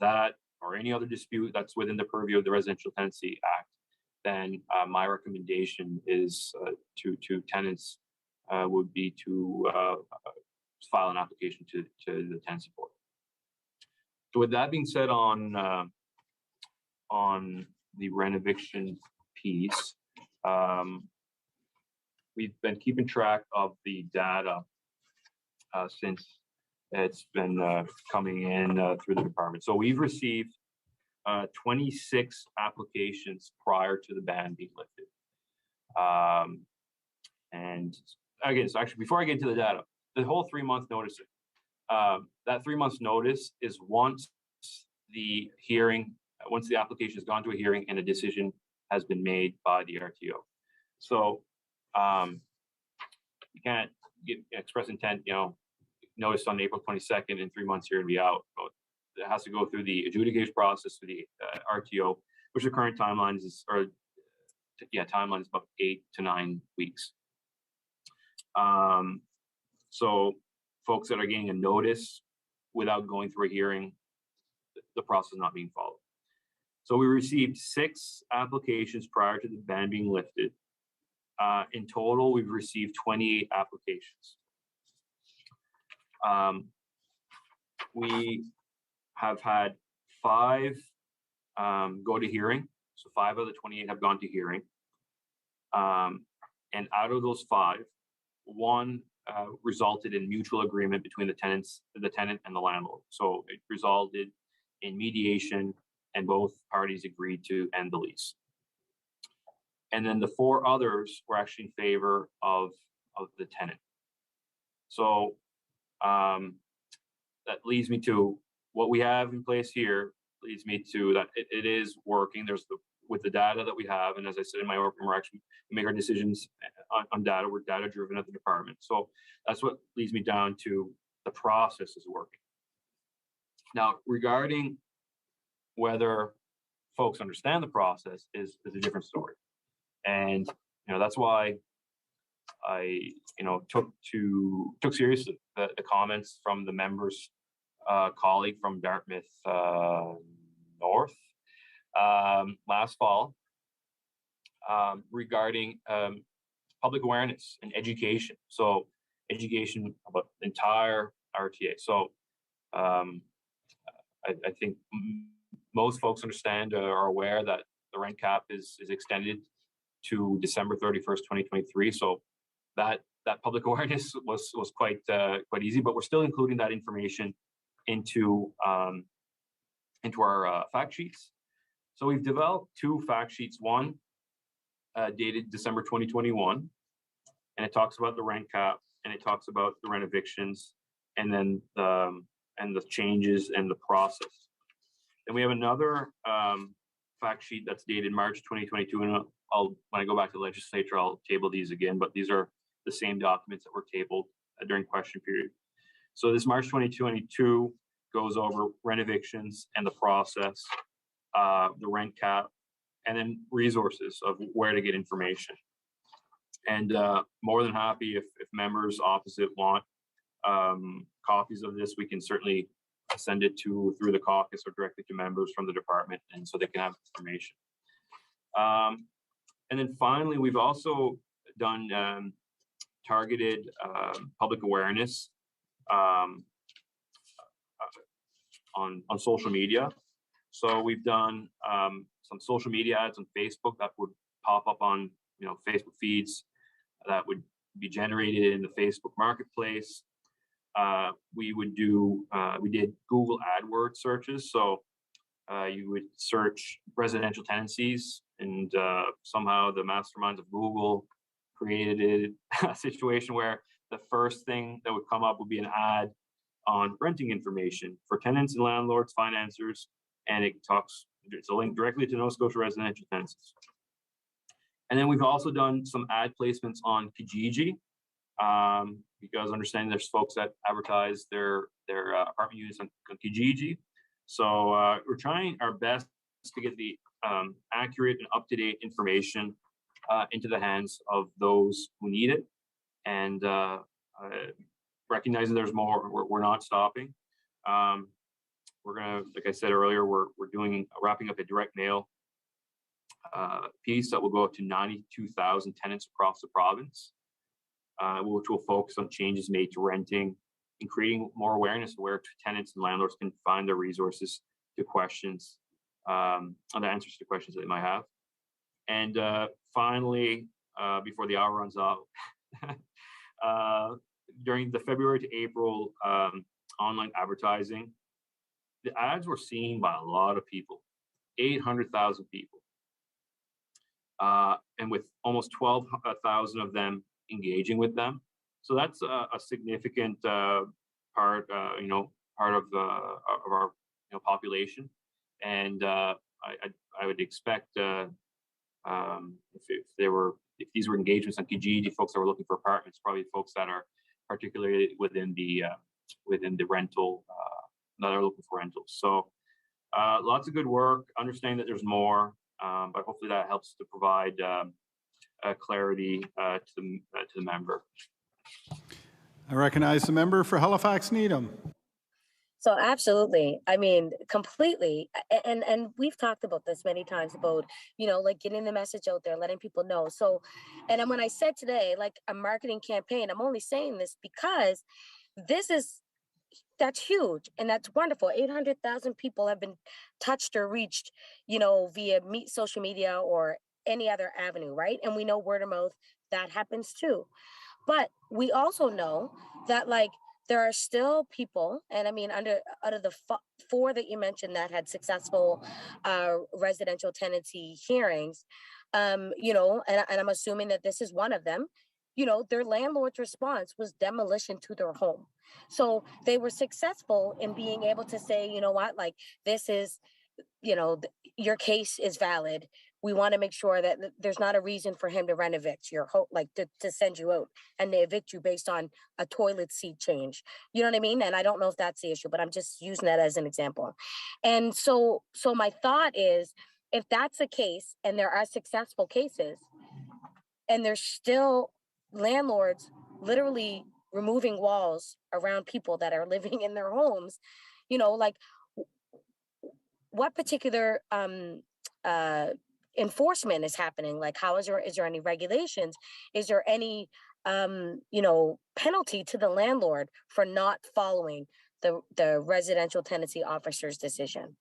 that or any other dispute that's within the purview of the Residential Tenancy Act, then my recommendation is to tenants would be to file an application to the tenancy board. So with that being said, on the rent eviction piece, we've been keeping track of the data since it's been coming in through the department. So we've received 26 applications prior to the ban being lifted. And again, so actually, before I get into the data, the whole 3-month noticing, that 3 months notice is once the application has gone to a hearing and a decision has been made by the RTO. So you can't express intent, notice on April 22nd, in 3 months you're going to be out. It has to go through the adjudication process for the RTO, which the current timelines is, timeline is about 8 to 9 weeks. So folks that are getting a notice without going through a hearing, the process is not being followed. So we received 6 applications prior to the ban being lifted. In total, we've received 28 applications. We have had 5 go to hearing. So 5 of the 28 have gone to hearing. And out of those 5, 1 resulted in mutual agreement between the tenant and the landlord. So it resulted in mediation, and both parties agreed to end the lease. And then the 4 others were actually in favor of the tenant. So that leads me to what we have in place here, leads me to that it is working. With the data that we have, and as I said in my opening remarks, we make our decisions on data. We're data driven at the department. So that's what leads me down to the process is working. Now, regarding whether folks understand the process is a different story. And that's why I took seriously the comments from the member's colleague from Dartmouth North last fall regarding public awareness and education. So education about the entire RTA. So I think most folks understand or are aware that the rent cap is extended to December 31st, 2023. So that public awareness was quite easy, but we're still including that information into our fact sheets. So we've developed 2 fact sheets. One dated December 2021, and it talks about the rent cap, and it talks about the rent evictions, and then the changes and the process. And we have another fact sheet that's dated March 2022, and when I go back to the legislature, I'll table these again, but these are the same documents that were tabled during question period. So this March 2022 goes over rent evictions and the process, the rent cap, and then resources of where to get information. And more than happy if members opposite want copies of this, we can certainly send it through the caucus or directly to members from the department, and so they can have information. And then finally, we've also done targeted public awareness on social media. So we've done some social media ads on Facebook that would pop up on Facebook feeds that would be generated in the Facebook marketplace. We did Google AdWords searches. So you would search residential tenancies, and somehow the masterminds of Google created a situation where the first thing that would come up would be an ad on renting information for tenants and landlords, financiers, and it's a link directly to Nova Scotia residential tenancies. And then we've also done some ad placements on Kijiji, because understanding there's folks that advertise their apartment units on Kijiji. So we're trying our best to get the accurate and up-to-date information into the hands of those who need it, and recognizing there's more, we're not stopping. We're gonna, like I said earlier, we're wrapping up a direct mail piece that will go out to 92,000 tenants across the province, which will focus on changes made to renting and creating more awareness of where tenants and landlords can find their resources to questions, on the answers to questions that they might have. And finally, before the hour runs out, during the February to April online advertising, the ads were seen by a lot of people, 800,000 people, and with almost 12,000 of them engaging with them. So that's a significant part of our population, and I would expect if these were engagements on Kijiji, folks that were looking for apartments, probably folks that are particularly within the rental, that are looking for rentals. So lots of good work. Understanding that there's more, but hopefully that helps to provide clarity to the member. I recognize the member for Halifax Needham. So absolutely. I mean, completely. And we've talked about this many times about, like getting the message out there, letting people know. So, and when I said today, like a marketing campaign, I'm only saying this because that's huge and that's wonderful. 800,000 people have been touched or reached, via social media or any other avenue, right? And we know word of mouth, that happens too. But we also know that there are still people, and I mean, out of the four that you mentioned that had successful residential tenancy hearings, and I'm assuming that this is one of them, their landlord's response was demolition to their home. So they were successful in being able to say, you know what, this is, your case is valid. We want to make sure that there's not a reason for him to evict your home, to send you out and they evict you based on a toilet seat change. You know what I mean? And I don't know if that's the issue, but I'm just using that as an example. And so my thought is, if that's the case and there are successful cases and there's still landlords literally removing walls around people that are living in their homes, what particular enforcement is happening? How is there any regulations? Is there any penalty to the landlord for not following the residential tenancy officer's decision?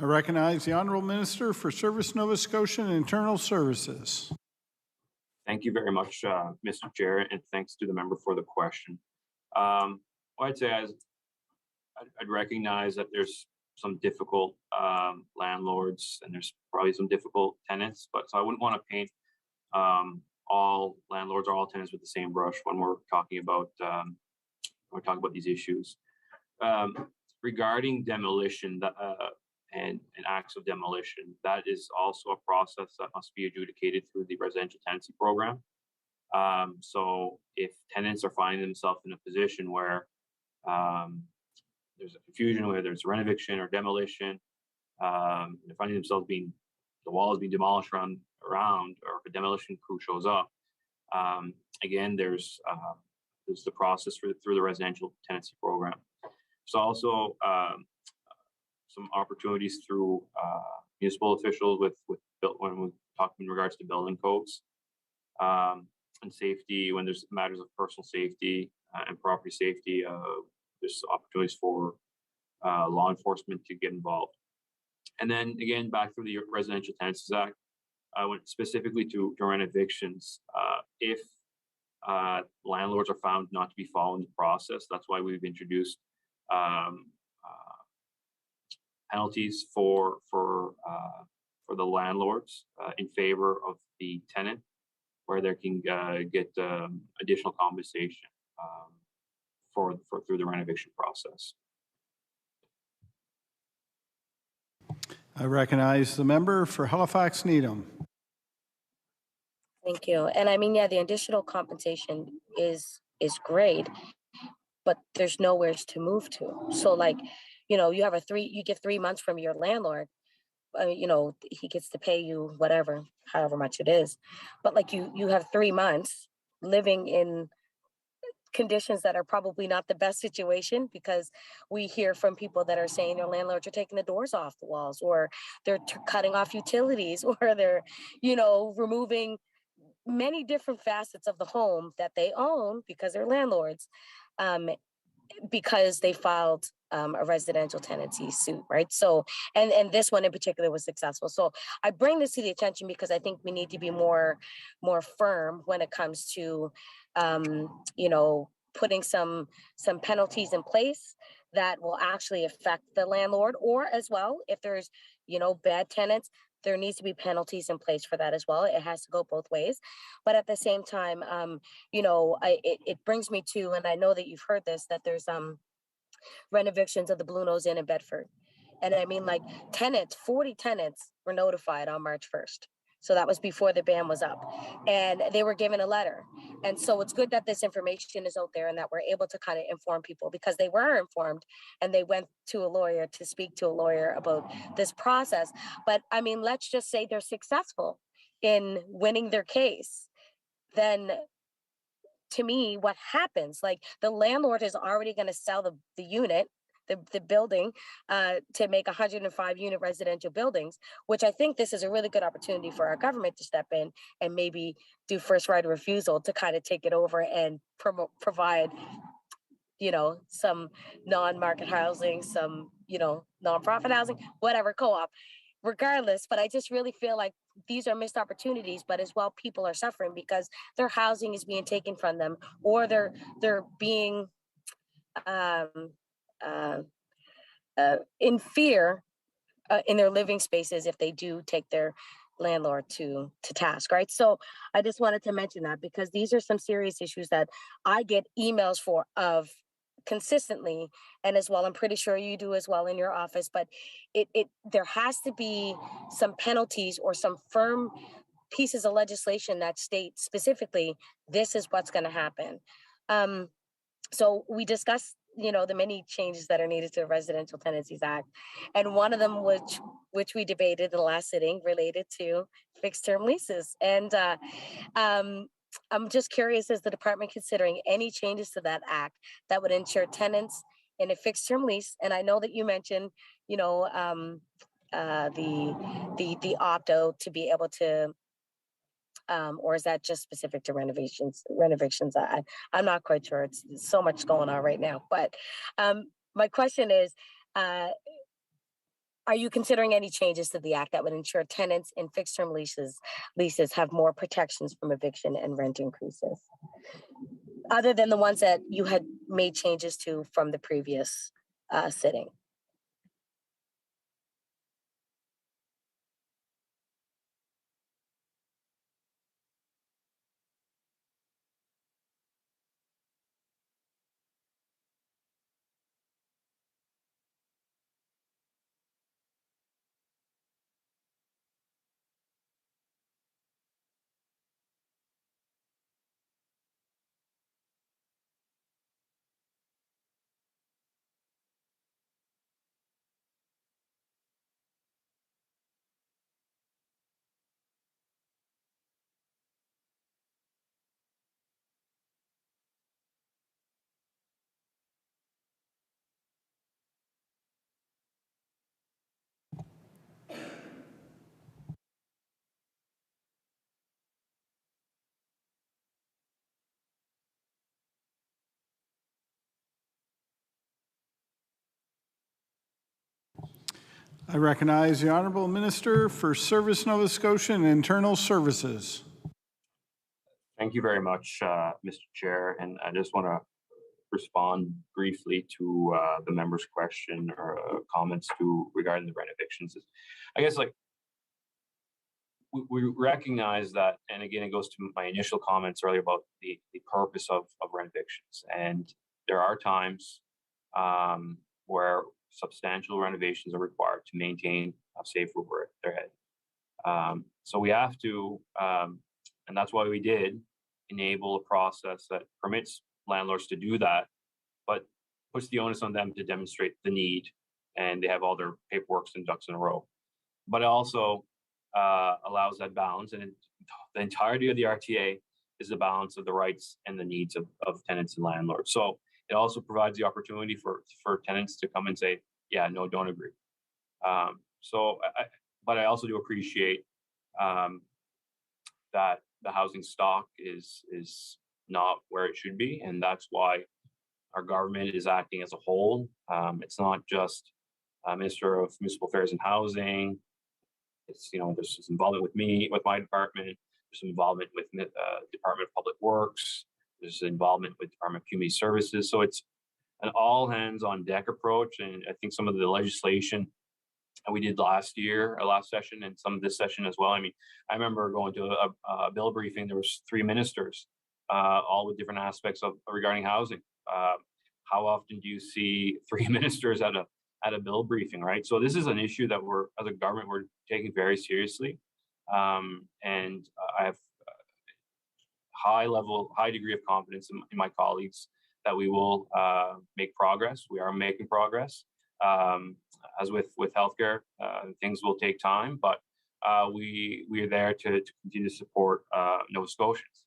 I recognize the Honourable Minister for Service Nova Scotia and Internal Services. Thank you very much, Mr. Chair, and thanks to the member for the question. What I'd say is I'd recognize that there's some difficult landlords and there's probably some difficult tenants, but so I wouldn't want to paint all landlords or all tenants with the same brush when we're talking about these issues. Regarding demolition and acts of demolition, that is also a process that must be adjudicated through the residential tenancy program. So if tenants are finding themselves in a position where there's a confusion, whether it's rent eviction or demolition, they're finding themselves the wall is being demolished around, or if a demolition crew shows up, again, there's the process through the residential tenancy program. So also some opportunities through municipal officials when we're talking in regards to building codes and safety, when there's matters of personal safety and property safety, there's opportunities for law enforcement to get involved. And then again, back through the Residential Tenancies Act, I went specifically to rent evictions. If landlords are found not to be following the process, that's why we've introduced penalties for the landlords in favor of the tenant, where they can get additional compensation through the renovation process. I recognize the member for Halifax Needham. Thank you. And I mean, yeah, the additional compensation is great, but there's nowhere to move to. So like, you get 3 months from your landlord, he gets to pay you whatever, however much it is. But like you have 3 months living in conditions that are probably not the best situation, because we hear from people that are saying their landlords are taking the doors off the walls, or they're cutting off utilities, or they're, removing many different facets of the home that they own because they're landlords, because they filed a residential tenancy suit, right? So, and this one in particular was successful. So I bring this to the attention because I think we need to be more firm when it comes to, putting some penalties in place that will actually affect the landlord, or as well, if there's, bad tenants, there needs to be penalties in place for that as well. It has to go both ways. But at the same time, it brings me to, and I know that you've heard this, that there's rent evictions of the Blue Nose Inn in Bedford. And I mean, like 40 tenants were notified on March 1st. So that was before the ban was up, and they were given a letter. And so it's good that this information is out there and that we're able to kind of inform people, because they were informed and they went to a lawyer to speak to a lawyer about this process. But I mean, let's just say they're successful in winning their case. Then to me, what happens, like the landlord is already going to sell the unit, the building, to make 105 unit residential buildings, which I think this is a really good opportunity for our government to step in and maybe do first right of refusal to kind of take it over and provide, some non-market housing, some, nonprofit housing, whatever, co-op, regardless. But I just really feel like these are missed opportunities, but as well, people are suffering because their housing is being taken from them, or they're being in fear in their living spaces if they do take their landlord to task, right? So I just wanted to mention that, because these are some serious issues that I get emails of consistently, and as well, I'm pretty sure you do as well in your office. But there has to be some penalties or some firm pieces of legislation that state specifically this is what's going to happen. So we discussed, the many changes that are needed to the Residential Tenancies Act. And one of them, which we debated in the last sitting, related to fixed term leases. And I'm just curious, is the department considering any changes to that act that would ensure tenants in a fixed term lease? And I know that you mentioned, the opt-out to be able to, or is that just specific to renovations? I'm not quite sure. It's so much going on right now. But my question is, Are you considering any changes to the act that would ensure tenants in fixed term leases have more protections from eviction and rent increases, other than the ones that you had made changes to from the previous sitting? I recognize the Honorable Minister for Service Nova Scotia and Internal Services. Thank you very much, Mr. Chair. And I just want to respond briefly to the member's question or comments regarding the rent evictions. I guess like we recognize that, and again, it goes to my initial comments earlier about the purpose of rent evictions. And there are times where substantial renovations are required to maintain a safe roof over their head. So we have to, and that's why we did enable a process that permits landlords to do that, but puts the onus on them to demonstrate the need, and they have all their paperwork and ducks in a row. But it also allows that balance, and the entirety of the RTA is the balance of the rights and the needs of tenants and landlords. So it also provides the opportunity for tenants to come and say, yeah, no, don't agree. But I also do appreciate that the housing stock is not where it should be, and that's why our government is acting as a whole. It's not just Minister of Municipal Affairs and Housing. It's, there's involvement with me, with my department. There's some involvement with Department of Public Works. There's involvement with Department of Community Services. So it's an all hands on deck approach. And I think some of the legislation that we did last session, and some of this session as well. I mean, I remember going to a bill briefing. There was 3 ministers, all with different aspects regarding housing. How often do you see 3 ministers at a bill briefing, right? So this is an issue that as a government, we're taking very seriously. And I have high degree of confidence in my colleagues that we will make progress. We are making progress. As with healthcare, things will take time, but we are there to continue to support Nova Scotians.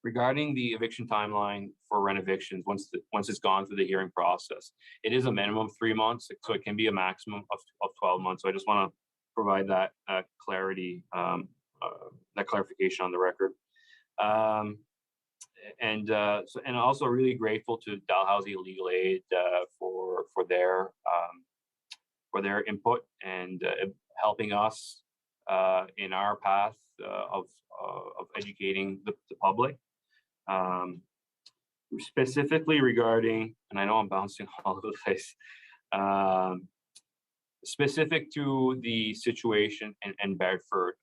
Regarding the eviction timeline for rent evictions, once it's gone through the hearing process, it is a minimum of 3 months, so it can be a maximum of 12 months. So I just want to provide that clarity, that clarification on the record. And also really grateful to Dalhousie Legal Aid for their input and helping us in our path of educating the public. Specifically regarding, and I know I'm bouncing all over the place, specific to the situation in Bedford,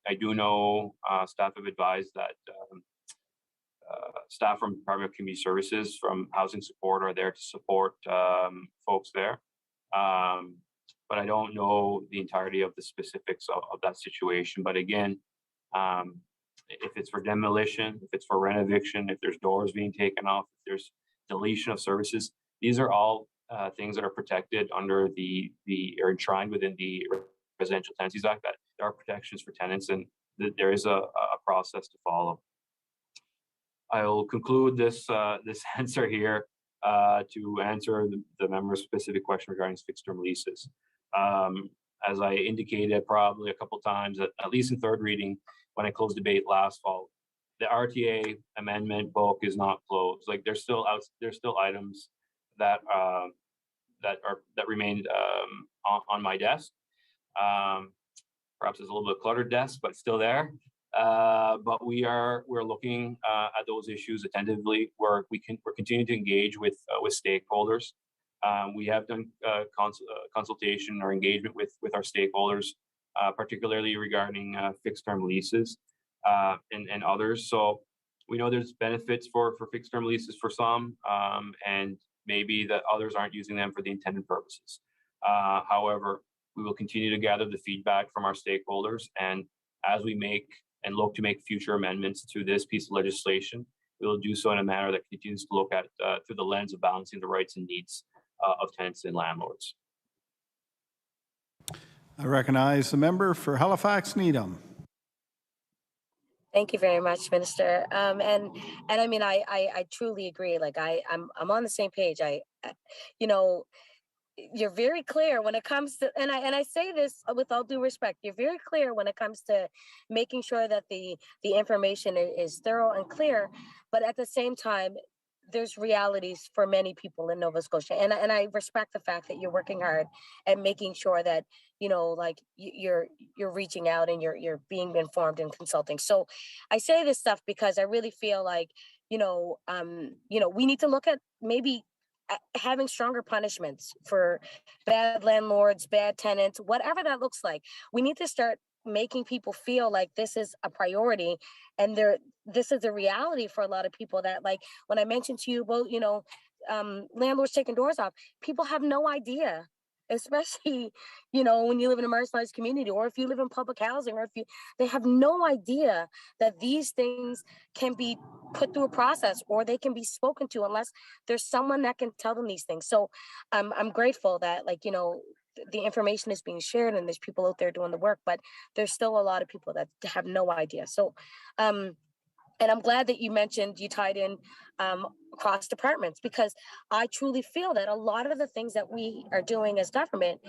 I do know staff have advised that staff from Department of Community Services from Housing Support are there to support folks there. But I don't know the entirety of the specifics of that situation. But again, if it's for demolition, if it's for rent eviction, if there's doors being taken off, if there's deletion of services, these are all things that are protected under or enshrined within the Residential Tenancies Act, that there are protections for tenants, and there is a process to follow. I will conclude this answer here to answer the member's specific question regarding fixed-term leases. As I indicated probably a couple times, at least in third reading, when I closed debate last fall, the RTA amendment book is not closed. Like there's still items that that remained on my desk. Perhaps it's a little bit cluttered desk, but still there. But we're looking at those issues attentively. We're continuing to engage with stakeholders. We have done consultation or engagement with our stakeholders, particularly regarding fixed term leases and others. So we know there's benefits for fixed term leases for some, and maybe that others aren't using them for the intended purposes. However, we will continue to gather the feedback from our stakeholders, and as we make and look to make future amendments to this piece of legislation, we will do so in a manner that continues to look at through the lens of balancing the rights and needs of tenants and landlords. I recognize the member for Halifax Needham. Thank you very much, Minister. And I mean, I truly agree. Like I'm on the same page. You know, you're very clear when it comes to, and I say this with all due respect, you're very clear when it comes to making sure that the information is thorough and clear, but at the same time, there's realities for many people in Nova Scotia, and I respect the fact that you're working hard at making sure that like you're reaching out and you're being informed and consulting. So I say this stuff because I really feel like we need to look at maybe having stronger punishments for bad landlords, bad tenants, whatever that looks like. We need to start making people feel like this is a priority, and this is a reality for a lot of people. That, like, when I mentioned to you about landlords taking doors off, people have no idea, especially when you live in a marginalized community, or if you live in public housing, or they have no idea that these things can be put through a process, or they can be spoken to, unless there's someone that can tell them these things. So I'm grateful that the information is being shared and there's people out there doing the work, but there's still a lot of people that have no idea. So and I'm glad that you tied in across departments, because I truly feel that a lot of the things that we are doing as government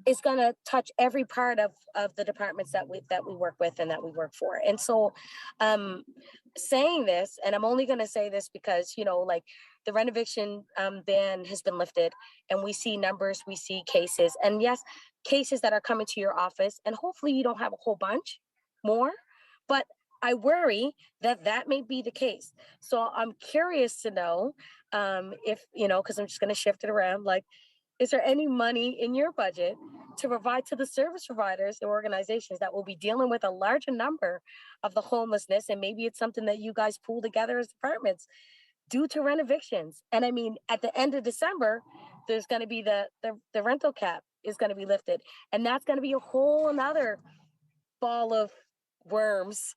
is going to touch every part of the departments that we work with and that we work for. And so saying this, and I'm only going to say this because, the renovation ban has been lifted, and we see numbers, we see cases, and yes, cases that are coming to your office, and hopefully you don't have a whole bunch more, but I worry that may be the case. So I'm curious to know if, because I'm just going to shift it around, like, is there any money in your budget to provide to the service providers or organizations that will be dealing with a larger number of the homelessness? And maybe it's something that you guys pool together as departments due to renovations. And I mean, at the end of December, there's going to be the rental cap is going to be lifted. And that's going to be a whole another ball of worms.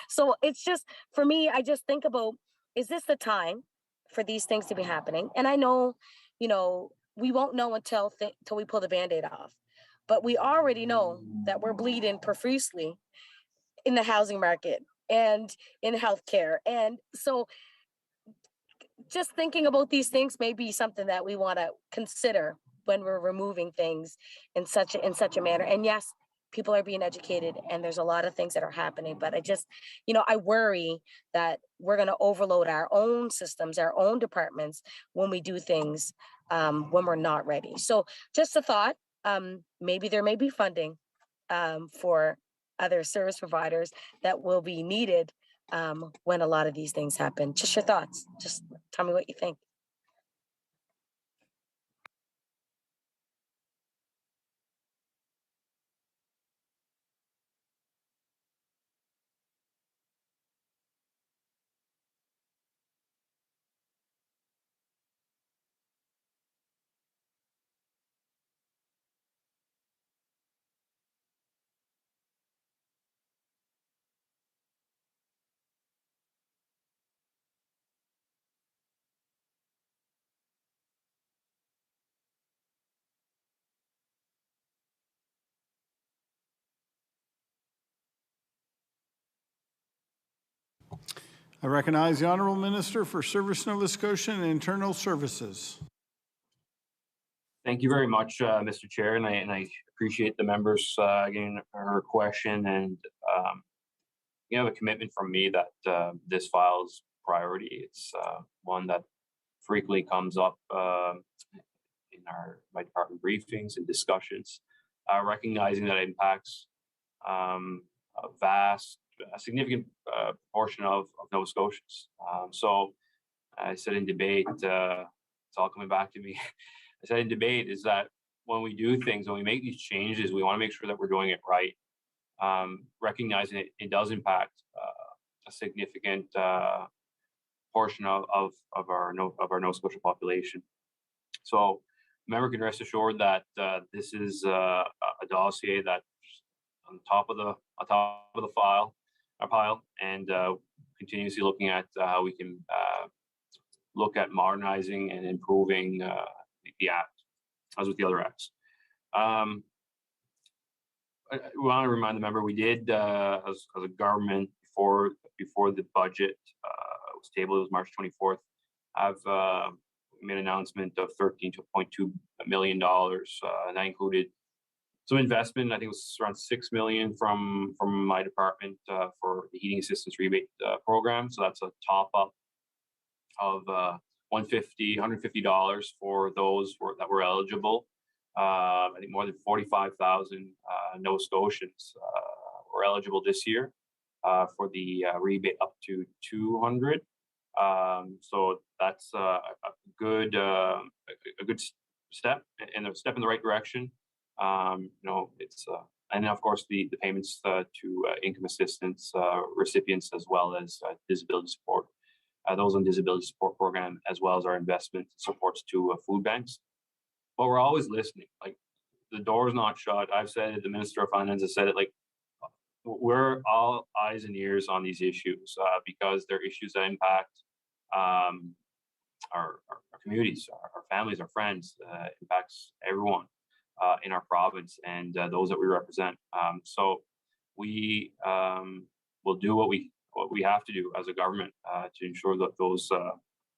So it's just, for me, I just think about, is this the time for these things to be happening? And I know, we won't know until we pull the Band-Aid off. But we already know that we're bleeding profusely in the housing market and in healthcare. And so just thinking about these things may be something that we want to consider when we're removing things in such a manner. And yes, people are being educated and there's a lot of things that are happening, but I just, I worry that we're going to overload our own systems, our own departments, when we do things when we're not ready. So just a thought, maybe there may be funding for other service providers that will be needed when a lot of these things happen. Just your thoughts. Just tell me what you think. I recognize the Honourable Minister for Service Nova Scotia and Internal Services. Thank you very much, Mr. Chair, and I appreciate the members getting her question, and you have a commitment from me that this file is priority. It's one that frequently comes up my department briefings and discussions, recognizing that it impacts a significant portion of Nova Scotians. So I said in debate, it's all coming back to me. I said in debate is that when we do things, when we make these changes, we want to make sure that we're doing it right, recognizing it does impact a significant portion of our Nova Scotia population. So, member can rest assured that this is a dossier that's on top of the pile, and continuously looking at how we can look at modernizing and improving the act, as with the other acts. I want to remind the member we did, as a government, before the budget was tabled, it was March 24th, have made an announcement of $13.2 million, and that included some investment. I think it was around $6 million from my department for the heating assistance rebate program. So that's a top up of $150 for those that were eligible. I think more than 45,000 Nova Scotians were eligible this year for the rebate up to 200. So that's a good step, and a step in the right direction. It's and of course the payments to income assistance recipients, as well as disability support, those on disability support program, as well as our investment supports to food banks. But we're always listening. Like, the door's not shut. I've said it. The Minister of Finance has said it. Like, we're all eyes and ears on these issues because they're issues that impact our communities, our families, our friends. Impacts everyone in our province and those that we represent. So we will do what we have to do as a government to ensure that those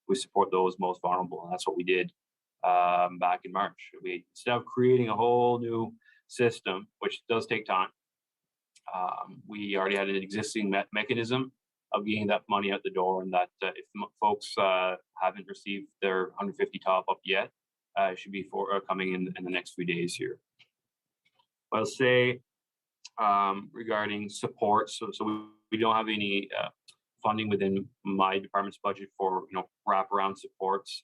we support those most vulnerable, and that's what we did back in March. Instead of creating a whole new system, which does take time, we already had an existing mechanism of getting that money out the door, and that if folks haven't received their 150 top up yet, it should be coming in the next few days here. I'll say regarding support, so we don't have any funding within my department's budget for wraparound supports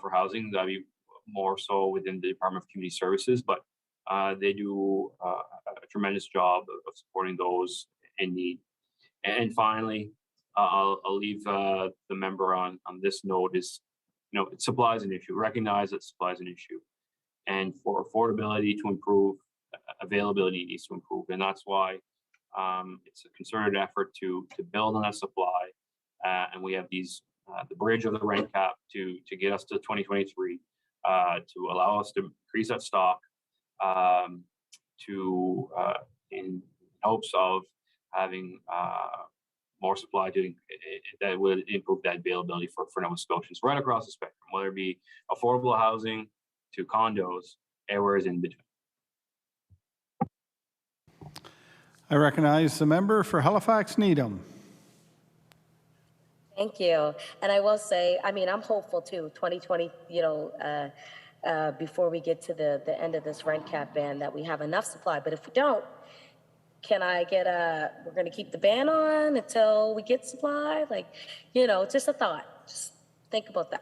for housing. That'd be more so within the Department of Community Services, but they do a tremendous job of supporting those in need. And finally, I'll leave the member on this note is, supply is an issue. Recognize that supply is an issue, and for affordability to improve, availability needs to improve, and that's why it's a concerted effort to build on that supply, and we have these the bridge of the rent cap to get us to 2023, to allow us to increase that stock, in hopes of having more supply that would improve that availability for Nova Scotians right across the spectrum, whether it be affordable housing to condos, everywhere is in between. I recognize the member for Halifax Needham. Thank you. And I will say, I'm hopeful too, 2020, before we get to the end of this rent cap ban, that we have enough supply. But if we don't, can I get we're going to keep the ban on until we get supply? Just a thought. Just think about that.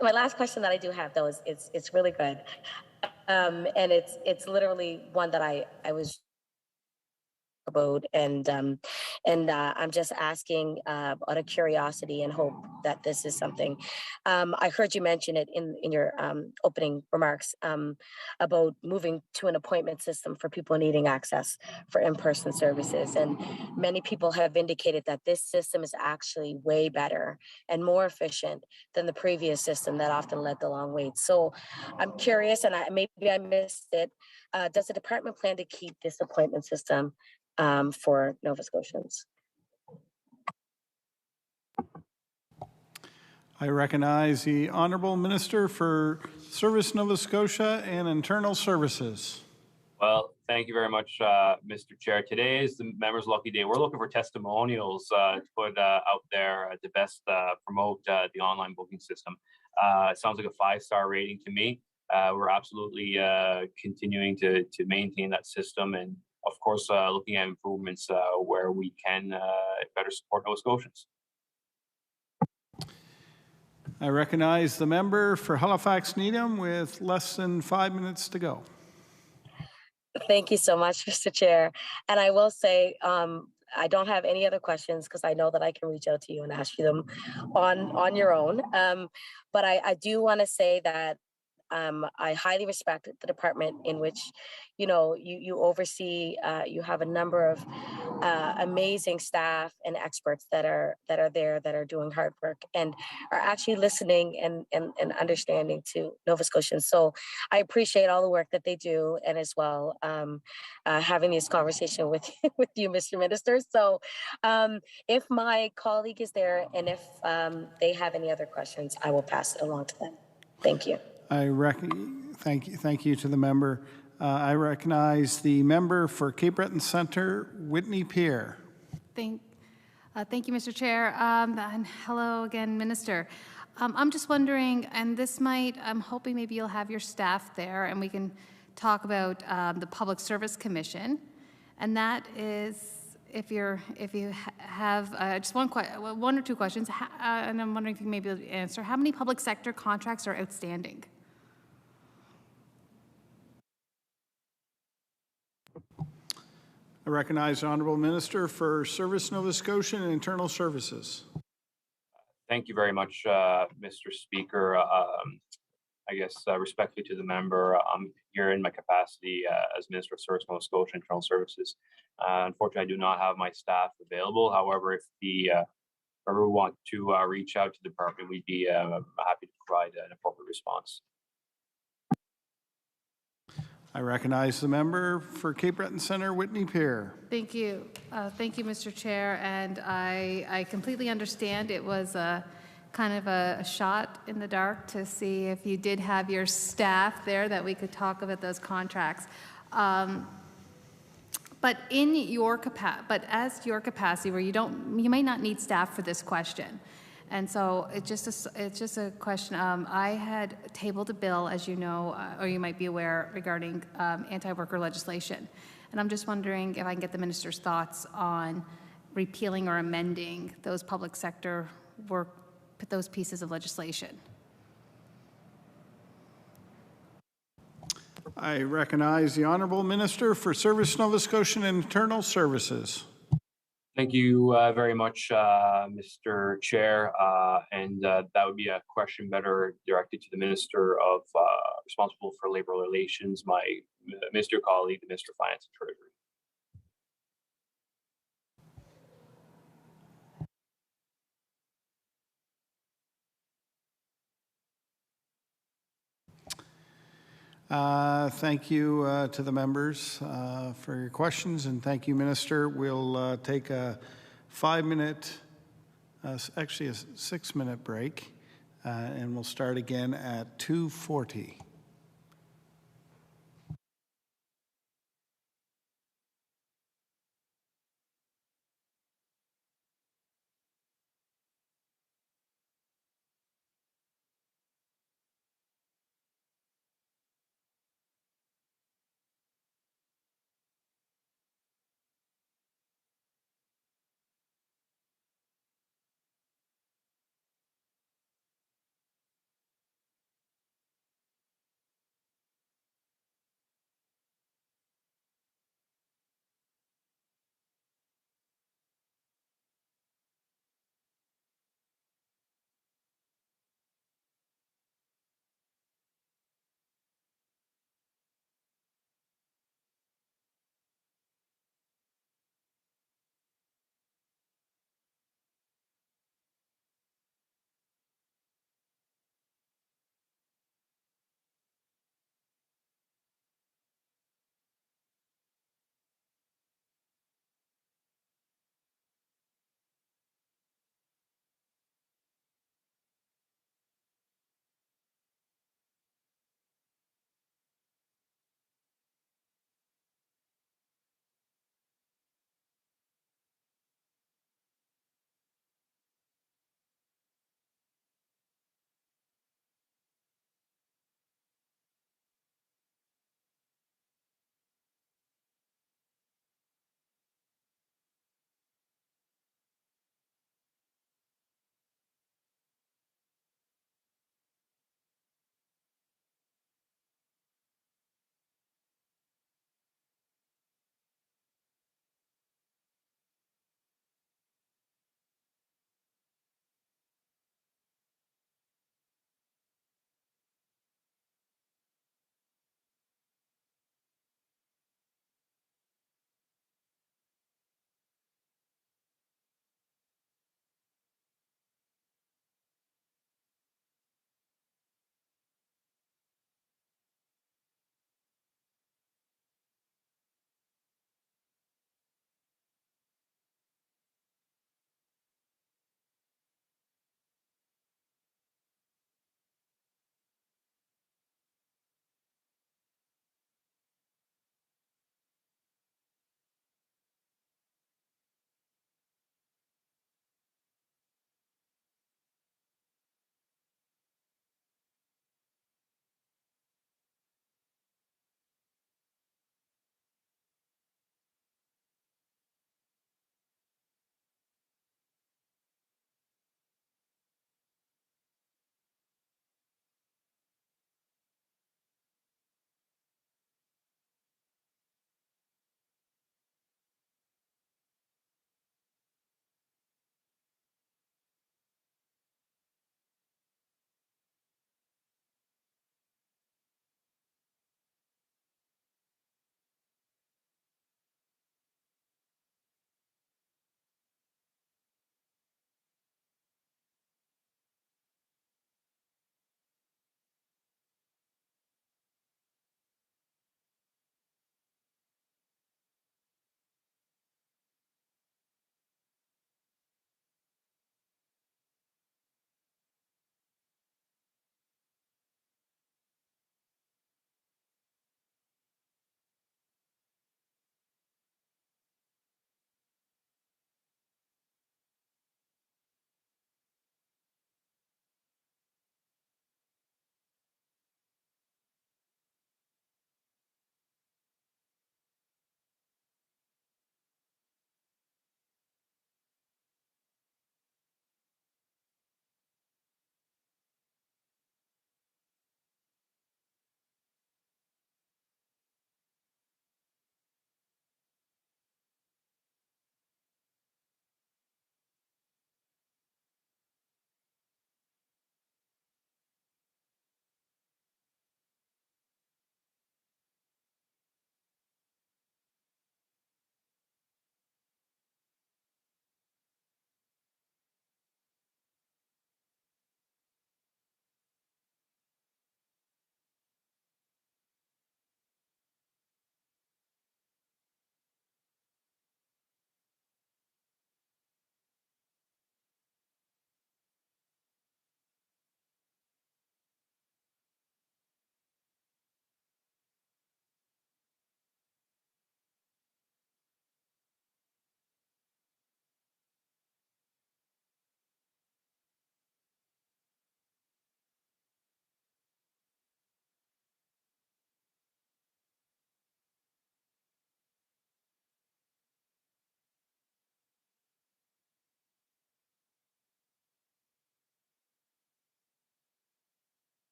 My last question that I do have, though, is it's really good. And it's literally one that I was about, and I'm just asking out of curiosity and hope that this is something. I heard you mention it in your opening remarks about moving to an appointment system for people needing access for in-person services, and many people have indicated that this system is actually way better and more efficient than the previous system that often led to long waits. So I'm curious, and maybe I missed it. Does the department plan to keep this appointment system for Nova Scotians? I recognize the Honourable Minister for Service Nova Scotia and Internal Services. Well, thank you very much, Mr. Chair. Today is the member's lucky day. We're looking for testimonials to put out there to best promote the online booking system. It sounds like a 5-star rating to me. We're absolutely continuing to maintain that system, and of course, looking at improvements where we can better support Nova Scotians. I recognize the member for Halifax Needham with less than 5 minutes to go. Thank you so much, Mr. Chair. And I will say, I don't have any other questions because I know that I can reach out to you and ask you them on your own. But I do want to say that I highly respect the department in which, you oversee. You have a number of amazing staff and experts that are there, that are doing hard work and are actually listening and understanding to Nova Scotians. So I appreciate all the work that they do, and as well having this conversation with with you, Mr. Minister. So if my colleague is there, and if they have any other questions, I will pass it along to them. Thank you. Thank you to the member. I recognize the member for Cape Breton Centre, Whitney Pierre. Thank you, Mr. Chair. And hello again, Minister. I'm just wondering, and I'm hoping maybe you'll have your staff there and we can talk about the Public Service Commission. And that is, if you have just one or two questions, and I'm wondering if you may be able to answer, how many public sector contracts are outstanding? I recognize the Honourable Minister for Service Nova Scotia and Internal Services. Thank you very much, Mr. Speaker. I guess respectfully to the member, I'm here in my capacity as Minister of Service Nova Scotia Internal Services. Unfortunately, I do not have my staff available. However, if whoever want to reach out to the department, we'd be happy to provide an appropriate response. I recognize the member for Cape Breton Centre, Whitney Pierre. Thank you. Thank you, Mr. Chair. And I completely understand it was kind of a shot in the dark to see if you did have your staff there that we could talk about those contracts. But as your capacity, where you might not need staff for this question. And so it's just a question. I had tabled a bill, as you know, or you might be aware, regarding anti-worker legislation. And I'm just wondering if I can get the minister's thoughts on repealing or amending those public sector those pieces of legislation. I recognize the Honourable Minister for Service Nova Scotia and Internal Services. Thank you very much, Mr. Chair. And that would be a question better directed to the Minister of responsible for Labour Relations, my Minister colleague, the Minister of Finance and Treasury. Thank you to the members for your questions, and thank you, Minister. We'll take a 5-minute, actually a 6-minute break, and we'll start again at 2:40.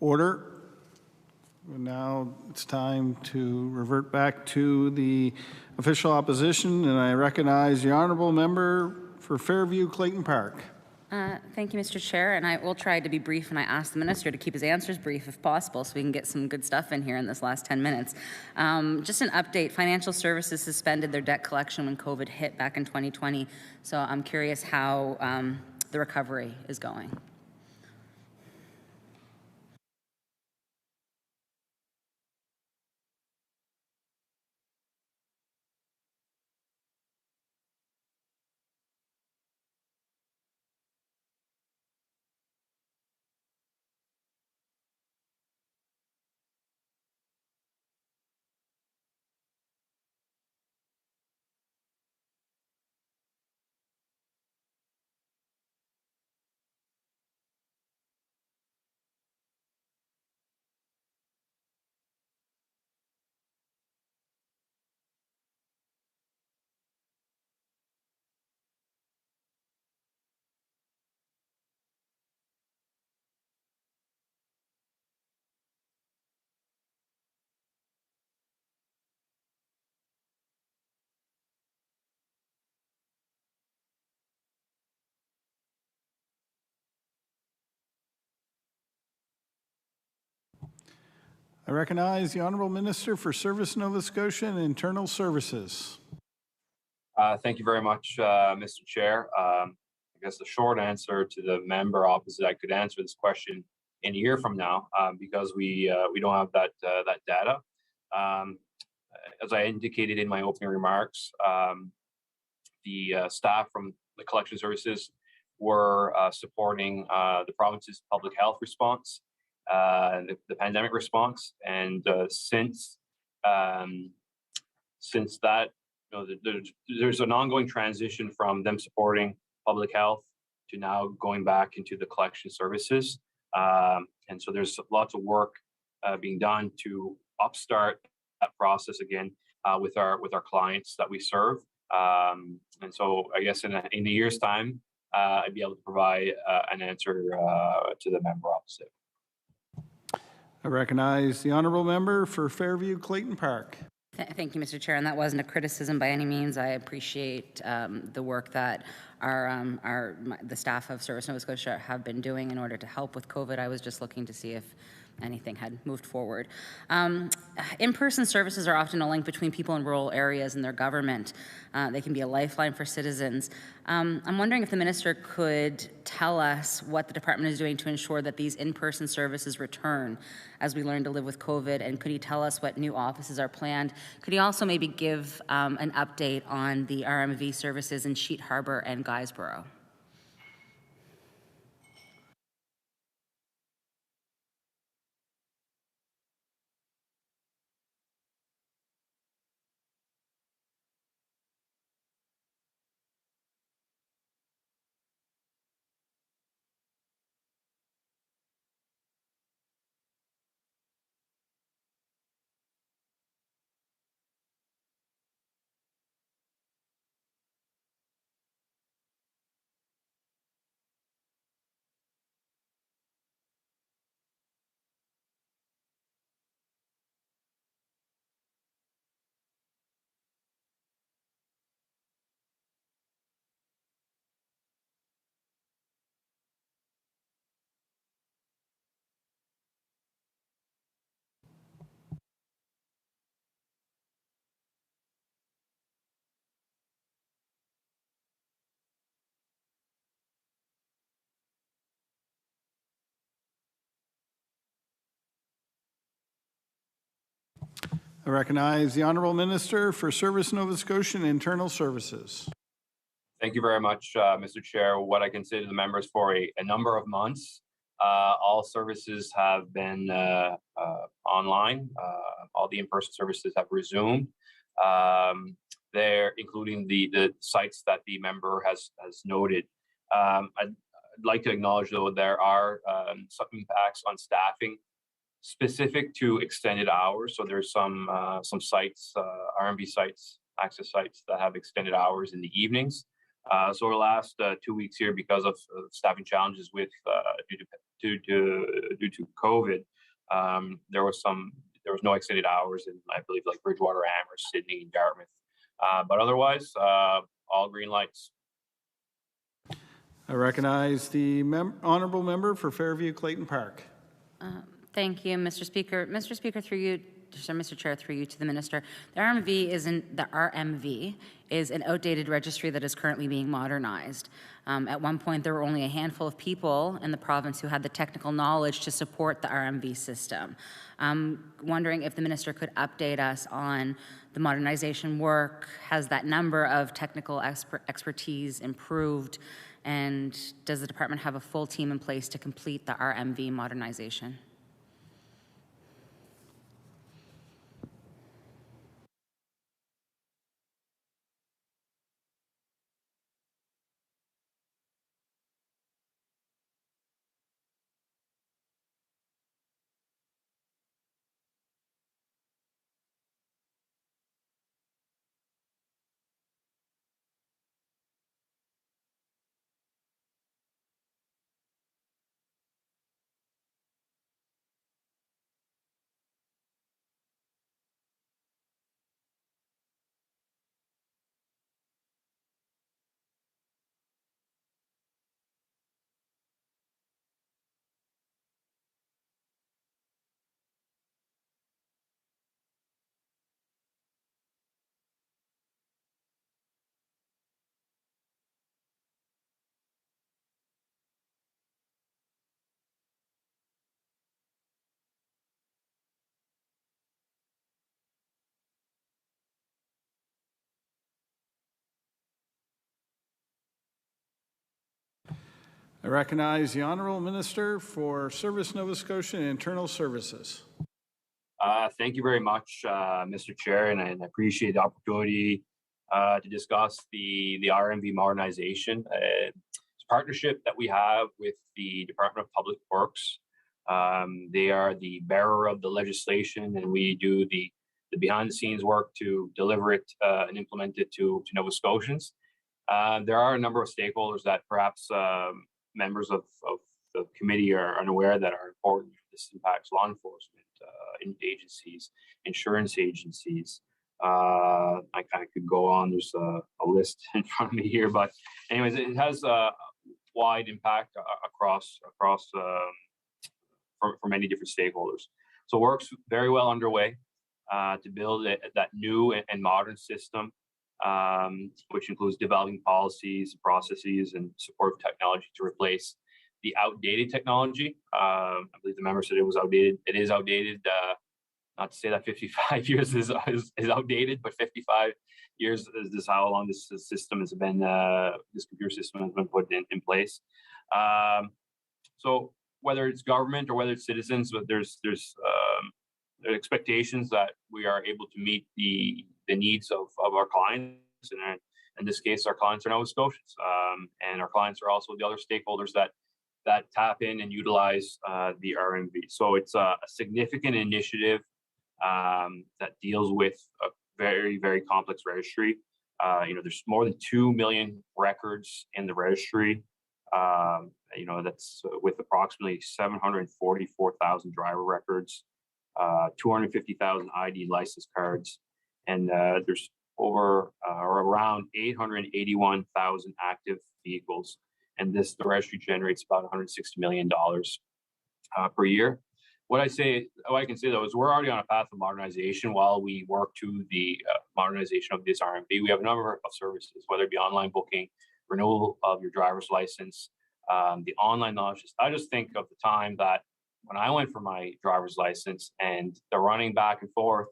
Order. Now it's time to revert back to the official opposition, and I recognize the honourable member for Fairview Clayton Park. Thank you, Mr. Chair, and I will try to be brief, and I ask the minister to keep his answers brief if possible so we can get some good stuff in here in this last 10 minutes. Just an update, financial services suspended their debt collection when COVID hit back in 2020, so I'm curious how the recovery is going. I recognize the honourable minister for Service Nova Scotia and Internal Services. Thank you very much, Mr. Chair. I guess the short answer to the member opposite, I could answer this question in a year from now because we don't have that data. As I indicated in my opening remarks, the staff from the collection services were supporting the province's public health response, the pandemic response, and since that, there's an ongoing transition from them supporting public health to now going back into the collection services, and so there's lots of work being done to upstart that process again with our clients that we serve. And so I guess in a year's time, I'd be able to provide an answer to the member opposite. I recognize the honourable member for Fairview Clayton Park. Thank you, Mr. Chair, and that wasn't a criticism by any means. I appreciate the work that the staff of Service Nova Scotia have been doing in order to help with COVID. I was just looking to see if anything had moved forward. In-person services are often a link between people in rural areas and their government. They can be a lifeline for citizens. I'm wondering if the minister could tell us what the department is doing to ensure that these in-person services return as we learn to live with COVID, and could he tell us what new offices are planned? Could he also maybe give an update on the RMV services in Sheet Harbour and Guysborough? I recognize the honourable minister for Service Nova Scotia and Internal Services. Thank you very much, Mr. Chair. What I can say to the members, for a number of months, all services have been online. All the in-person services have resumed. There, including the sites that the member has noted. I'd like to acknowledge, though, there are some impacts on staffing specific to extended hours. So there's some sites, RMB sites, access sites that have extended hours in the evenings. So over the last 2 weeks here, because of staffing challenges with due to COVID, There was no extended hours in, I believe, like Bridgewater, Amherst, Sydney, Dartmouth. But otherwise, all green lights. I recognize the honorable member for Fairview Clayton Park. Thank you, Mr. Speaker. Mr. Speaker, through you, Mr. Chair, through you to the minister. The RMV is an outdated registry that is currently being modernized. At one point, there were only a handful of people in the province who had the technical knowledge to support the RMV system. I'm wondering if the minister could update us on the modernization work. Has that number of technical expertise improved? And does the department have a full team in place to complete the RMV modernization? I recognize the honorable minister for Service Nova Scotia and Internal Services. Thank you very much, Mr. Chair, and I appreciate the opportunity to discuss the RMV modernization. It's a partnership that we have with the Department of Public Works. They are the bearer of the legislation, and we do the behind-the-scenes work to deliver it and implement it to Nova Scotians. There are a number of stakeholders that perhaps members of the committee are unaware that are important. This impacts law enforcement agencies, insurance agencies. I kind of could go on. There's a list in front of me here, but anyways, it has a wide impact across for many different stakeholders. So work's very well underway to build that new and modern system, which includes developing policies, processes, and supportive technology to replace the outdated technology. I believe the member said it was outdated. It is outdated. Not to say that 55 years is outdated, but 55 years is how long this system has been, this computer system has been put in place. So whether it's government or whether it's citizens, but there's expectations that we are able to meet the needs of our clients. And in this case, our clients are Nova Scotians, and our clients are also the other stakeholders that tap in and utilize the RMV. So it's a significant initiative that deals with a very, very complex registry. There's more than 2 million records in the registry. That's with approximately 744,000 driver records, 250,000 ID license cards, and there's over or around 881,000 active vehicles. And the registry generates about $160 million per year. What I can say though is we're already on a path of modernization while we work to the modernization of this RMV. We have a number of services, whether it be online booking, renewal of your driver's license, the online knowledge. I just think of the time that when I went for my driver's license and the running back and forth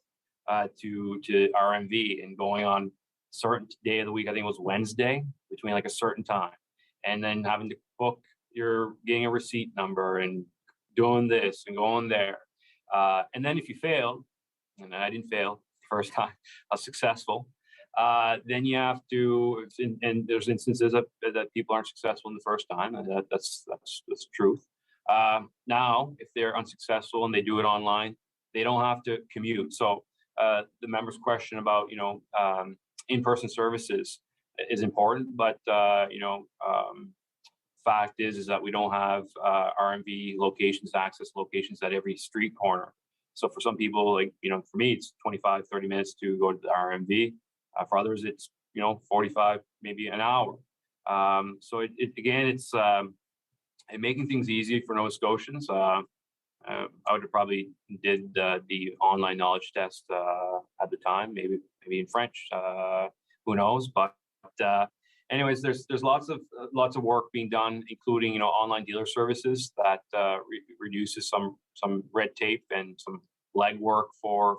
to RMV and going on a certain day of the week, I think it was Wednesday, between like a certain time, and then having to book getting a receipt number and doing this and going there. And then if you failed, and I didn't fail the first time, I was successful, then you have to, and there's instances that people aren't successful in the first time, and that's the truth. Now, if they're unsuccessful and they do it online, they don't have to commute. So the member's question about, in-person services is important, but, fact is that we don't have RMV locations, access locations at every street corner. So for some people, like, for me, it's 25, 30 minutes to go to the RMV. For others, it's, 45, maybe an hour. So it's making things easy for Nova Scotians. I would have probably did the online knowledge test at the time, maybe in French, who knows? But anyways, there's lots of work being done, including online dealer services that reduces some red tape and some legwork for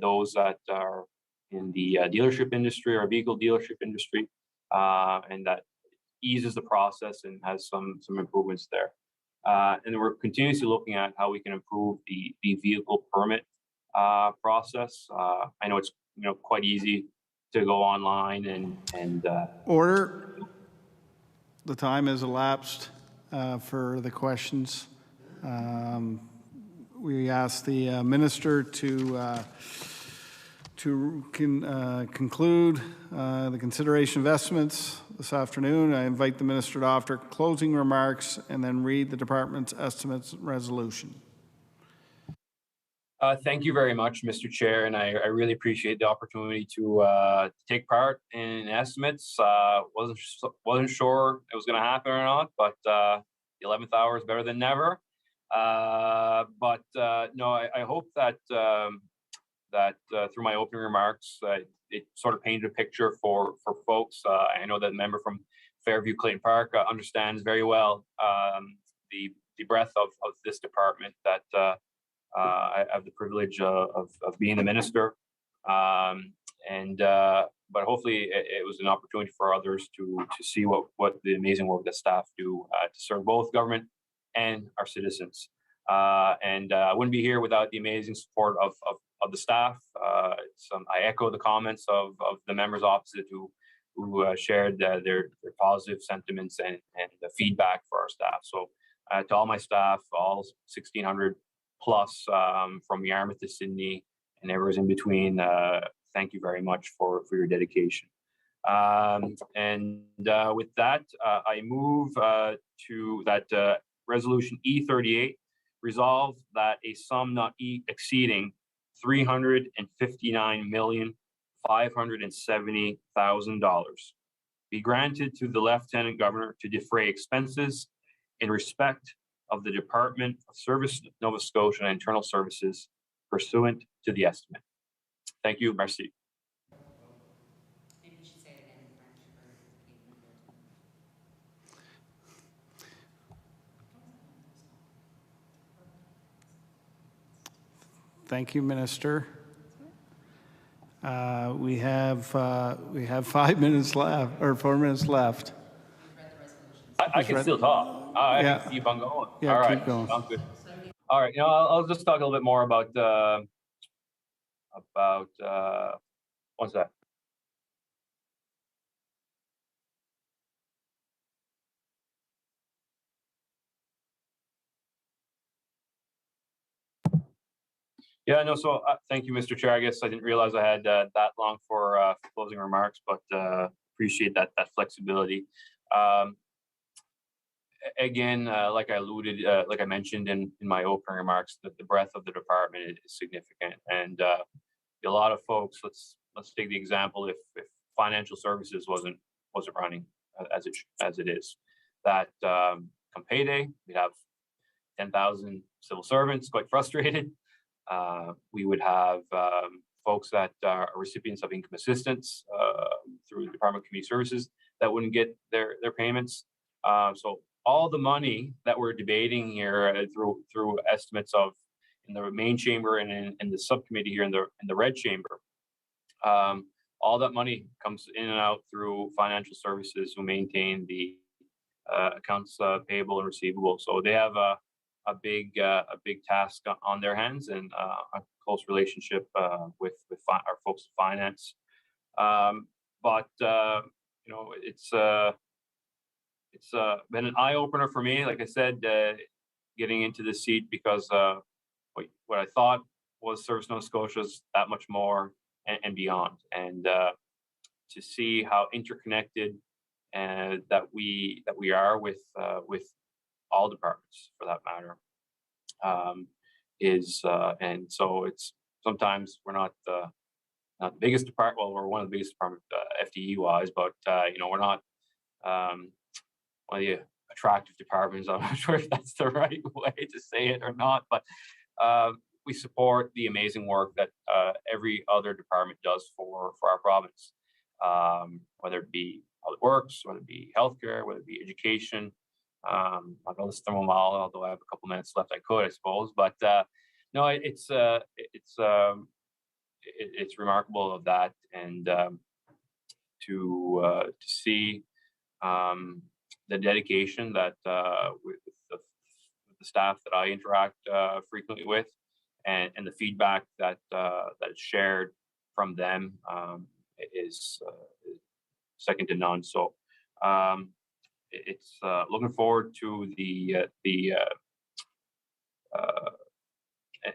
those that are in the dealership industry or vehicle dealership industry, and that eases the process and has some improvements there. And we're continuously looking at how we can improve the vehicle permit process. I know it's quite easy to go online and Order. The time has elapsed for the questions. We ask the minister to conclude the consideration of estimates this afternoon. I invite the minister to offer closing remarks and then read the department's estimates resolution. Thank you very much, Mr. Chair, and I really appreciate the opportunity to take part in estimates. Wasn't sure it was going to happen or not, but the 11th hour is better than never. But no, I hope that through my opening remarks, it sort of painted a picture for folks. I know that the member from Fairview Clayton Park understands very well the breadth of this department that I have the privilege of being the minister. But hopefully it was an opportunity for others to see what the amazing work that staff do to serve both government and our citizens. I wouldn't be here without the amazing support of the staff. I echo the comments of the members opposite who shared their positive sentiments and the feedback for our staff. So to all my staff, all 1,600 plus from Yarmouth to Sydney and everyone's in between, thank you very much for your dedication. With that, I move to that resolution E38, resolve that a sum not exceeding $359,570,000 be granted to the Lieutenant Governor to defray expenses in respect of the Department of Service Nova Scotia and Internal Services pursuant to the estimate. Thank you. Merci. Maybe you should say it again in French for Thank you, Minister. We have 5 minutes left, or 4 minutes left. I can still talk. I Yeah. can keep on going. Yeah, All right. keep going. Sounds good. All right. I'll just talk a little bit more about what's that? Yeah, no, so thank you, Mr. Chair. I guess I didn't realize I had that long for closing remarks, but appreciate that flexibility. Again, like I alluded, like I mentioned in my opening remarks, that the breadth of the department is significant, and a lot of folks. Let's take the example if financial services wasn't running as it is, that come payday, we'd have 10,000 civil servants quite frustrated. We would have folks that are recipients of income assistance through the Department of Community Services that wouldn't get their payments. So all the money that we're debating here through estimates of in the main chamber and in the subcommittee here in the red chamber, all that money comes in and out through financial services who maintain the accounts payable and receivable. So they have a big task on their hands and a close relationship with our folks in finance. But it's been an eye opener for me. Like I said, getting into this seat because what I thought was Service Nova Scotia is that much more and beyond. And to see how interconnected and that we are with all departments for that matter. And so it's sometimes we're not the biggest department. Well, we're one of the biggest departments FTE wise, but we're not one of the attractive departments. I'm not sure if that's the right way to say it or not, but we support the amazing work that every other department does for our province, whether it be public works, whether it be healthcare, whether it be education. I'm gonna list them all, although I have a couple minutes left. I could, I suppose, but no, it's remarkable of that, and to see the dedication that with the staff that I interact frequently with, and the feedback that is shared from them is second to none. So it's looking forward to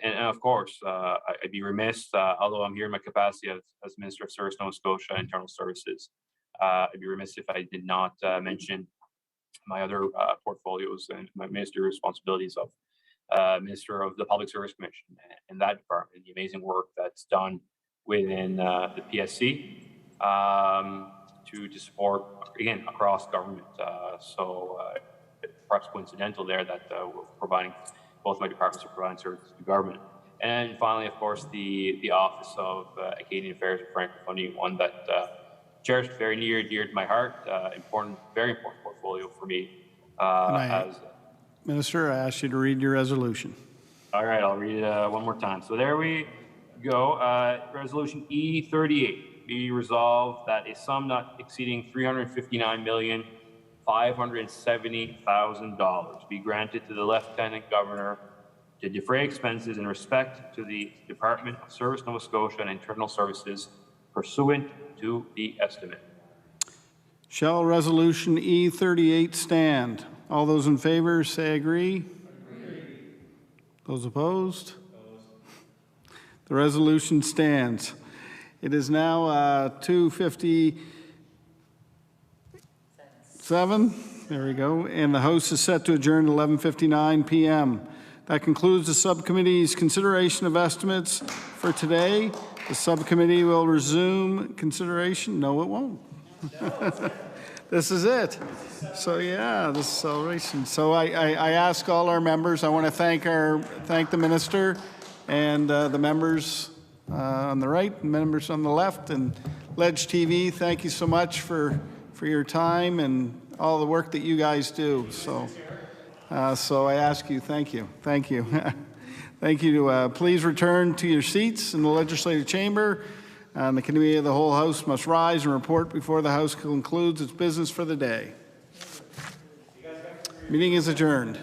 and of course, I'd be remiss, although I'm here in my capacity as Minister of Service Nova Scotia Internal Services, I'd be remiss if I did not mention my other portfolios and my ministerial responsibilities of Minister of the Public Service Commission and that department, the amazing work that's done within the PSC to support, again, across government. So perhaps coincidental there that we're providing, both my departments are providing services to government. And finally, of course, the Office of Acadian Affairs and Francophonie, one that cherished very near and dear to my heart, very important portfolio for me. Minister, I ask you to read your resolution. All right, I'll read it one more time. So there we go. Resolution E38, be resolved that a sum not exceeding $359,570,000 be granted to the Lieutenant Governor to defray expenses in respect to the Department of Service Nova Scotia and Internal Services pursuant to the estimate. Shall Resolution E38 stand? All those in favor say agree. Those opposed? The resolution stands. It is now 2:57. There we go. And the House is set to adjourn at 11:59 p.m. That concludes the subcommittee's consideration of estimates for today. The subcommittee will resume consideration. No, it won't. This is it. So yeah, this is celebration. So I ask all our members. I want to thank the minister and the members on the right, members on the left, and Ledge TV. Thank you so much for your time and all the work that you guys do. So I ask you, thank you. Thank you to please return to your seats in the Legislative Chamber. The committee of the whole House must rise and report before the House concludes its business for the day. Meeting is adjourned.